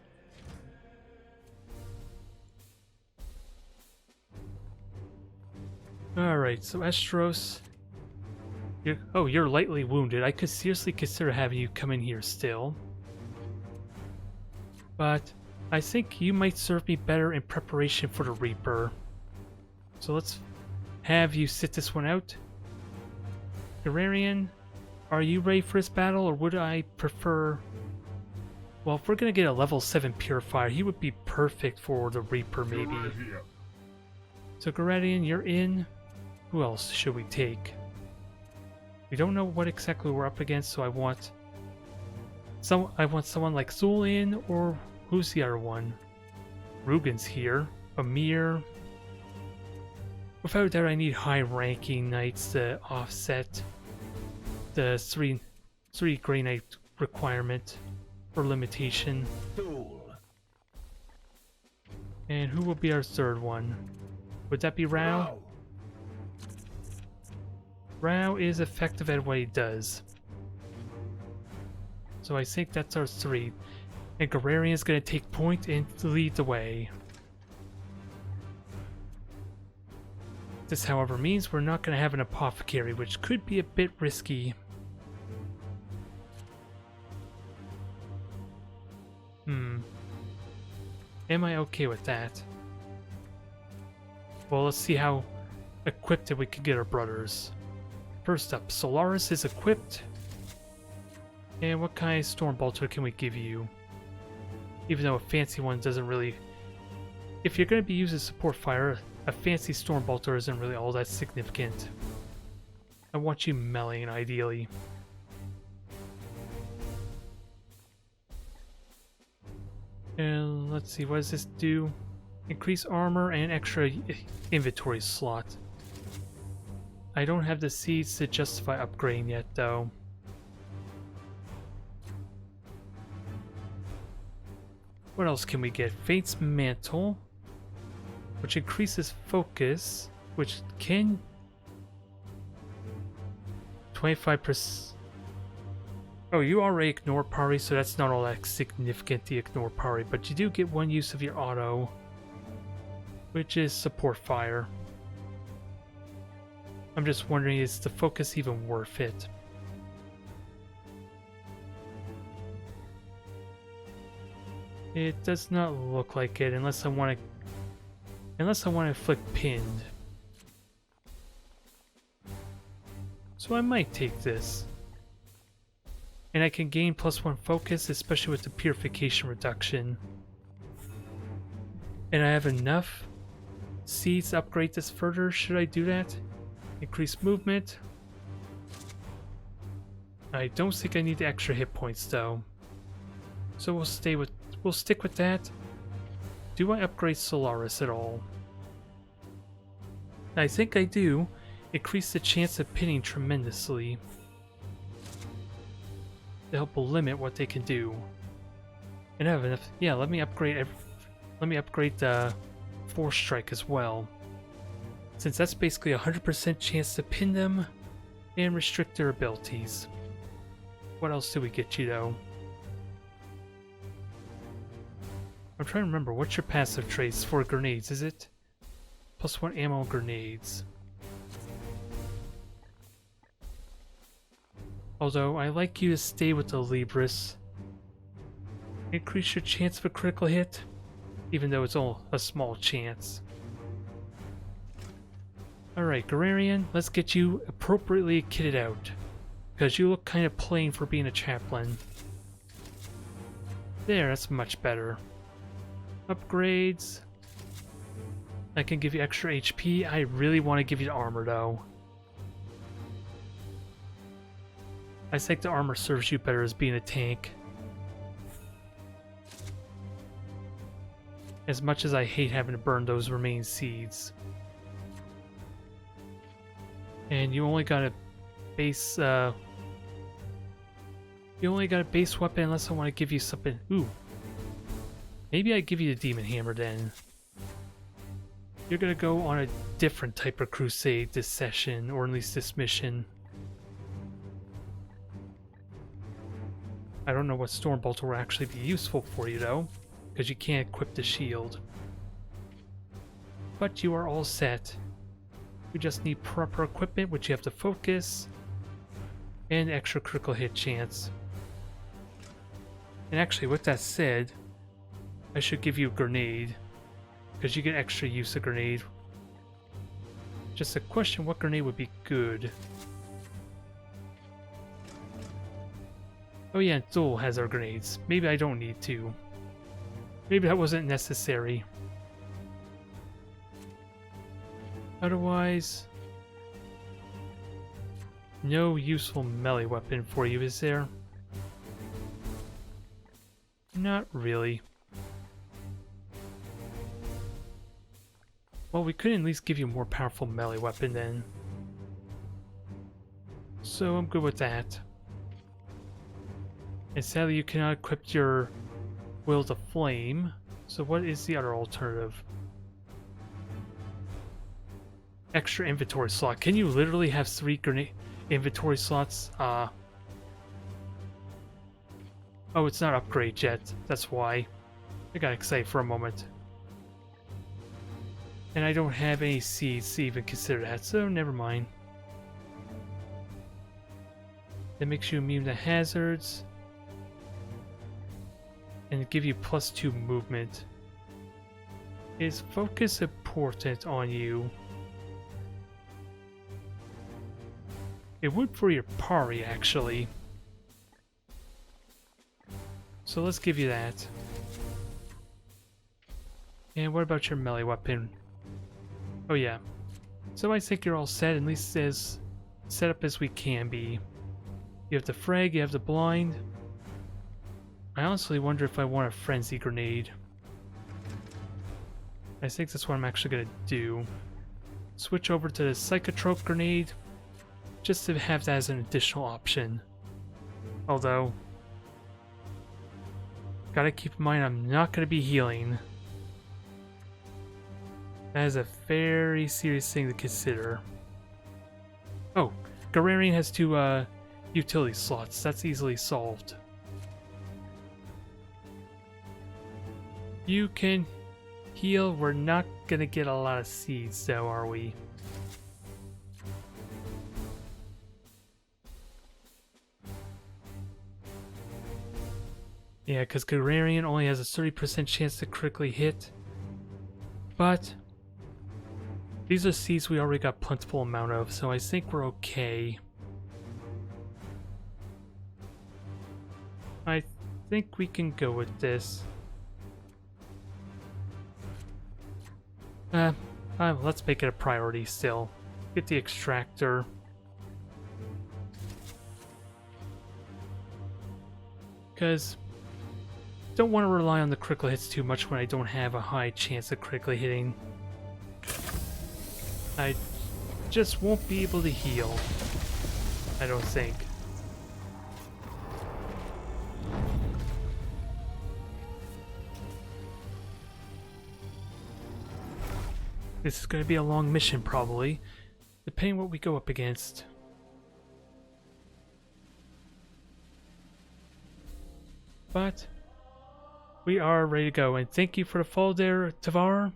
Speaker 1: Alright, so Esteros. You're lightly wounded. I could seriously consider having you come in here still. but I think you might serve me better in preparation for the Reaper. So let's have you sit this one out. Guerrerian, are you ready for this battle, or would I prefer... Well, if we're gonna get a level 7 Purifier, he would be perfect for the Reaper, maybe.
Speaker 4: Right here.
Speaker 1: So Guerrerian, you're in. Who else should we take? We don't know what exactly we're up against, so I want someone like Zulian, or who's the other one? Rugen's here. Amir. Without a doubt, I need high-ranking knights to offset the three Grey Knight requirement or limitation.
Speaker 5: Fool.
Speaker 1: And who will be our third one? Would that be Rao?
Speaker 5: Row.
Speaker 1: Rao is effective at what he does. So I think that's our 3. And Guerrerian is going to take point and lead the way. This, however, means we're not going to have an apothecary, which could be a bit risky. Am I okay with that? Well, let's see how equipped we can get our brothers. First up, Solaris is equipped. And what kind of Storm Bolter can we give you? Even though a fancy one doesn't really... If you're going to be using support fire, a fancy Storm Bolter isn't really all that significant. I want you meleeing, ideally. And let's see, what does this do? Increase armor and extra inventory slot. I don't have the seeds to justify upgrading yet, though. What else can we get? Fate's Mantle, which increases focus, which can 25%. Oh, you already ignore parry, so that's not all that significant, the ignore parry, but you do get one use of your auto, which is support fire. I'm just wondering, is the focus even worth it? It does not look like it, unless I want to inflict pinned. So I might take this. And I can gain +1 focus, especially with the purification reduction. And I have enough seeds to upgrade this further. Should I do that? Increase movement. I don't think I need the extra hit points though. So we'll stick with that. Do I upgrade Solaris at all? I think I do. Increase the chance of pinning tremendously. To help limit what they can do. And I have enough. Yeah, let me upgrade the Force Strike as well. Since that's basically 100% chance to pin them and restrict their abilities. What else do we get you though? I'm trying to remember, what's your passive traits for grenades, is it? +1 ammo grenades. Although, I like you to stay with the Libris. Increase your chance of a critical hit, even though it's all a small chance. Alright, Guerrerian, let's get you appropriately kitted out. Because you look kind of plain for being a chaplain. There, that's much better. Upgrades. I can give you extra HP. I really want to give you the armor though. I think the armor serves you better as being a tank. As much as I hate having to burn those remaining seeds. And you only got a base weapon unless I want to give you something. Ooh. Maybe I give you the Demon Hammer then. You're gonna go on a different type of crusade this session, or at least this mission. I don't know what Storm Bolter will actually be useful for you though, because you can't equip the shield. But you are all set. We just need proper equipment, which you have to focus, and extra critical hit chance. And actually, with that said, I should give you a grenade, because you get extra use of grenade. Just a question, what grenade would be good? Oh yeah, Dole has our grenades. Maybe I don't need to. Maybe that wasn't necessary. Otherwise, no useful melee weapon for you, is there? Not really. Well, we could at least give you a more powerful melee weapon then. So I'm good with that. And sadly you cannot equip your Will to Flame. So what is the other alternative? Extra inventory slot. Can you literally have 3 grenade inventory slots? Oh, it's not upgrade yet. That's why. I got excited for a moment. And I don't have any seeds to even consider that, so never mind. That makes you immune to hazards. And give you +2 movement. Is focus important on you? It would for your parry, actually. So let's give you that. And what about your melee weapon? Oh yeah. So I think you're all set, at least as set up as we can be. You have the frag, you have the blind. I honestly wonder if I want a frenzy grenade. I think that's what I'm actually gonna do. Switch over to the psychotrope grenade, just to have that as an additional option. Although, gotta keep in mind I'm not gonna be healing. That is a very serious thing to consider. Oh, Gararian has 2 utility slots. That's easily solved. You can heal. We're not gonna get a lot of seeds though, are we? Yeah, because Gararian only has a 30% chance to critically hit. But these are seeds we already got plentiful amount of, so I think we're okay. I think we can go with this. Let's make it a priority still. Get the extractor. Because don't want to rely on the critical hits too much when I don't have a high chance of critically hitting. I just won't be able to heal. I don't think. This is going to be a long mission probably, depending what we go up against. But we are ready to go, and thank you for the follow there, Tavar.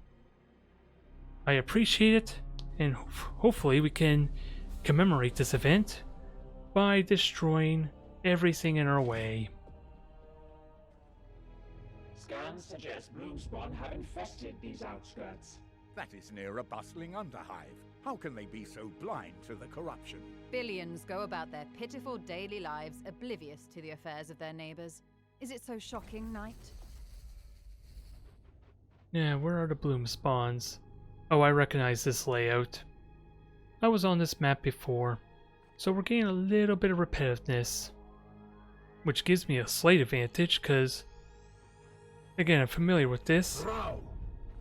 Speaker 1: I appreciate it, and hopefully we can commemorate this event by destroying everything in our way.
Speaker 2: Scans suggest Bloomspawn have infested these outskirts.
Speaker 3: That is near a bustling underhive. How can they be so blind to the corruption?
Speaker 7: Billions go about their pitiful daily lives oblivious to the affairs of their neighbors. Is it so shocking, Knight?
Speaker 1: Yeah, where are the bloom spawns? Oh, I recognize this layout. I was on this map before, so we're getting a little bit of repetitiveness, which gives me a slight advantage because, again, I'm familiar with this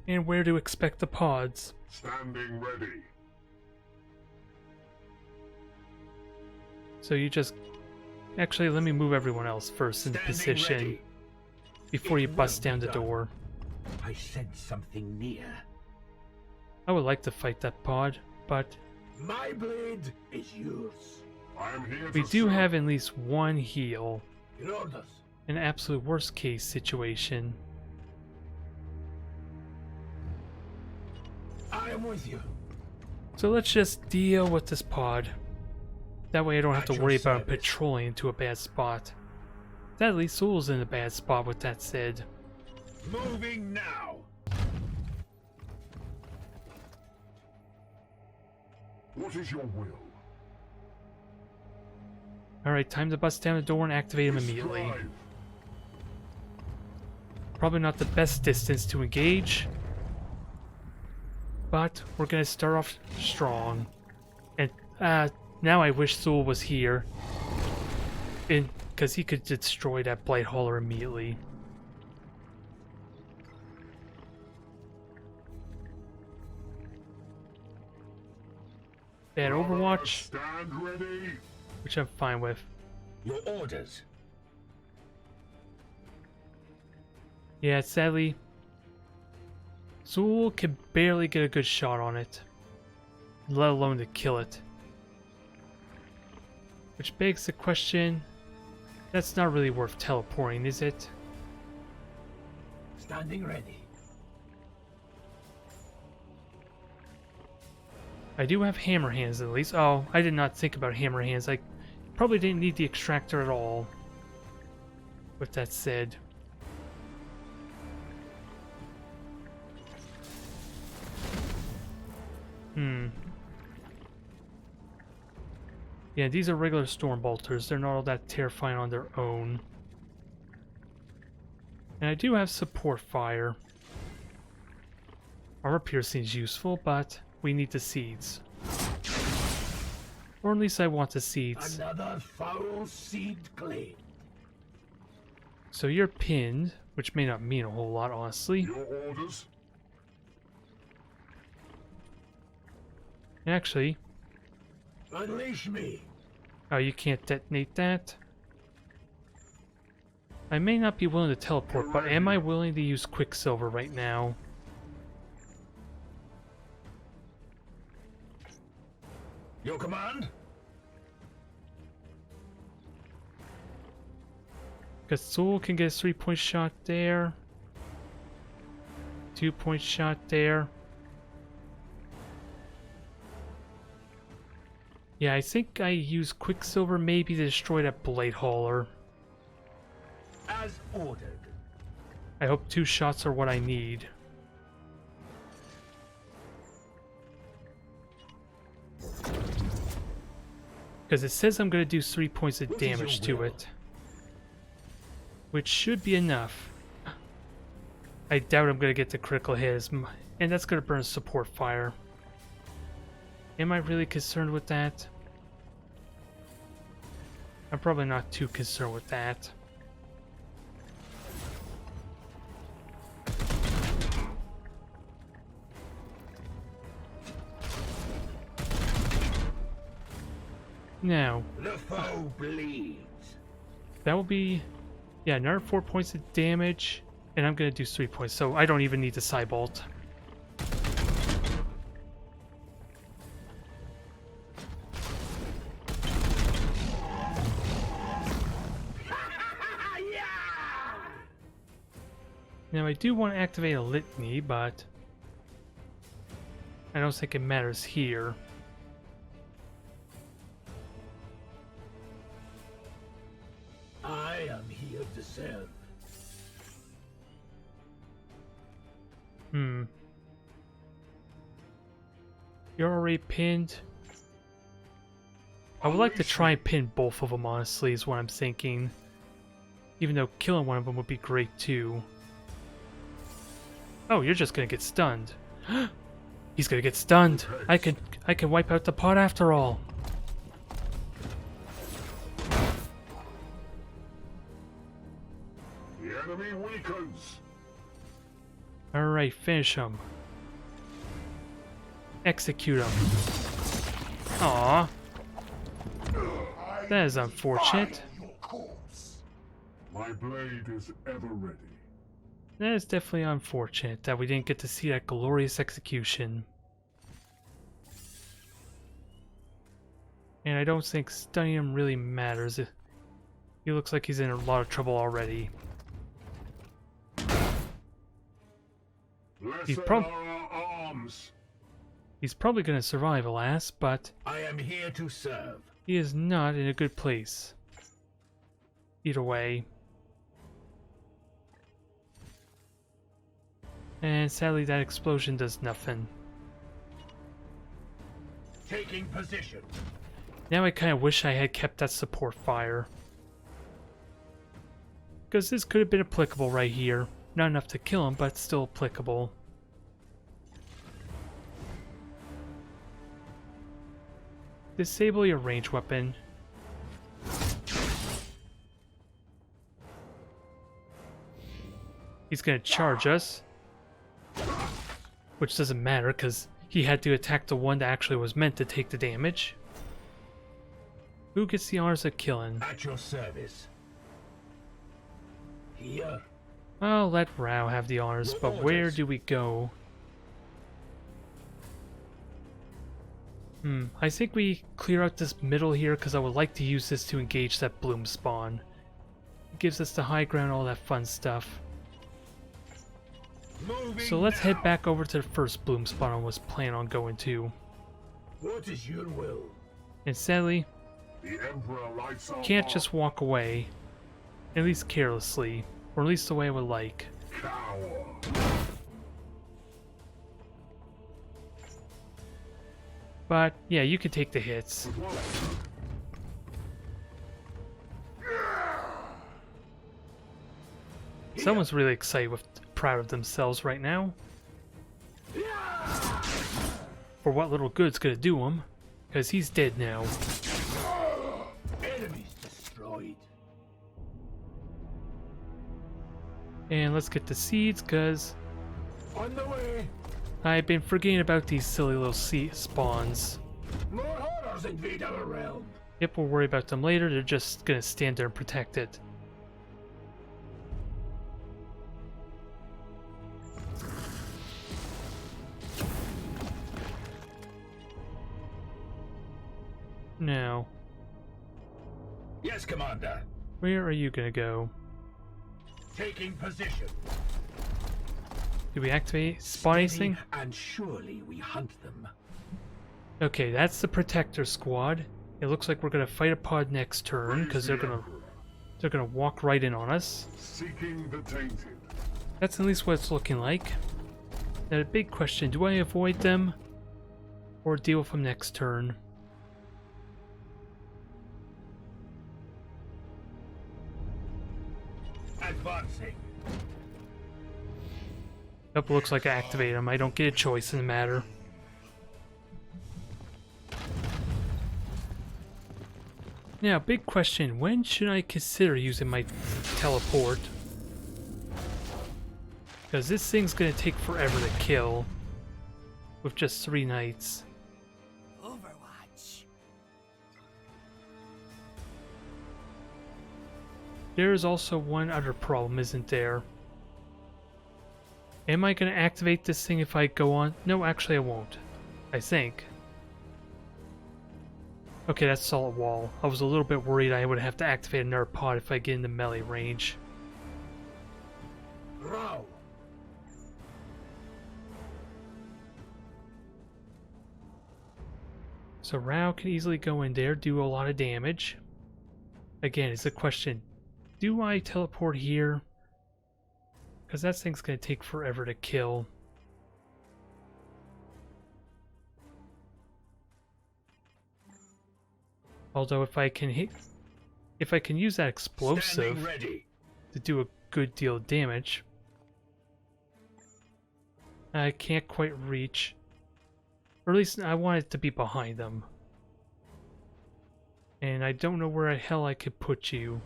Speaker 1: and where to expect the pods.
Speaker 4: Standing ready.
Speaker 1: So you just... Actually, let me move everyone else first into position
Speaker 5: ready.
Speaker 1: before you bust down the door.
Speaker 5: I sense something near.
Speaker 1: I would like to fight that pod, but
Speaker 5: My blade is yours.
Speaker 4: I am here
Speaker 1: we
Speaker 4: to
Speaker 1: do
Speaker 4: serve.
Speaker 1: have at least one heal.
Speaker 5: Your orders.
Speaker 1: An absolute worst case situation.
Speaker 5: I am with you.
Speaker 1: So let's just deal with this pod. That way I don't have to
Speaker 5: At your
Speaker 1: worry about
Speaker 5: service.
Speaker 1: patrolling into a bad spot. That at least Soul's in a bad spot with that said.
Speaker 5: Moving now.
Speaker 4: What is your will?
Speaker 1: Alright, time to bust down the door and activate him immediately.
Speaker 4: Strive.
Speaker 1: Probably not the best distance to engage, but we're gonna start off strong. And now I wish Zool was here, because he could destroy that Blight Hauler immediately. Bad Overwatch,
Speaker 4: Stand ready.
Speaker 1: which I'm fine with.
Speaker 5: Your orders.
Speaker 1: Yeah, sadly, Zool can barely get a good shot on it, let alone to kill it. Which begs the question, that's not really worth teleporting, is it?
Speaker 5: Standing ready.
Speaker 1: I do have hammer hands at least. Oh, I did not think about hammer hands. I probably didn't need the extractor at all. With that said. Yeah, these are regular storm bolters. They're not all that terrifying on their own. And I do have support fire. Armor piercing is useful, but we need the seeds. Or at least I want the seeds.
Speaker 5: Another foul seed claim.
Speaker 1: So you're pinned, which may not mean a whole lot, honestly.
Speaker 4: Your orders.
Speaker 1: Actually,
Speaker 5: Unleash me.
Speaker 1: oh, you can't detonate that? I may not be willing to teleport, but am I willing to use Quicksilver right now?
Speaker 5: Your command?
Speaker 1: Because Zool can get a 3-point shot there. 2-point shot there. Yeah, I think I use Quicksilver maybe to destroy that Blade Hauler.
Speaker 5: As ordered.
Speaker 1: I hope 2 shots are what I need. Because it says I'm going to do 3 points of damage to it. Which should be enough. I doubt I'm going to get the critical hit, and that's going to burn support fire. Am I really concerned with that? I'm probably not too concerned with that. Now,
Speaker 5: The foe bleeds.
Speaker 1: that will be, yeah, another 4 points of damage, and I'm going to do 3 points, so I don't even need the Cybolt. Now I do want to activate a litany, but I don't think it matters here.
Speaker 5: I am here to serve.
Speaker 1: You're already pinned. I would like to try and pin both of them, honestly, is what I'm thinking. Even though killing one of them would be great too. Oh, you're just gonna get stunned. He's gonna get stunned. I can wipe out the pot after all.
Speaker 4: The enemy weakens.
Speaker 1: Alright, finish him. Execute him. Aww. That is unfortunate.
Speaker 4: My blade is ever ready.
Speaker 1: That is definitely unfortunate that we didn't get to see that glorious execution. And I don't think stunning him really matters. He looks like he's in a lot of trouble already.
Speaker 4: Blessed are our arms.
Speaker 1: He's probably going to survive, alas, but
Speaker 5: I am here to serve.
Speaker 1: he is not in a good place. Either way. And sadly that explosion does nothing.
Speaker 5: Taking position.
Speaker 1: Now I kind of wish I had kept that support fire. Because this could have been applicable right here. Not enough to kill him, but still applicable. Disable your range weapon. He's gonna charge us. Which doesn't matter, because he had to attack the one that actually was meant to take the damage. Who gets the honors of killing?
Speaker 5: At your service. Here.
Speaker 1: I'll let Rao have the honors, but where do we go? I think we clear out this middle here because I would like to use this to engage that bloom spawn. It gives us the high ground, all that fun stuff. So let's head back over to the first bloom spawn I was planning on going to.
Speaker 5: What is your will?
Speaker 1: And sadly,
Speaker 4: The Emperor lights our
Speaker 1: can't
Speaker 4: path.
Speaker 1: just walk away. At least carelessly. Or at least the way I would like.
Speaker 4: Cower.
Speaker 1: But yeah, you can take the hits. Someone's really excited proud of themselves right now. For what little good's gonna do him. Because he's dead now.
Speaker 5: Enemies destroyed.
Speaker 1: And let's get the seeds, because
Speaker 5: On the way.
Speaker 1: I've been forgetting about these silly little seed spawns.
Speaker 5: More horrors invade our realm.
Speaker 1: Yep, we'll worry about them later. They're just gonna stand there and protect it. Now,
Speaker 5: Yes, Commander.
Speaker 1: where are you gonna go?
Speaker 5: Taking position.
Speaker 1: Do we activate spawn anything?
Speaker 5: And surely we hunt them.
Speaker 1: Okay, that's the protector squad. It looks like we're gonna fight a pod next turn because they're gonna walk right in on us.
Speaker 4: Seeking the tainted.
Speaker 1: That's at least what it's looking like. Now the big question: do I avoid them or deal with them next turn?
Speaker 5: Advancing.
Speaker 1: Nope, looks like I activate them. I don't get a choice in the matter. Now, big question: when should I consider using my teleport? Because this thing's gonna take forever to kill with just 3 knights.
Speaker 6: Overwatch.
Speaker 1: There is also one other problem, isn't there? Am I going to activate this thing if I go on? No, actually I won't. I think. Okay, that's solid wall. I was a little bit worried I would have to activate another pod if I get into melee range.
Speaker 5: Row.
Speaker 1: So Rao can easily go in there, do a lot of damage. Again, it's a question. Do I teleport here? Because that thing's going to take forever to kill. Although if I can use that explosive
Speaker 5: Standing ready.
Speaker 1: to do a good deal of damage, I can't quite reach. Or at least I want it to be behind them. And I don't know where the hell I could put you.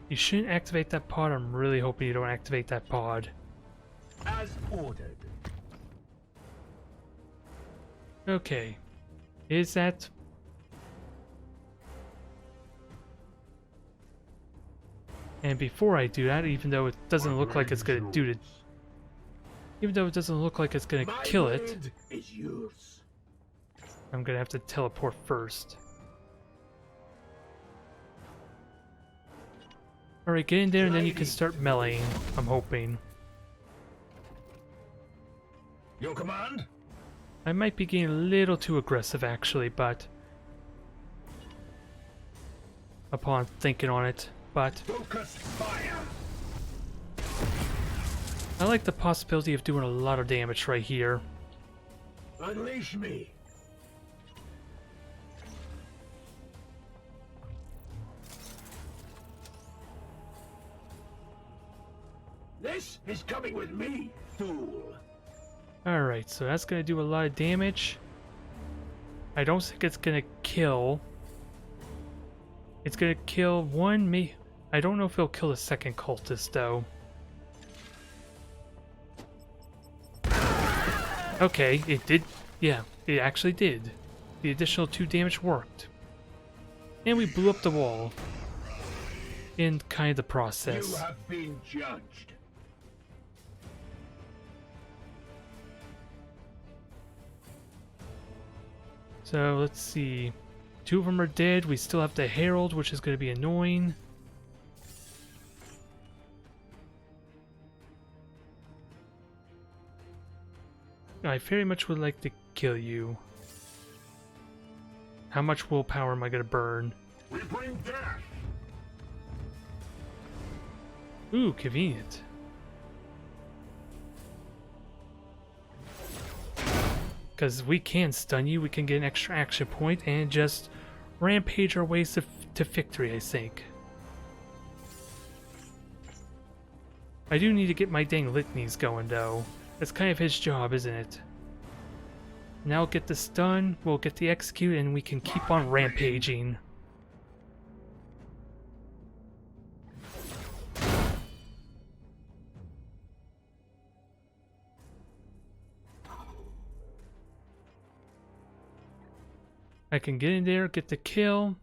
Speaker 1: You shouldn't activate that pod. I'm really hoping you don't activate that pod.
Speaker 5: As ordered.
Speaker 1: Okay. Is that... And before I do that, even though it doesn't look like it's gonna do it, even though it doesn't look like it's gonna kill it,
Speaker 5: blade is yours.
Speaker 1: I'm gonna have to teleport first. Alright, get in there and then you can start meleeing, I'm hoping.
Speaker 5: Your command?
Speaker 1: I might be getting a little too aggressive actually, but... upon thinking on it, but...
Speaker 5: Focus fire.
Speaker 1: I like the possibility of doing a lot of damage right here.
Speaker 5: Unleash me. This is coming with me, fool.
Speaker 1: Alright, so that's gonna do a lot of damage. I don't think it's gonna kill. It's gonna kill one, me. I don't know if it'll kill the second cultist though. Okay, it did. Yeah, it actually did. The additional 2 damage worked. And we blew up the wall. In kind of the process.
Speaker 5: You have been judged.
Speaker 1: So let's see. 2 of them are dead. We still have the Herald, which is going to be annoying. I very much would like to kill you. How much willpower am I going to burn?
Speaker 4: We bring death.
Speaker 1: Ooh, convenient. Because we can stun you, we can get an extra action point and just rampage our ways to victory, I think. I do need to get my dang litanies going though. That's kind of his job, isn't it? Now get the stun, we'll get the execute, and we can keep on rampaging. I can get in there, get the kill,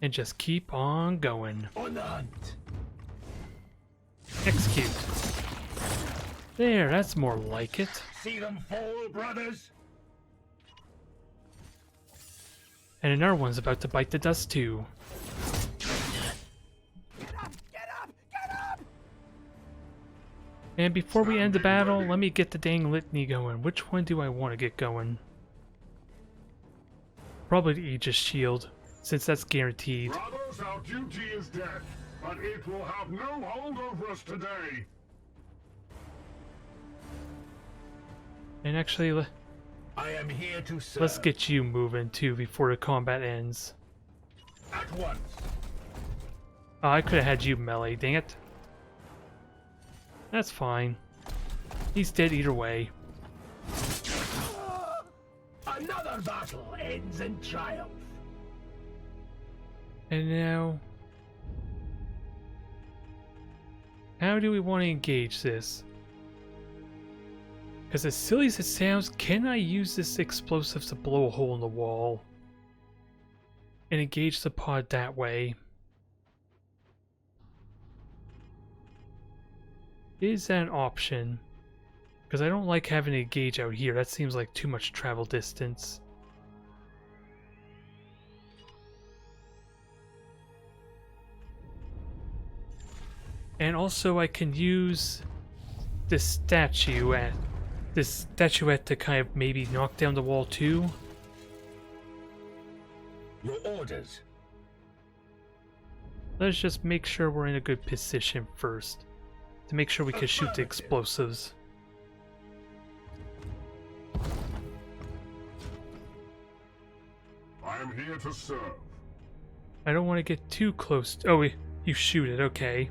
Speaker 1: and just keep on going.
Speaker 5: On the hunt.
Speaker 1: Execute. There, that's more like it.
Speaker 5: See them fall, brothers?
Speaker 1: And another one's about to bite the dust too.
Speaker 6: Get up! Get up! Get up!
Speaker 1: And before we end the battle, let me get the dang litany going. Which one do I want to get going? Probably the Aegis Shield, since that's guaranteed.
Speaker 4: Brothers, our duty is death, but it will have no hold over us today.
Speaker 1: And actually,
Speaker 5: I am here to serve.
Speaker 1: let's get you moving too before the combat ends.
Speaker 5: At once.
Speaker 1: Oh, I could have had you melee, dang it. That's fine. He's dead either way.
Speaker 5: Another battle ends in triumph.
Speaker 1: And now... how do we want to engage this? Because as silly as it sounds, can I use this explosive to blow a hole in the wall? And engage the pod that way? Is that an option? Because I don't like having to engage out here. That seems like too much travel distance. And also I can use this statuette to kind of maybe knock down the wall too.
Speaker 5: Your orders.
Speaker 1: Let's just make sure we're in a good position first. To make sure we can shoot the explosives.
Speaker 4: I am here to serve.
Speaker 1: I don't want to get too close. Oh, you shoot it, okay.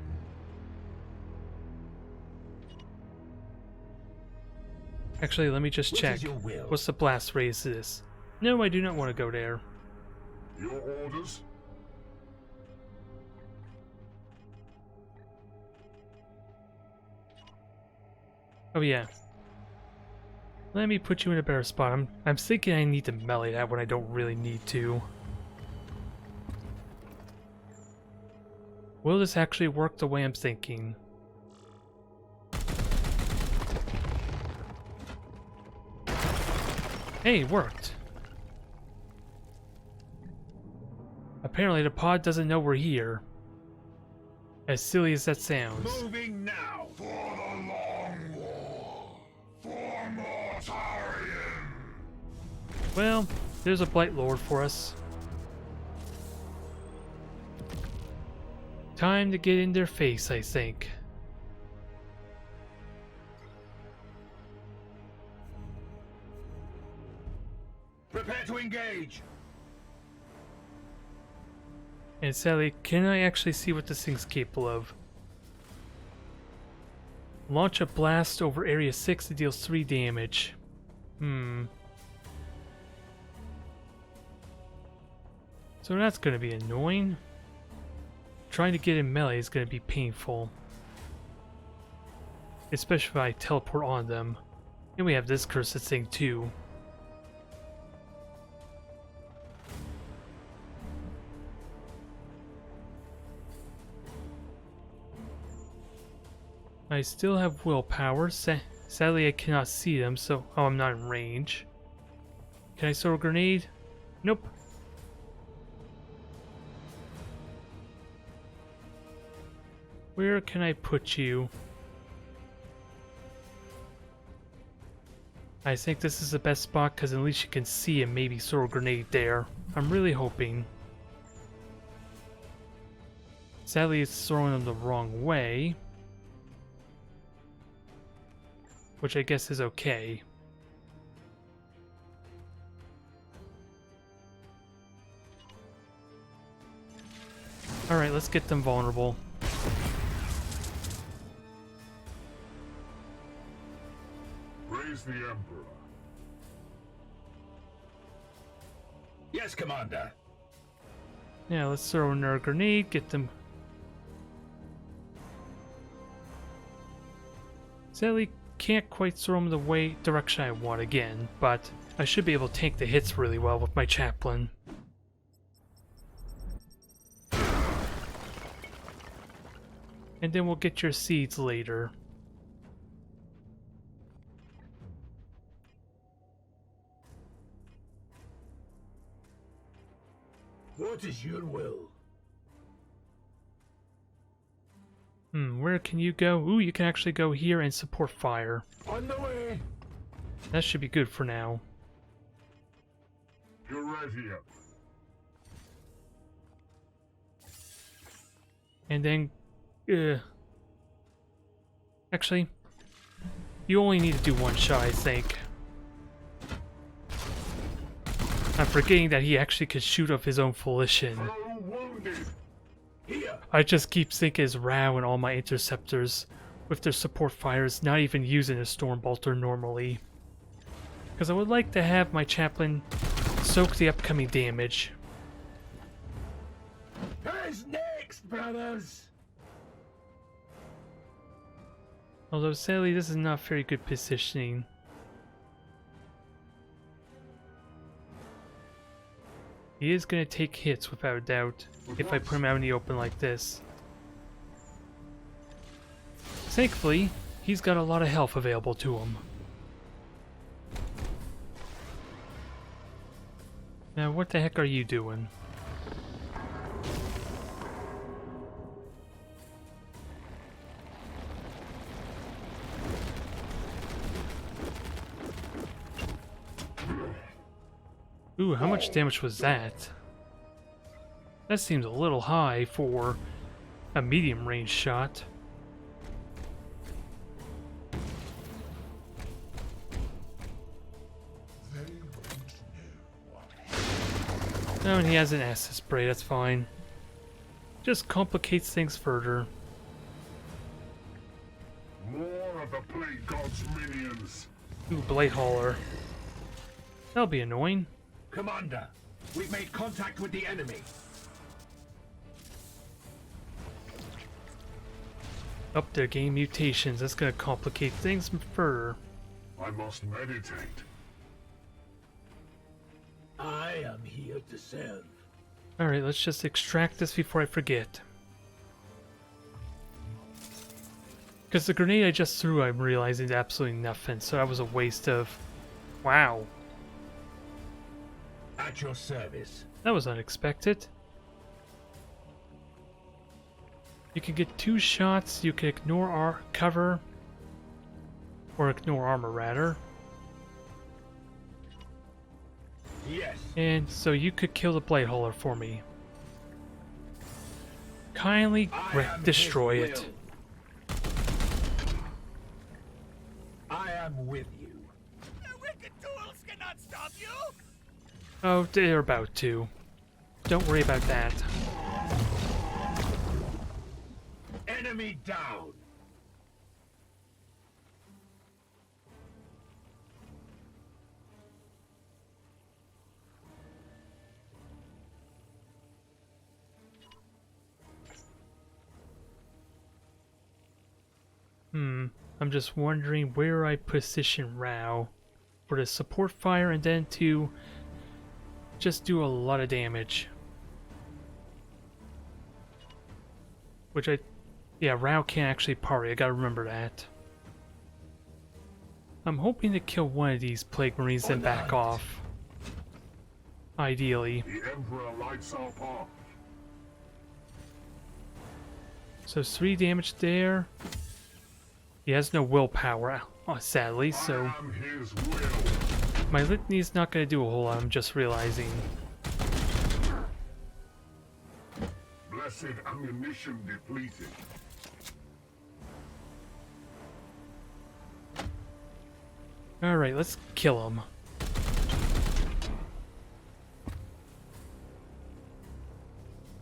Speaker 1: Actually, let me just
Speaker 5: Which
Speaker 1: check.
Speaker 5: is your will?
Speaker 1: What's the blast radius of this? No, I do not want to go there.
Speaker 4: Your orders?
Speaker 1: Oh yeah. Let me put you in a better spot. I'm thinking I need to melee that when I don't really need to. Will this actually work the way I'm thinking? Hey, it worked. Apparently the pod doesn't know we're here. As silly as that sounds.
Speaker 5: Moving now.
Speaker 4: For the long war. For Mortarion.
Speaker 1: Well, there's a Blight Lord for us. Time to get in their face, I think.
Speaker 5: Prepare to engage.
Speaker 1: And Sally, can I actually see what this thing's capable of? Launch a blast over Area 6 that deals 3 damage. So that's going to be annoying. Trying to get in melee is going to be painful. Especially if I teleport on them. And we have this cursed thing too. I still have willpower. Sadly, I cannot see them, so... Oh, I'm not in range. Can I throw a grenade? Nope. Where can I put you? I think this is the best spot because at least you can see and maybe throw a grenade there. I'm really hoping. Sadly, it's throwing them the wrong way. Which I guess is okay. Alright, let's get them vulnerable.
Speaker 4: Praise the Emperor.
Speaker 5: Yes, Commander.
Speaker 1: Yeah, let's throw in our grenade, get them. Sadly, can't quite throw them the direction I want again, but I should be able to take the hits really well with my chaplain. And then we'll get your seeds later.
Speaker 5: What is your will?
Speaker 1: Where can you go? Ooh, you can actually go here and support fire.
Speaker 5: On the way.
Speaker 1: That should be good for now.
Speaker 4: You're right here.
Speaker 1: And then, actually, you only need to do one shot, I think. I'm forgetting that he actually could shoot of his own volition.
Speaker 4: Oh, wounded.
Speaker 5: Here.
Speaker 1: I just keep thinking it's Rao and all my interceptors with their support fires not even using a storm bolter normally. Because I would like to have my chaplain soak the upcoming damage.
Speaker 5: Who's next, brothers?
Speaker 1: Although sadly this is not very good positioning. He is going to take hits without a doubt if I put him out in the open like this. Thankfully, he's got a lot of health available to him. Now what the heck are you doing? Ooh, how much damage was that? That seems a little high for a medium range shot. Oh, and he has an acid spray, that's fine. Just complicates things further.
Speaker 4: More of the Plague God's minions.
Speaker 1: Ooh, Blade Hauler. That'll be annoying.
Speaker 5: Commander, we've made contact with the enemy.
Speaker 1: Up there, gain mutations. That's gonna complicate things further.
Speaker 4: I must meditate.
Speaker 5: I am here to serve.
Speaker 1: Alright, let's just extract this before I forget. Because the grenade I just threw, I'm realizing is absolutely nothing, so that was a waste of... Wow.
Speaker 5: At your service.
Speaker 1: That was unexpected. You can get 2 shots, you can ignore our cover. Or ignore armor, rather.
Speaker 5: Yes.
Speaker 1: And so you could kill the Blade Hauler for me. Kindly destroy it.
Speaker 5: I am with you.
Speaker 6: The wicked tools cannot stop you!
Speaker 1: Oh, they're about to. Don't worry about that.
Speaker 5: Enemy down.
Speaker 1: I'm just wondering where I position Rao for the support fire and then to just do a lot of damage. Which yeah, Rao can't actually parry, I gotta remember that. I'm hoping to kill one of these Plague Marines and back off. Ideally.
Speaker 4: The Emperor lights our path.
Speaker 1: So 3 damage there. He has no willpower, sadly, so
Speaker 4: I am his will.
Speaker 1: my litany is not going to do a whole lot, I'm just realizing.
Speaker 4: Blessed ammunition depleted.
Speaker 1: Alright, let's kill him.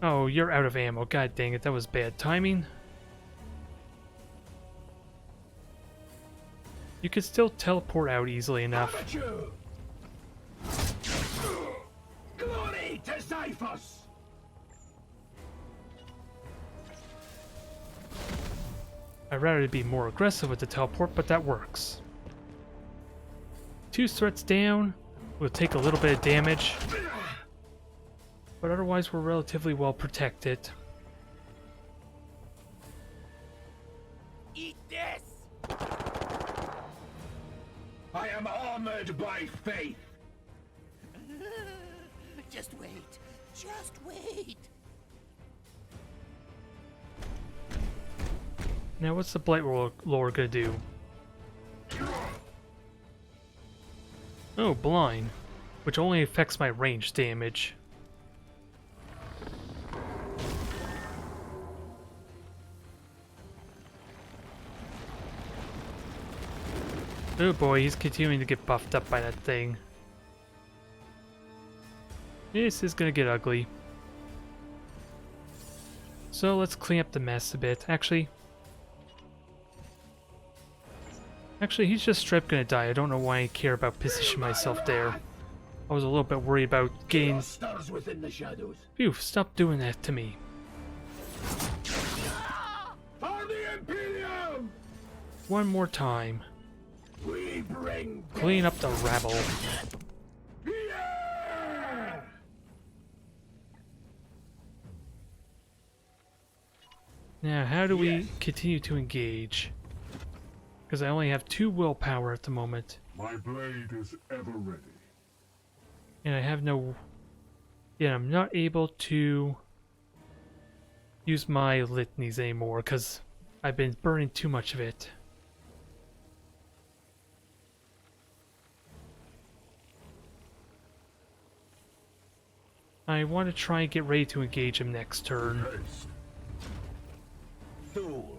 Speaker 1: Oh, you're out of ammo. God dang it, that was bad timing. You could still teleport out easily enough.
Speaker 5: Glory to Xiphos!
Speaker 1: I'd rather be more aggressive with the teleport, but that works. 2 threats down. We'll take a little bit of damage. But otherwise, we're relatively well protected.
Speaker 6: Eat this!
Speaker 5: I am armored by faith.
Speaker 6: Just wait. Just wait.
Speaker 1: Now, what's the Blight Lord gonna do? Oh, blind. Which only affects my range damage. Oh boy, he's continuing to get buffed up by that thing. This is gonna get ugly. So let's clean up the mess a bit. Actually, he's just straight gonna die. I don't know why I care about positioning myself there. I was a little bit worried about getting...
Speaker 5: Stars within the shadows.
Speaker 1: Phew, stop doing that to me.
Speaker 5: For the Imperium!
Speaker 1: One more time.
Speaker 5: We bring
Speaker 1: Clean up the rabble.
Speaker 5: yeah!
Speaker 1: Now, how do we continue to engage? Because I only have 2 willpower at the moment.
Speaker 4: My blade is ever ready.
Speaker 1: And I have no... Yeah, I'm not able to use my litanies anymore because I've been burning too much of it. I want to try and get ready to engage him next turn.
Speaker 4: Haste.
Speaker 5: Fool.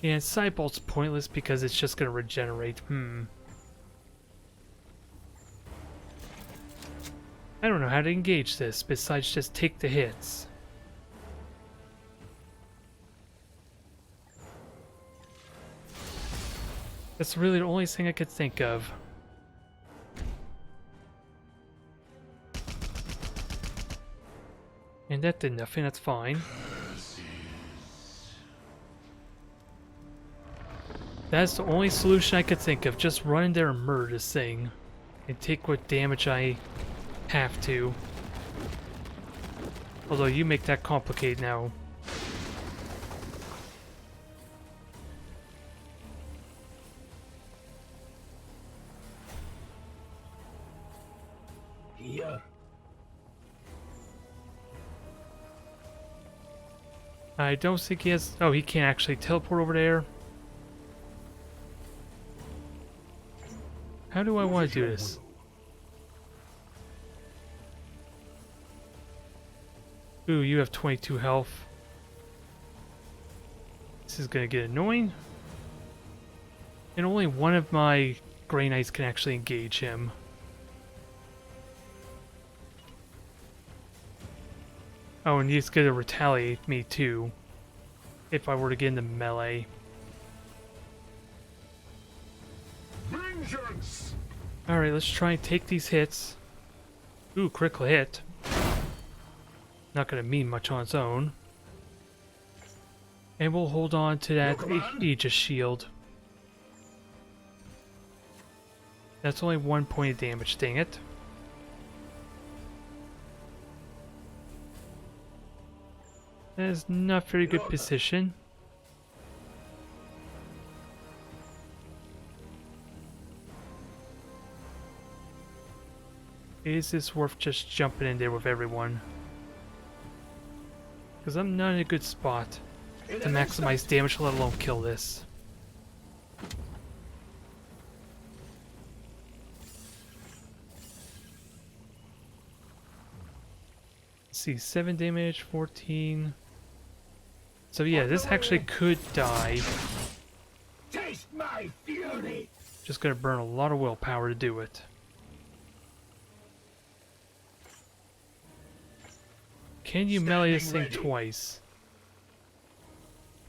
Speaker 1: And Sibolt's pointless because it's just going to regenerate. I don't know how to engage this besides just take the hits. That's really the only thing I could think of. And that did nothing, that's fine. That's the only solution I could think of. Just run in there and murder this thing. And take what damage I have to. Although you make that complicated now.
Speaker 5: Here.
Speaker 1: I don't think he has... Oh, he can't actually teleport over there. How do I want to do this? Ooh, you have 22 health. This is gonna get annoying. And only one of my Grey Knights can actually engage him. Oh, and he's gonna retaliate me too, if I were to get into melee.
Speaker 4: Vengeance!
Speaker 1: Alright, let's try and take these hits. Ooh, critical hit. Not gonna mean much on its own. And we'll hold on to that Aegis shield. That's only 1 point of damage, dang it. That is not very good position. Is this worth just jumping in there with everyone? Because I'm not in a good spot to maximize damage, let alone kill this. Let's see, 7 damage, 14. So yeah, this actually could die.
Speaker 5: Taste my fury!
Speaker 1: Just gonna burn a lot of willpower to do it. Can you melee this thing twice?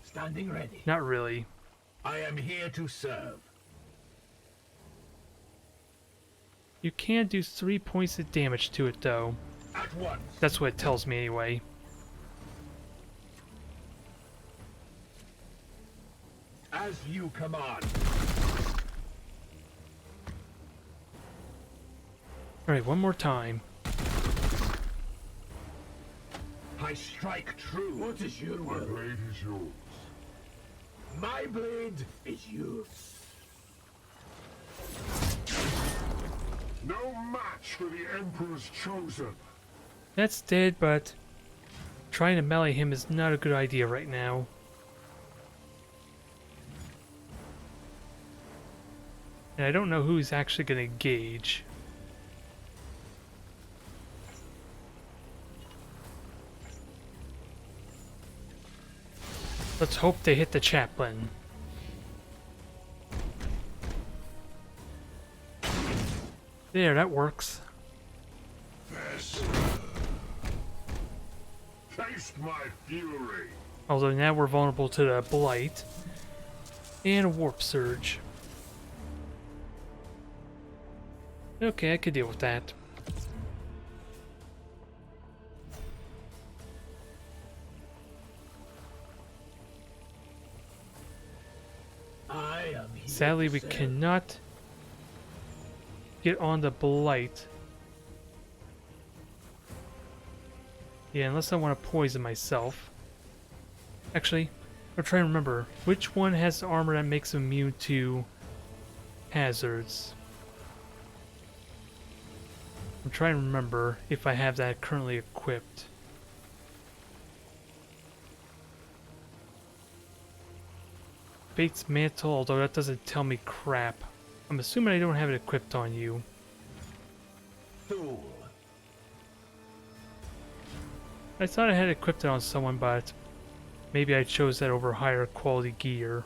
Speaker 5: Standing ready.
Speaker 1: Not really.
Speaker 5: I am here to serve.
Speaker 1: You can do 3 points of damage to it though.
Speaker 5: At once.
Speaker 1: That's what it tells me anyway.
Speaker 5: As you command.
Speaker 1: Alright, one more time.
Speaker 5: I strike true. What is your
Speaker 4: My
Speaker 5: will?
Speaker 4: blade is yours.
Speaker 5: My blade is yours.
Speaker 4: No match for the Emperor's chosen.
Speaker 1: That's dead, but trying to melee him is not a good idea right now. And I don't know who he's actually going to engage. Let's hope they hit the chaplain. There, that works.
Speaker 4: Taste my fury.
Speaker 1: Although now we're vulnerable to the blight and a warp surge. Okay, I could deal with that.
Speaker 5: I am here.
Speaker 1: Sadly,
Speaker 5: to
Speaker 1: we
Speaker 5: serve.
Speaker 1: cannot get on the blight. Yeah, unless I want to poison myself. Actually, I'm trying to remember which one has armor that makes him immune to hazards. I'm trying to remember if I have that currently equipped. Bates Mantle, although that doesn't tell me crap. I'm assuming I don't have it equipped on you.
Speaker 5: Fool.
Speaker 1: I thought I had equipped it on someone, but maybe I chose that over higher quality gear.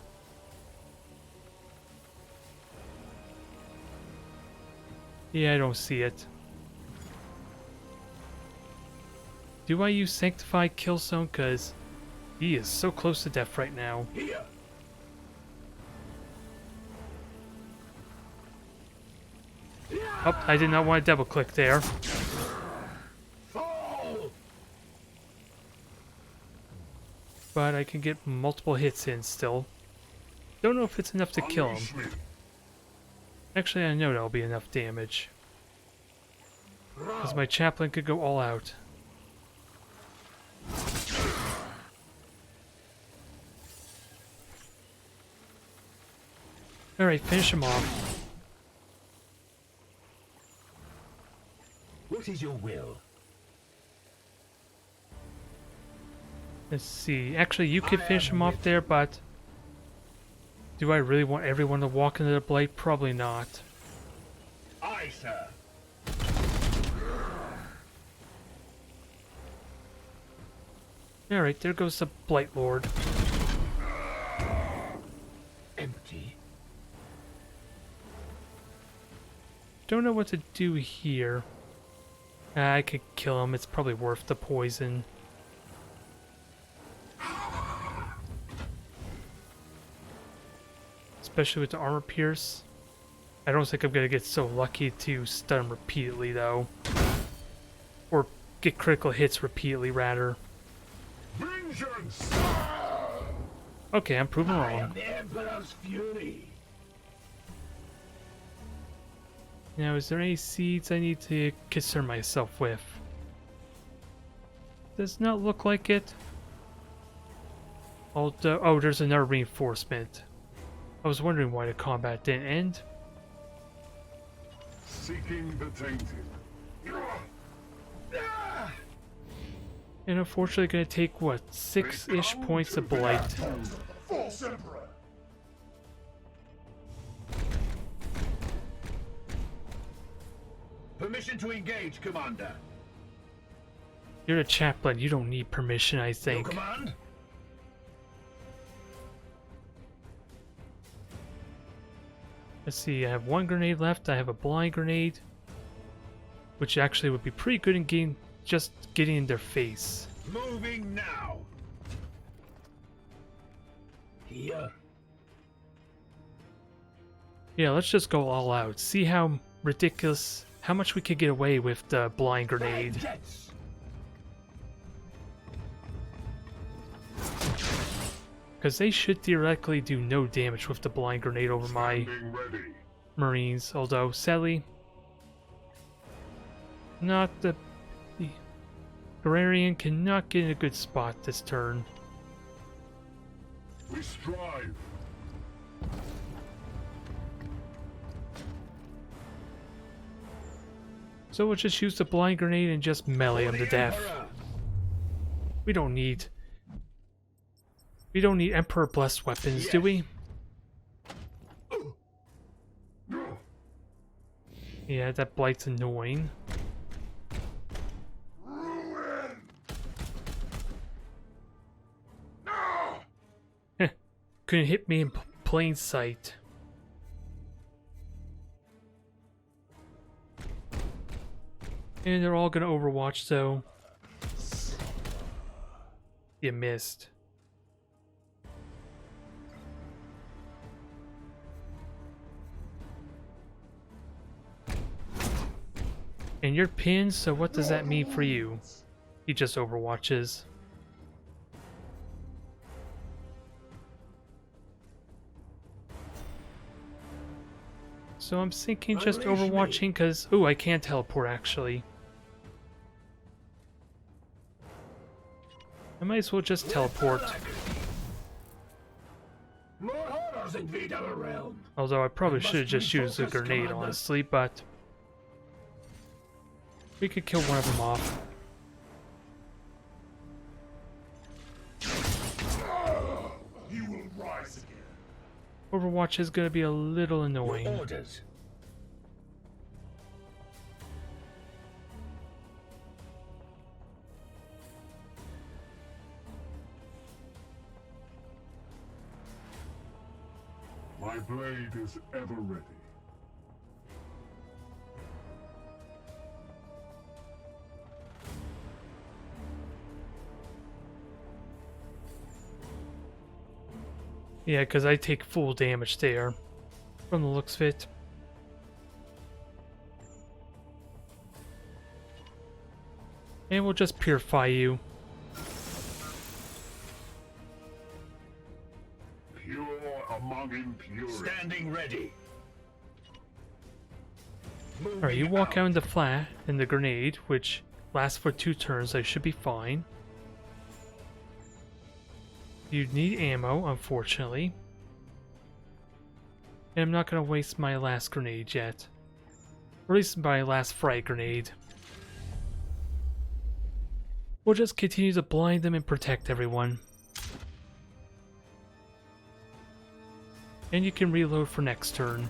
Speaker 1: Yeah, I don't see it. Do I use Sanctified Killstone? Because he is so close to death right now.
Speaker 5: Here.
Speaker 1: Oh, I did not want to double click there.
Speaker 5: Fall.
Speaker 1: But I can get multiple hits in still. Don't know if it's enough to kill him.
Speaker 4: Unleash me.
Speaker 1: Actually, I know that'll be enough damage. Because my chaplain could go all out. Alright, finish him off.
Speaker 5: What is your will?
Speaker 1: Let's see. Actually, you could finish him off there, but do I really want everyone to walk into the blight? Probably not.
Speaker 5: Aye, sir.
Speaker 1: Alright, there goes the Blight Lord.
Speaker 5: Empty.
Speaker 1: don't know what to do here. I could kill him. It's probably worth the poison. Especially with the armor pierce. I don't think I'm gonna get so lucky to stun him repeatedly though. Or get critical hits repeatedly rather.
Speaker 4: Vengeance!
Speaker 1: Okay, I'm proven
Speaker 5: I
Speaker 1: wrong.
Speaker 5: am the Emperor's fury.
Speaker 1: Now, is there any seeds I need to concern myself with? Does not look like it. Although, oh, there's another reinforcement. I was wondering why the combat didn't end.
Speaker 4: Seeking the tainted.
Speaker 1: And unfortunately gonna take, what, 6-ish points of blight.
Speaker 4: False Emperor!
Speaker 5: Permission to engage, Commander.
Speaker 1: You're the chaplain, you don't need permission, I
Speaker 5: Your
Speaker 1: think.
Speaker 5: command?
Speaker 1: Let's see, I have one grenade left, I have a blind grenade. Which actually would be pretty good in getting in their face.
Speaker 5: Moving now. Here.
Speaker 1: Yeah, let's just go all out. See how ridiculous, how much we could get away with the blind grenade.
Speaker 5: Vengeance.
Speaker 1: Because they should theoretically do no damage with the blind grenade over my
Speaker 4: Standing ready.
Speaker 1: Marines. Although, sadly, not the Guerrerian cannot get in a good spot this turn.
Speaker 4: We strive.
Speaker 1: So we'll just use the blind grenade and just melee him to death.
Speaker 5: Emperor.
Speaker 1: We don't need Emperor blessed weapons, do
Speaker 5: Yes.
Speaker 1: we? Yeah, that blight's annoying.
Speaker 4: Ruin! No!
Speaker 1: Couldn't hit me in plain sight. And they're all gonna overwatch though. You missed. And you're pinned, so what does that mean for you? He just overwatches. So I'm thinking just
Speaker 5: Unleash me.
Speaker 1: overwatching because... Ooh, I can teleport actually. I might as well just teleport.
Speaker 5: More horrors invade our realm.
Speaker 1: Although I probably
Speaker 5: We must
Speaker 1: should have just used a
Speaker 5: refocus,
Speaker 1: grenade,
Speaker 5: Commander.
Speaker 1: honestly, but... We could kill one of them off.
Speaker 4: You will rise again.
Speaker 1: Overwatch is gonna be a little annoying.
Speaker 5: Orders.
Speaker 4: My blade is ever ready.
Speaker 1: Yeah, because I take full damage there. From the looks of it. And we'll just purify you.
Speaker 4: Pure among impurity.
Speaker 5: Standing ready.
Speaker 1: Alright, you walk out in the flat in the grenade, which lasts for 2 turns. I should be fine. You need ammo, unfortunately. And I'm not going to waste my last grenade yet. Or at least my last frag grenade. We'll just continue to blind them and protect everyone. And you can reload for next turn.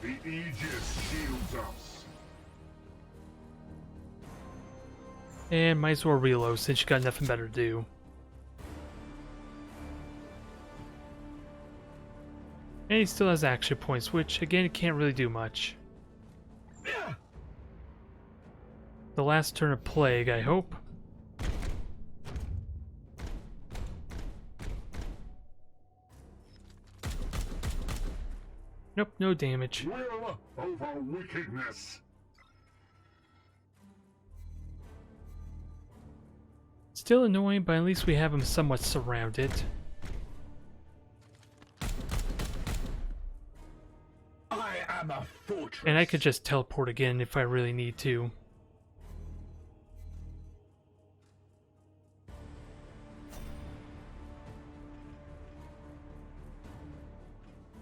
Speaker 4: The Aegis shields us.
Speaker 1: And might as well reload since you got nothing better to do. And he still has action points, which again, can't really do much. The last turn of Plague, I hope. Nope, no damage.
Speaker 4: Will over wickedness.
Speaker 1: Still annoying, but at least we have him somewhat surrounded.
Speaker 5: I am a fortress.
Speaker 1: And I could just teleport again if I really need to.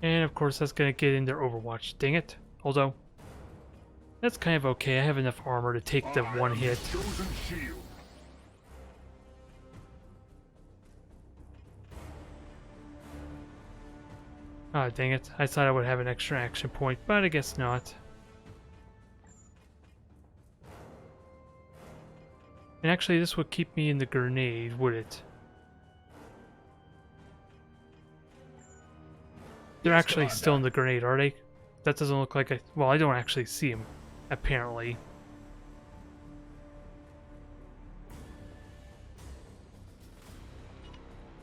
Speaker 1: And of course that's gonna get in their Overwatch, dang it. Although, that's kind of okay, I have enough armor to take the one hit.
Speaker 4: Chosen shield.
Speaker 1: Ah, dang it, I thought I would have an extra action point, but I guess not. And actually this would keep me in the grenade, would it? They're actually still in the grenade, are they? That doesn't look like well, I don't actually see them, apparently.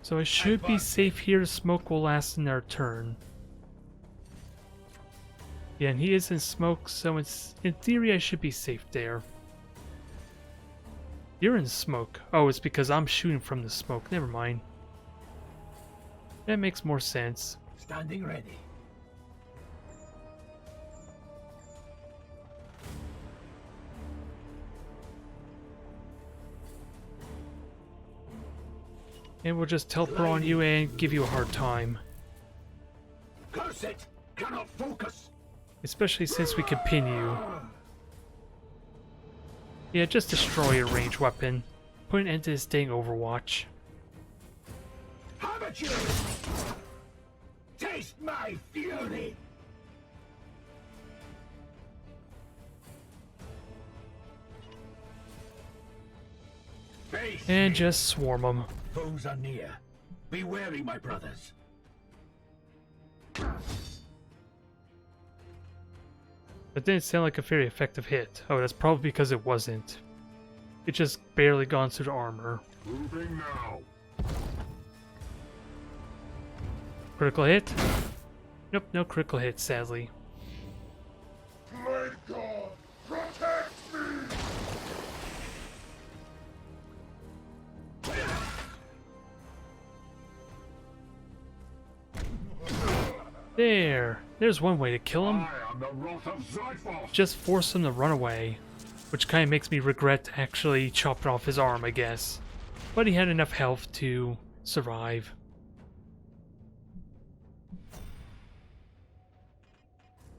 Speaker 1: So I should be safe here. Smoke will last in their turn. Yeah, and he is in smoke, so in theory I should be safe there. You're in smoke. Oh, it's because I'm shooting from the smoke. Never mind. That makes more sense.
Speaker 5: Standing ready.
Speaker 1: And we'll just teleport on you and give you a hard time.
Speaker 5: Curse it! Cannot focus!
Speaker 1: Especially since we can pin you. Yeah, just destroy a ranged weapon. Put an end to this dang Overwatch.
Speaker 5: Haven't you? Taste my fury! Face
Speaker 1: And
Speaker 5: me.
Speaker 1: just swarm them.
Speaker 5: Foes are near. Be wary, my brothers.
Speaker 1: That didn't sound like a very effective hit. Oh, that's probably because it wasn't. It just barely gone through the armor.
Speaker 4: Moving now.
Speaker 1: Critical hit? Nope, no critical hit, sadly.
Speaker 4: Blade God, protect me!
Speaker 1: There's one way to kill him.
Speaker 4: I am the wrath of Zyphos.
Speaker 1: Just force him to run away. Which kind of makes me regret actually chopping off his arm, I guess. But he had enough health to survive.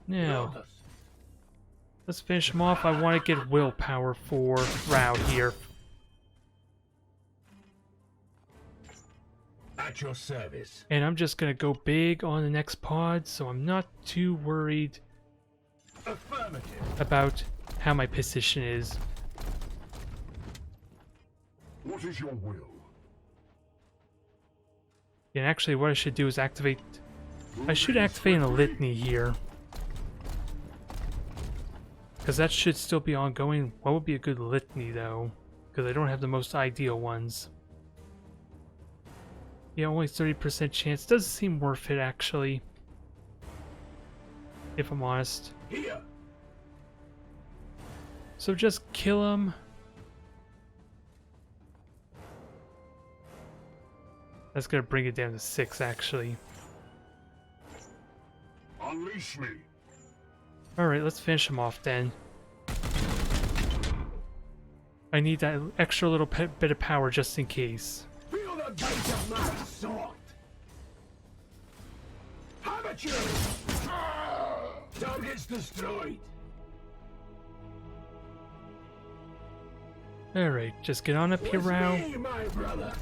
Speaker 1: Now, let's finish him off. I want to get willpower for Rao here.
Speaker 5: At your service.
Speaker 1: And I'm just going to go big on the next pod, so I'm not too worried
Speaker 5: Affirmative.
Speaker 1: about how my position is.
Speaker 4: What is your will?
Speaker 1: And actually what I should do is activate... I should activate a litany here. Because that should still be ongoing. What would be a good litany though? Because I don't have the most ideal ones. Yeah, only 30% chance. Doesn't seem worth it actually. If I'm honest.
Speaker 5: Here.
Speaker 1: So just kill him. That's gonna bring it down to 6 actually.
Speaker 4: Unleash me.
Speaker 1: Alright, let's finish him off then. I need that extra little bit of power just in case.
Speaker 5: Feel the bite of my sword. Haven't you? Target's destroyed.
Speaker 1: Alright, just get on up here, Rao.
Speaker 5: Me, my brothers.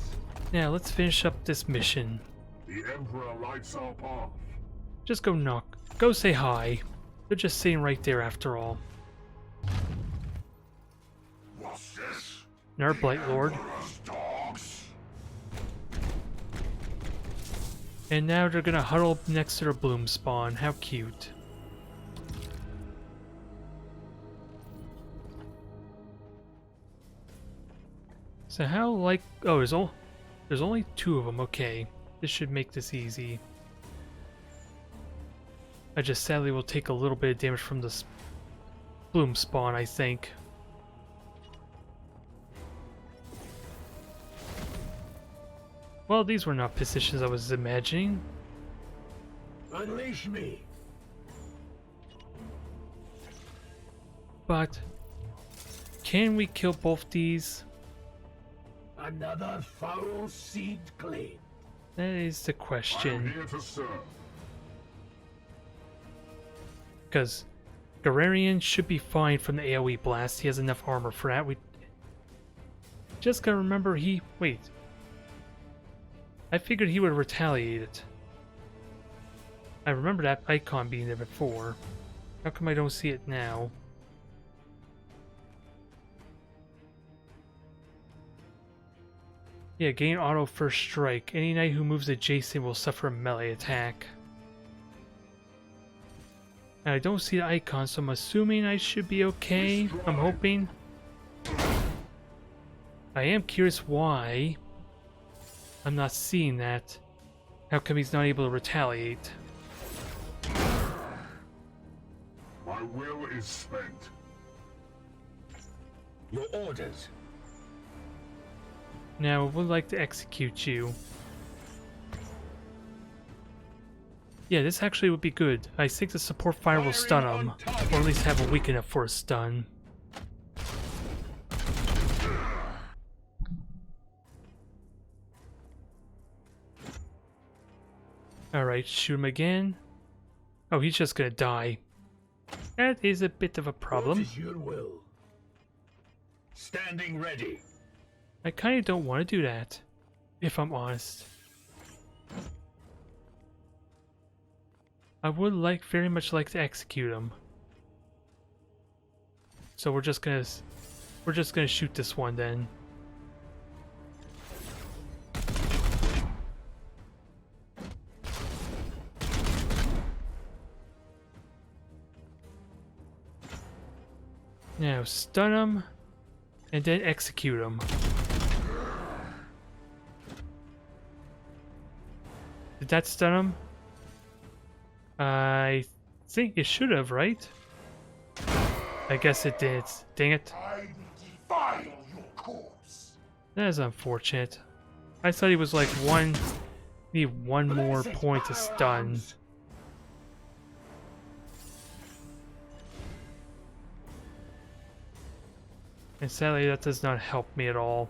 Speaker 1: Now, let's finish up this mission.
Speaker 4: The Emperor lights our path.
Speaker 1: Just go knock. Go say hi. They're just sitting right there after all.
Speaker 4: What's this?
Speaker 1: Nerd Blight Lord.
Speaker 4: Emperor's dogs.
Speaker 1: And now they're gonna huddle up next to their bloom spawn. How cute. So how like... Oh, there's only 2 of them. Okay. This should make this easy. I just sadly will take a little bit of damage from this bloom spawn, I think. Well, these were not positions I was imagining.
Speaker 5: Unleash me.
Speaker 1: But can we kill both these?
Speaker 5: Another foul seed clean.
Speaker 1: That is the
Speaker 4: I am
Speaker 1: question.
Speaker 4: here to serve.
Speaker 1: Because Gararian should be fine from the AoE blast. He has enough armor for that. We just gotta remember he... Wait. I figured he would retaliate it. I remember that icon being there before. How come I don't see it now? Yeah, gain auto first strike. Any knight who moves adjacent will suffer a melee attack. And I don't see the icon, so I'm assuming I should be okay. I'm hoping. I am curious why I'm not seeing that. How come he's not able to retaliate?
Speaker 4: My will is spent.
Speaker 5: Your orders.
Speaker 1: Now, I would like to execute you. Yeah, this actually would be good. I think the support fire will stun him, or at least have a weak enough for a stun. Alright, shoot him again. Oh, he's just gonna die. That is a bit of a problem.
Speaker 5: What is your will? Standing ready.
Speaker 1: I kinda don't want to do that, if I'm honest. I would very much like to execute him. So we're just gonna shoot this one then. Now stun him and then execute him. Did that stun him? I think it should have, right? I guess it did. Dang it.
Speaker 4: I defile your corpse.
Speaker 1: That is unfortunate. I thought he was like need one more point to stun. And sadly that does not help me at all.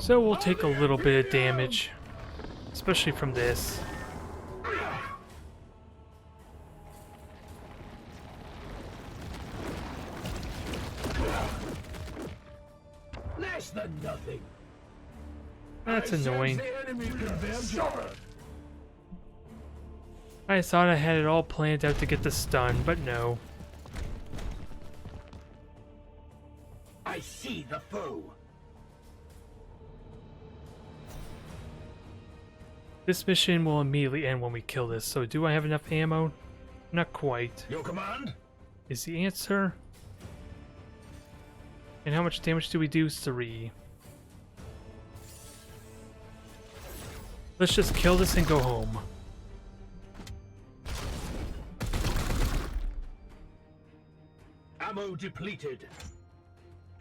Speaker 1: So we'll take a little bit of damage, especially from this.
Speaker 5: Less than nothing.
Speaker 1: That's annoying.
Speaker 5: The enemy converge.
Speaker 1: I thought I had it all planned out to get the stun, but no.
Speaker 5: I see the foe.
Speaker 1: This mission will immediately end when we kill this, so do I have enough ammo? Not quite.
Speaker 5: Your command?
Speaker 1: Is the answer. And how much damage do we do? 3. Let's just kill this and go home.
Speaker 5: Ammo depleted.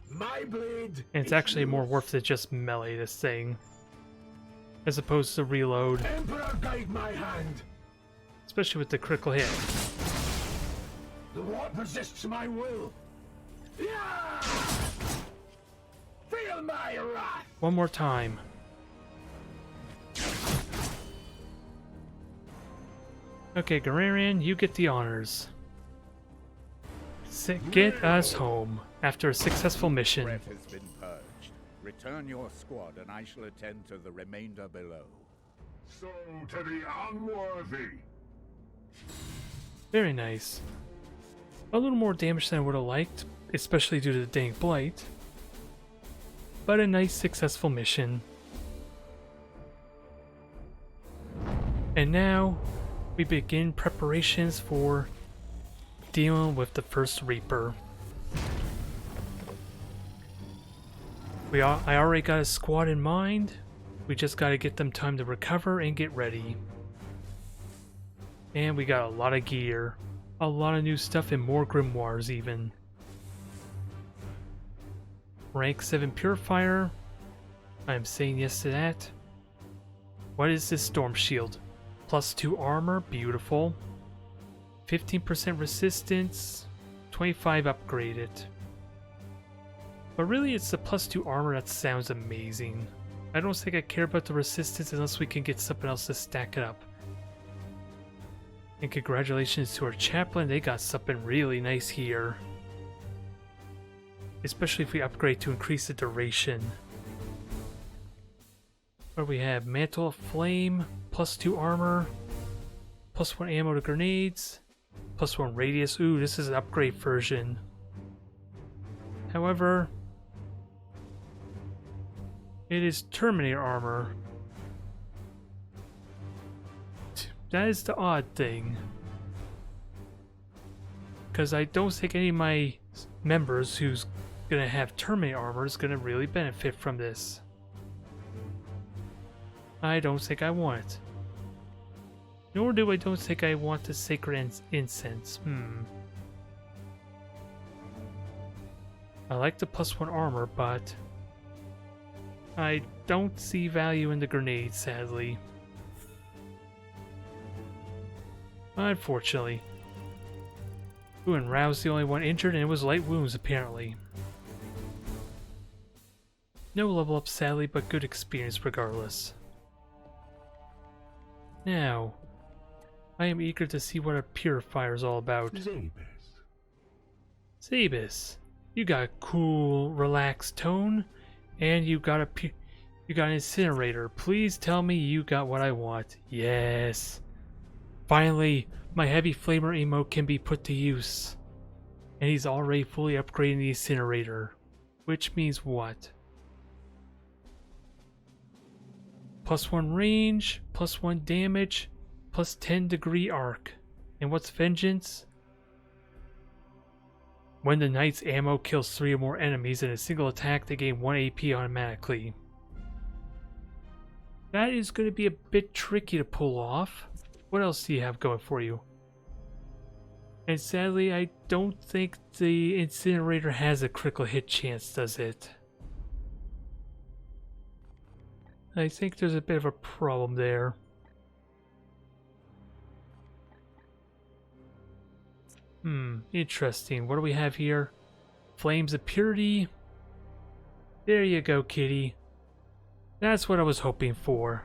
Speaker 5: My blade.
Speaker 1: And it's actually more worth it just melee this thing, as opposed to reload.
Speaker 5: Emperor guide my hand.
Speaker 1: Especially with the critical hit.
Speaker 5: The what resists my will. Yeah! Feel my wrath.
Speaker 1: One more time. Okay, Gararian, you get the honors. Get us home after a successful mission.
Speaker 3: Threat has been purged. Return your squad and I shall attend to the remainder below.
Speaker 4: So to the unworthy.
Speaker 1: Very nice. A little more damage than I would have liked, especially due to the dang blight. But a nice successful mission. And now we begin preparations for dealing with the first Reaper. I already got a squad in mind. We just gotta get them time to recover and get ready. And we got a lot of gear. A lot of new stuff and more grimoires even. Rank 7 Purifier. I'm saying yes to that. What is this Storm Shield? +2 armor, beautiful. 15% resistance, 25 upgraded. But really it's the +2 armor that sounds amazing. I don't think I care about the resistance unless we can get something else to stack it up. And congratulations to our chaplain, they got something really nice here. Especially if we upgrade to increase the duration. What do we have? Mantle of Flame, +2 armor, +1 ammo to grenades, +1 radius. Ooh, this is an upgrade version. However, it is Terminator armor. That is the odd thing. Because I don't think any of my members who's gonna have Terminator armor is gonna really benefit from this. I don't think I want it. Nor do I don't think I want the Sacred Incense. I like the +1 armor, but I don't see value in the grenade, sadly. Unfortunately. Ooh, and Rao's the only one injured, and it was light wounds, apparently. No level up, sadly, but good experience regardless. Now, I am eager to see what a purifier is all about. Zabus, you got a cool, relaxed tone, and you got an incinerator. Please tell me you got what I want. Yes. Finally, my heavy flamer emote can be put to use. And he's already fully upgrading the incinerator. Which means what? +1 range, +1 damage, +10 degree arc. And what's vengeance? When the knight's ammo kills 3 or more enemies in a single attack, they gain 1 AP automatically. That is going to be a bit tricky to pull off. What else do you have going for you? And sadly, I don't think the incinerator has a critical hit chance, does it? I think there's a bit of a problem there. Interesting. What do we have here? Flames of Purity. There you go, kitty. That's what I was hoping for.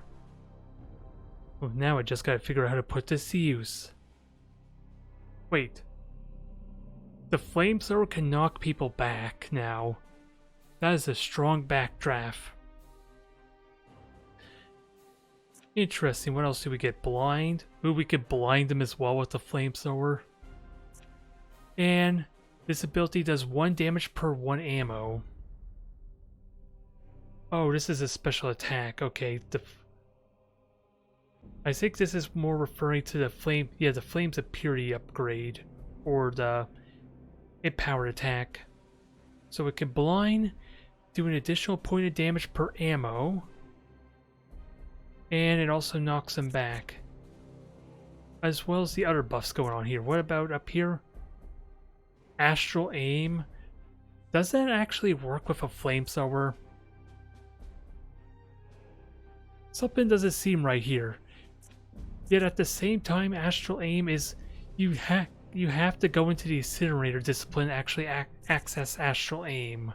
Speaker 1: Well, now I just gotta figure out how to put this to use. Wait. The flamethrower can knock people back now. That is a strong backdraft. Interesting. What else do we get? Blind? Ooh, we could blind them as well with the flamethrower. And this ability does 1 damage per 1 ammo. Oh, this is a special attack. Okay, I think this is more referring to the flame. Yeah, the Flames of Purity upgrade, or the empowered attack. So it can blind, do an additional point of damage per ammo, and it also knocks them back, as well as the other buffs going on here. What about up here? Astral Aim. Does that actually work with a flamethrower? Something doesn't seem right here. Yet at the same time, Astral Aim is you have to go into the incinerator discipline to actually access Astral Aim.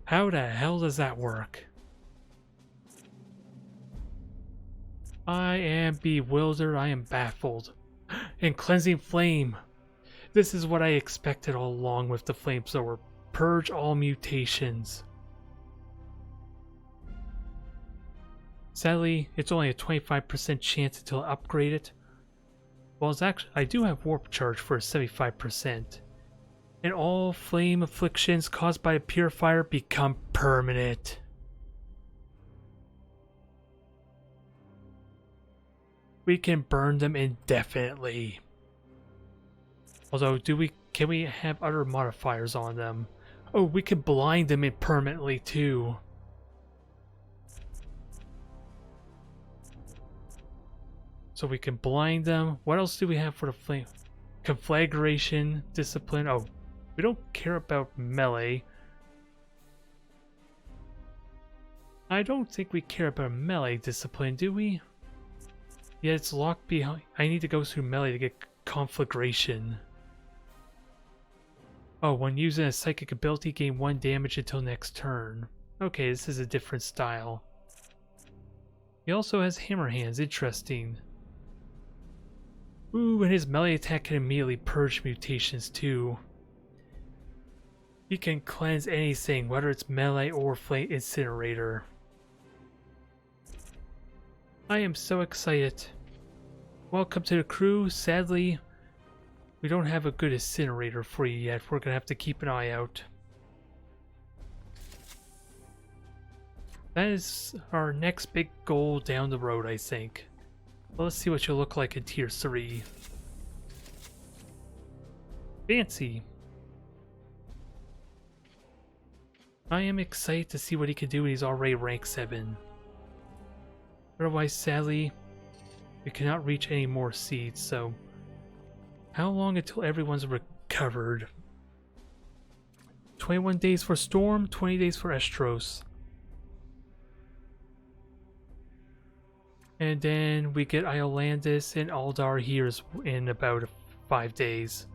Speaker 1: How the hell does that work? I am bewildered. I am baffled. And Cleansing Flame. This is what I expected all along with the flamethrower. Purge all mutations. Sadly, it's only a 25% chance until I upgrade it. Well, it's actually, I do have Warp Charge for a 75%. And all flame afflictions caused by a purifier become permanent. We can burn them indefinitely. Although, can we have other modifiers on them? Oh, we can blind them permanently too. So we can blind them. What else do we have for the flame? Conflagration, discipline. Oh, we don't care about melee. I don't think we care about melee discipline, do we? Yeah, it's locked behind. I need to go through melee to get conflagration. Oh, when using a psychic ability, gain 1 damage until next turn. Okay, this is a different style. He also has hammer hands, interesting. Ooh, and his melee attack can immediately purge mutations too. He can cleanse anything, whether it's melee or flame incinerator. I am so excited. Welcome to the crew. Sadly, we don't have a good incinerator for you yet. We're gonna have to keep an eye out. That is our next big goal down the road, I think. Well, let's see what you look like in Tier 3. Fancy. I am excited to see what he can do when he's already rank 7. Otherwise, sadly, we cannot reach any more seeds, so... How long until everyone's recovered? 21 days for Storm, 20 days for Estros. And then we get Iolandis and Aldar here in about 5 days.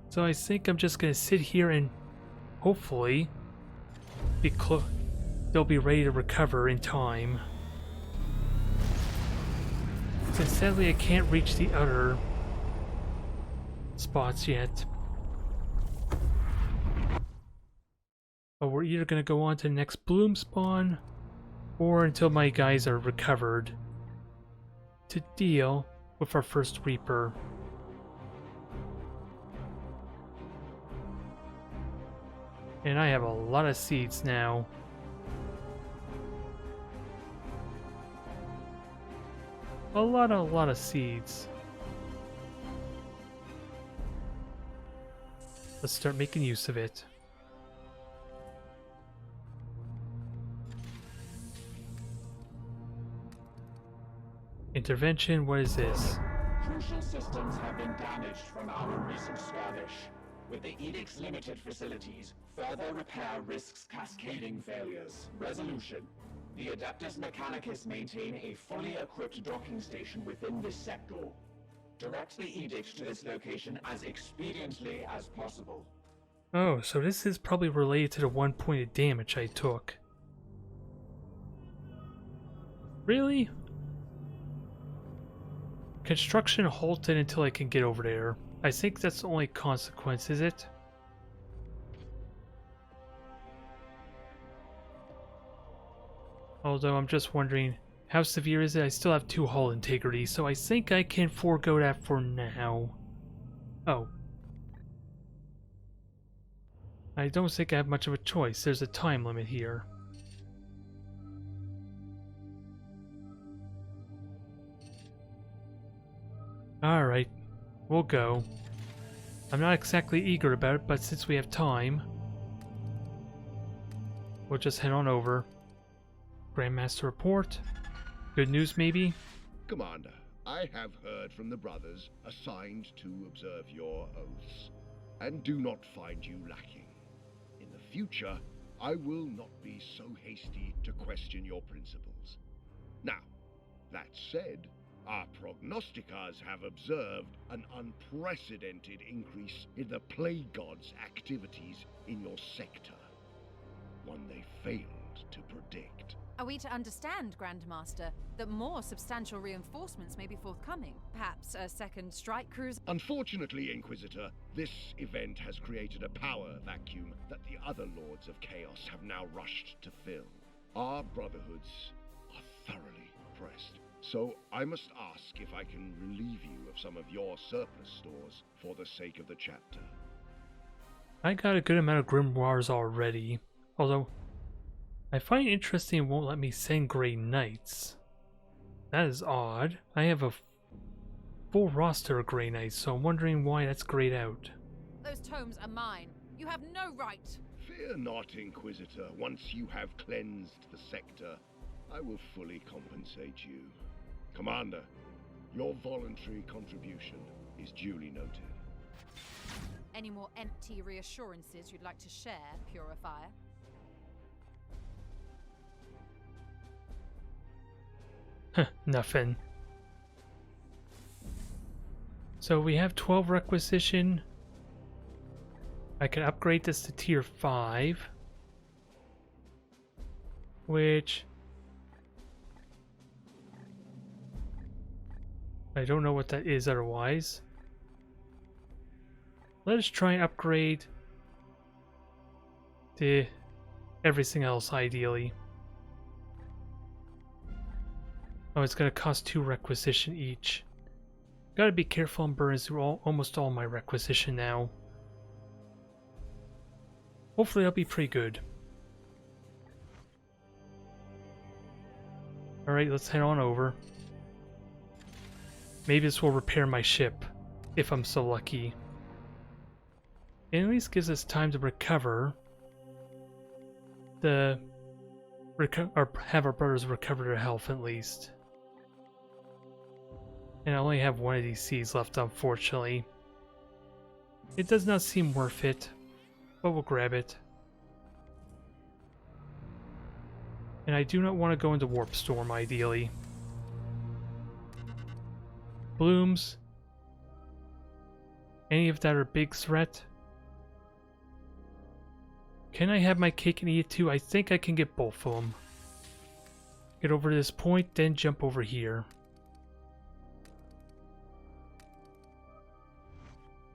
Speaker 1: So I think I'm just gonna sit here and hopefully they'll be ready to recover in time. Since sadly I can't reach the other spots yet. But we're either gonna go on to the next bloom spawn or until my guys are recovered to deal with our first Reaper. And I have a lot of seeds now. A lot of seeds. Let's start making use of it. Intervention, what is this?
Speaker 2: Crucial systems have been damaged from our recent skirmish. With the Edict's limited facilities, further repair risks cascading failures. Resolution. The Adeptus Mechanicus maintain a fully equipped docking station within this sector. Direct the Edict to this location as expediently as possible.
Speaker 1: Oh, so this is probably related to the 1 point of damage I took. Really? Construction halted until I can get over there. I think that's the only consequence, is it? Although I'm just wondering, how severe is it? I still have 2 hull integrity, so I think I can forego that for now. Oh. I don't think I have much of a choice. There's a time limit here. Alright, we'll go. I'm not exactly eager about it, but since we have time, we'll just head on over. Grandmaster report. Good news, maybe?
Speaker 5: Commander, I have heard from the brothers assigned to observe your oaths, and do not find you lacking. In the future, I will not be so hasty to question your principles. Now, that said, our prognosticators have observed an unprecedented increase in the Plague God's activities in your sector, one they failed to predict.
Speaker 7: Are we to understand, Grandmaster, that more substantial reinforcements may be forthcoming? Perhaps a second strike cruiser?
Speaker 5: Unfortunately, Inquisitor, this event has created a power vacuum that the other Lords of Chaos have now rushed to fill. Our brotherhoods are thoroughly oppressed. So I must ask if I can relieve you of some of your surplus stores for the sake of the chapter.
Speaker 1: I got a good amount of grimoires already, although I find it interesting it won't let me send Grey Knights. That is odd. I have a full roster of Grey Knights, so I'm wondering why that's grayed out.
Speaker 7: Those tomes are mine. You have no right.
Speaker 5: Fear not, Inquisitor. Once you have cleansed the sector, I will fully compensate you. Commander, your voluntary contribution is duly noted.
Speaker 7: Any more empty reassurances you'd like to share, Purifier?
Speaker 1: Nothing. So we have 12 requisition. I can upgrade this to tier 5. Which I don't know what that is otherwise. Let us try and upgrade to everything else ideally. Oh, it's gonna cost 2 requisition each. Gotta be careful and burn through almost all my requisition now. Hopefully that'll be pretty good. Alright, let's head on over. Maybe this will repair my ship, if I'm so lucky. It at least gives us time to recover or have our brothers recover their health at least. And I only have one of these seeds left, unfortunately. It does not seem worth it, but we'll grab it. And I do not want to go into Warp Storm, ideally. Blooms. Any of that are big threat? Can I have my cake and eat it too? I think I can get both of them. Get over to this point, then jump over here.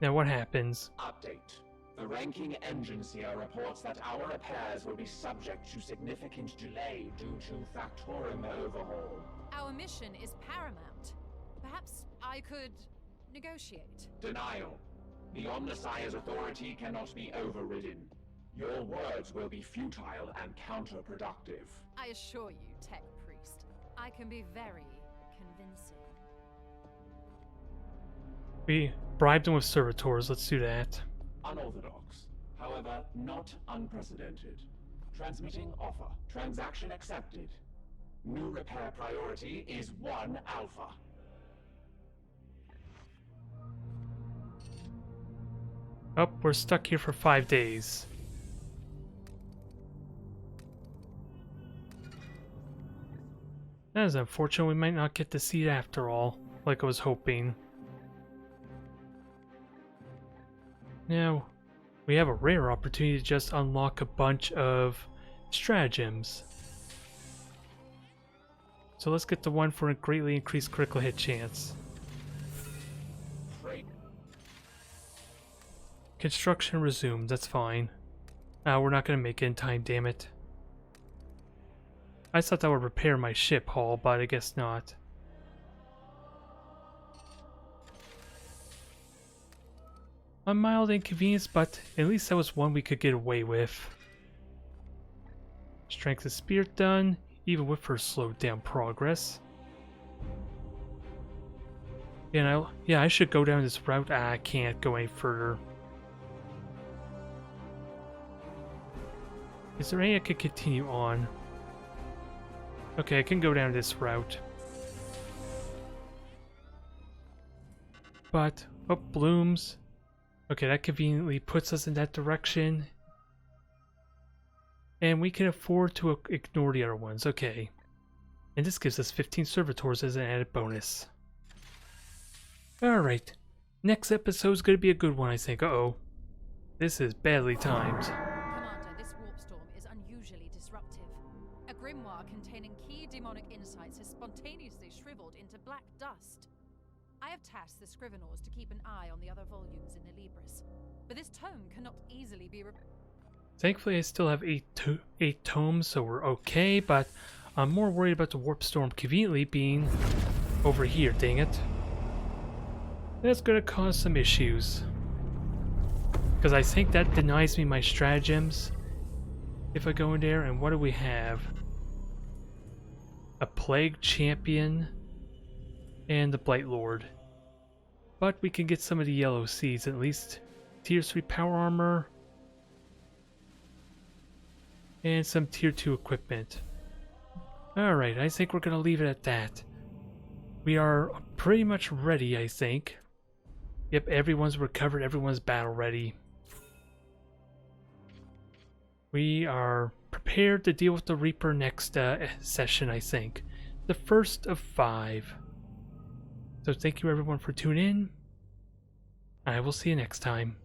Speaker 1: Now what happens?
Speaker 2: Update. The ranking engine seer reports that our repairs will be subject to significant delay due to Factorum overhaul.
Speaker 7: Our mission is paramount. Perhaps I could negotiate.
Speaker 2: Denial. The Omnissiah's authority cannot be overridden. Your words will be futile and counterproductive.
Speaker 7: I assure you, Tech Priest, I can be very convincing.
Speaker 1: We bribed them with servitors, let's do that.
Speaker 2: Unorthodox, however, not unprecedented. Transmitting offer. Transaction accepted. New repair priority is 1 Alpha.
Speaker 1: Oh, we're stuck here for 5 days. That is unfortunate, we might not get the seed after all, like I was hoping. Now, we have a rare opportunity to just unlock a bunch of stratagems. So let's get the one for a greatly increased critical hit chance. Construction resumed, that's fine. We're not gonna make it in time, damn it. I thought that would repair my ship hull, but I guess not. A mild inconvenience, but at least that was one we could get away with. Strength of Spirit done, even with her slowed down progress. Yeah, I should go down this route. I can't go any further. Is there any I could continue on? Okay, I can go down this route. But, oh, blooms. Okay, that conveniently puts us in that direction. And we can afford to ignore the other ones, okay. And this gives us 15 servitors as an added bonus. Alright, next episode's gonna be a good one, I think. Uh-oh. This is badly timed.
Speaker 7: Commander, this warp storm is unusually disruptive. A grimoire containing key demonic insights has spontaneously shriveled into black dust. I have tasked the Scrivenors to keep an eye on the other volumes in the Libris, but this tome cannot easily be
Speaker 1: Thankfully, I still have 8 tomes, so we're okay, but I'm more worried about the warp storm conveniently being over here, dang it. That's gonna cause some issues. Because I think that denies me my stratagems if I go in there. And what do we have? A Plague Champion and the Blight Lord. But we can get some of the yellow seeds at least. Tier 3 power armor. And some tier 2 equipment. Alright, I think we're gonna leave it at that. We are pretty much ready, I think. Yep, everyone's recovered, everyone's battle ready. We are prepared to deal with the Reaper next session, I think. The first of 5. So thank you everyone for tuning in. I will see you next time.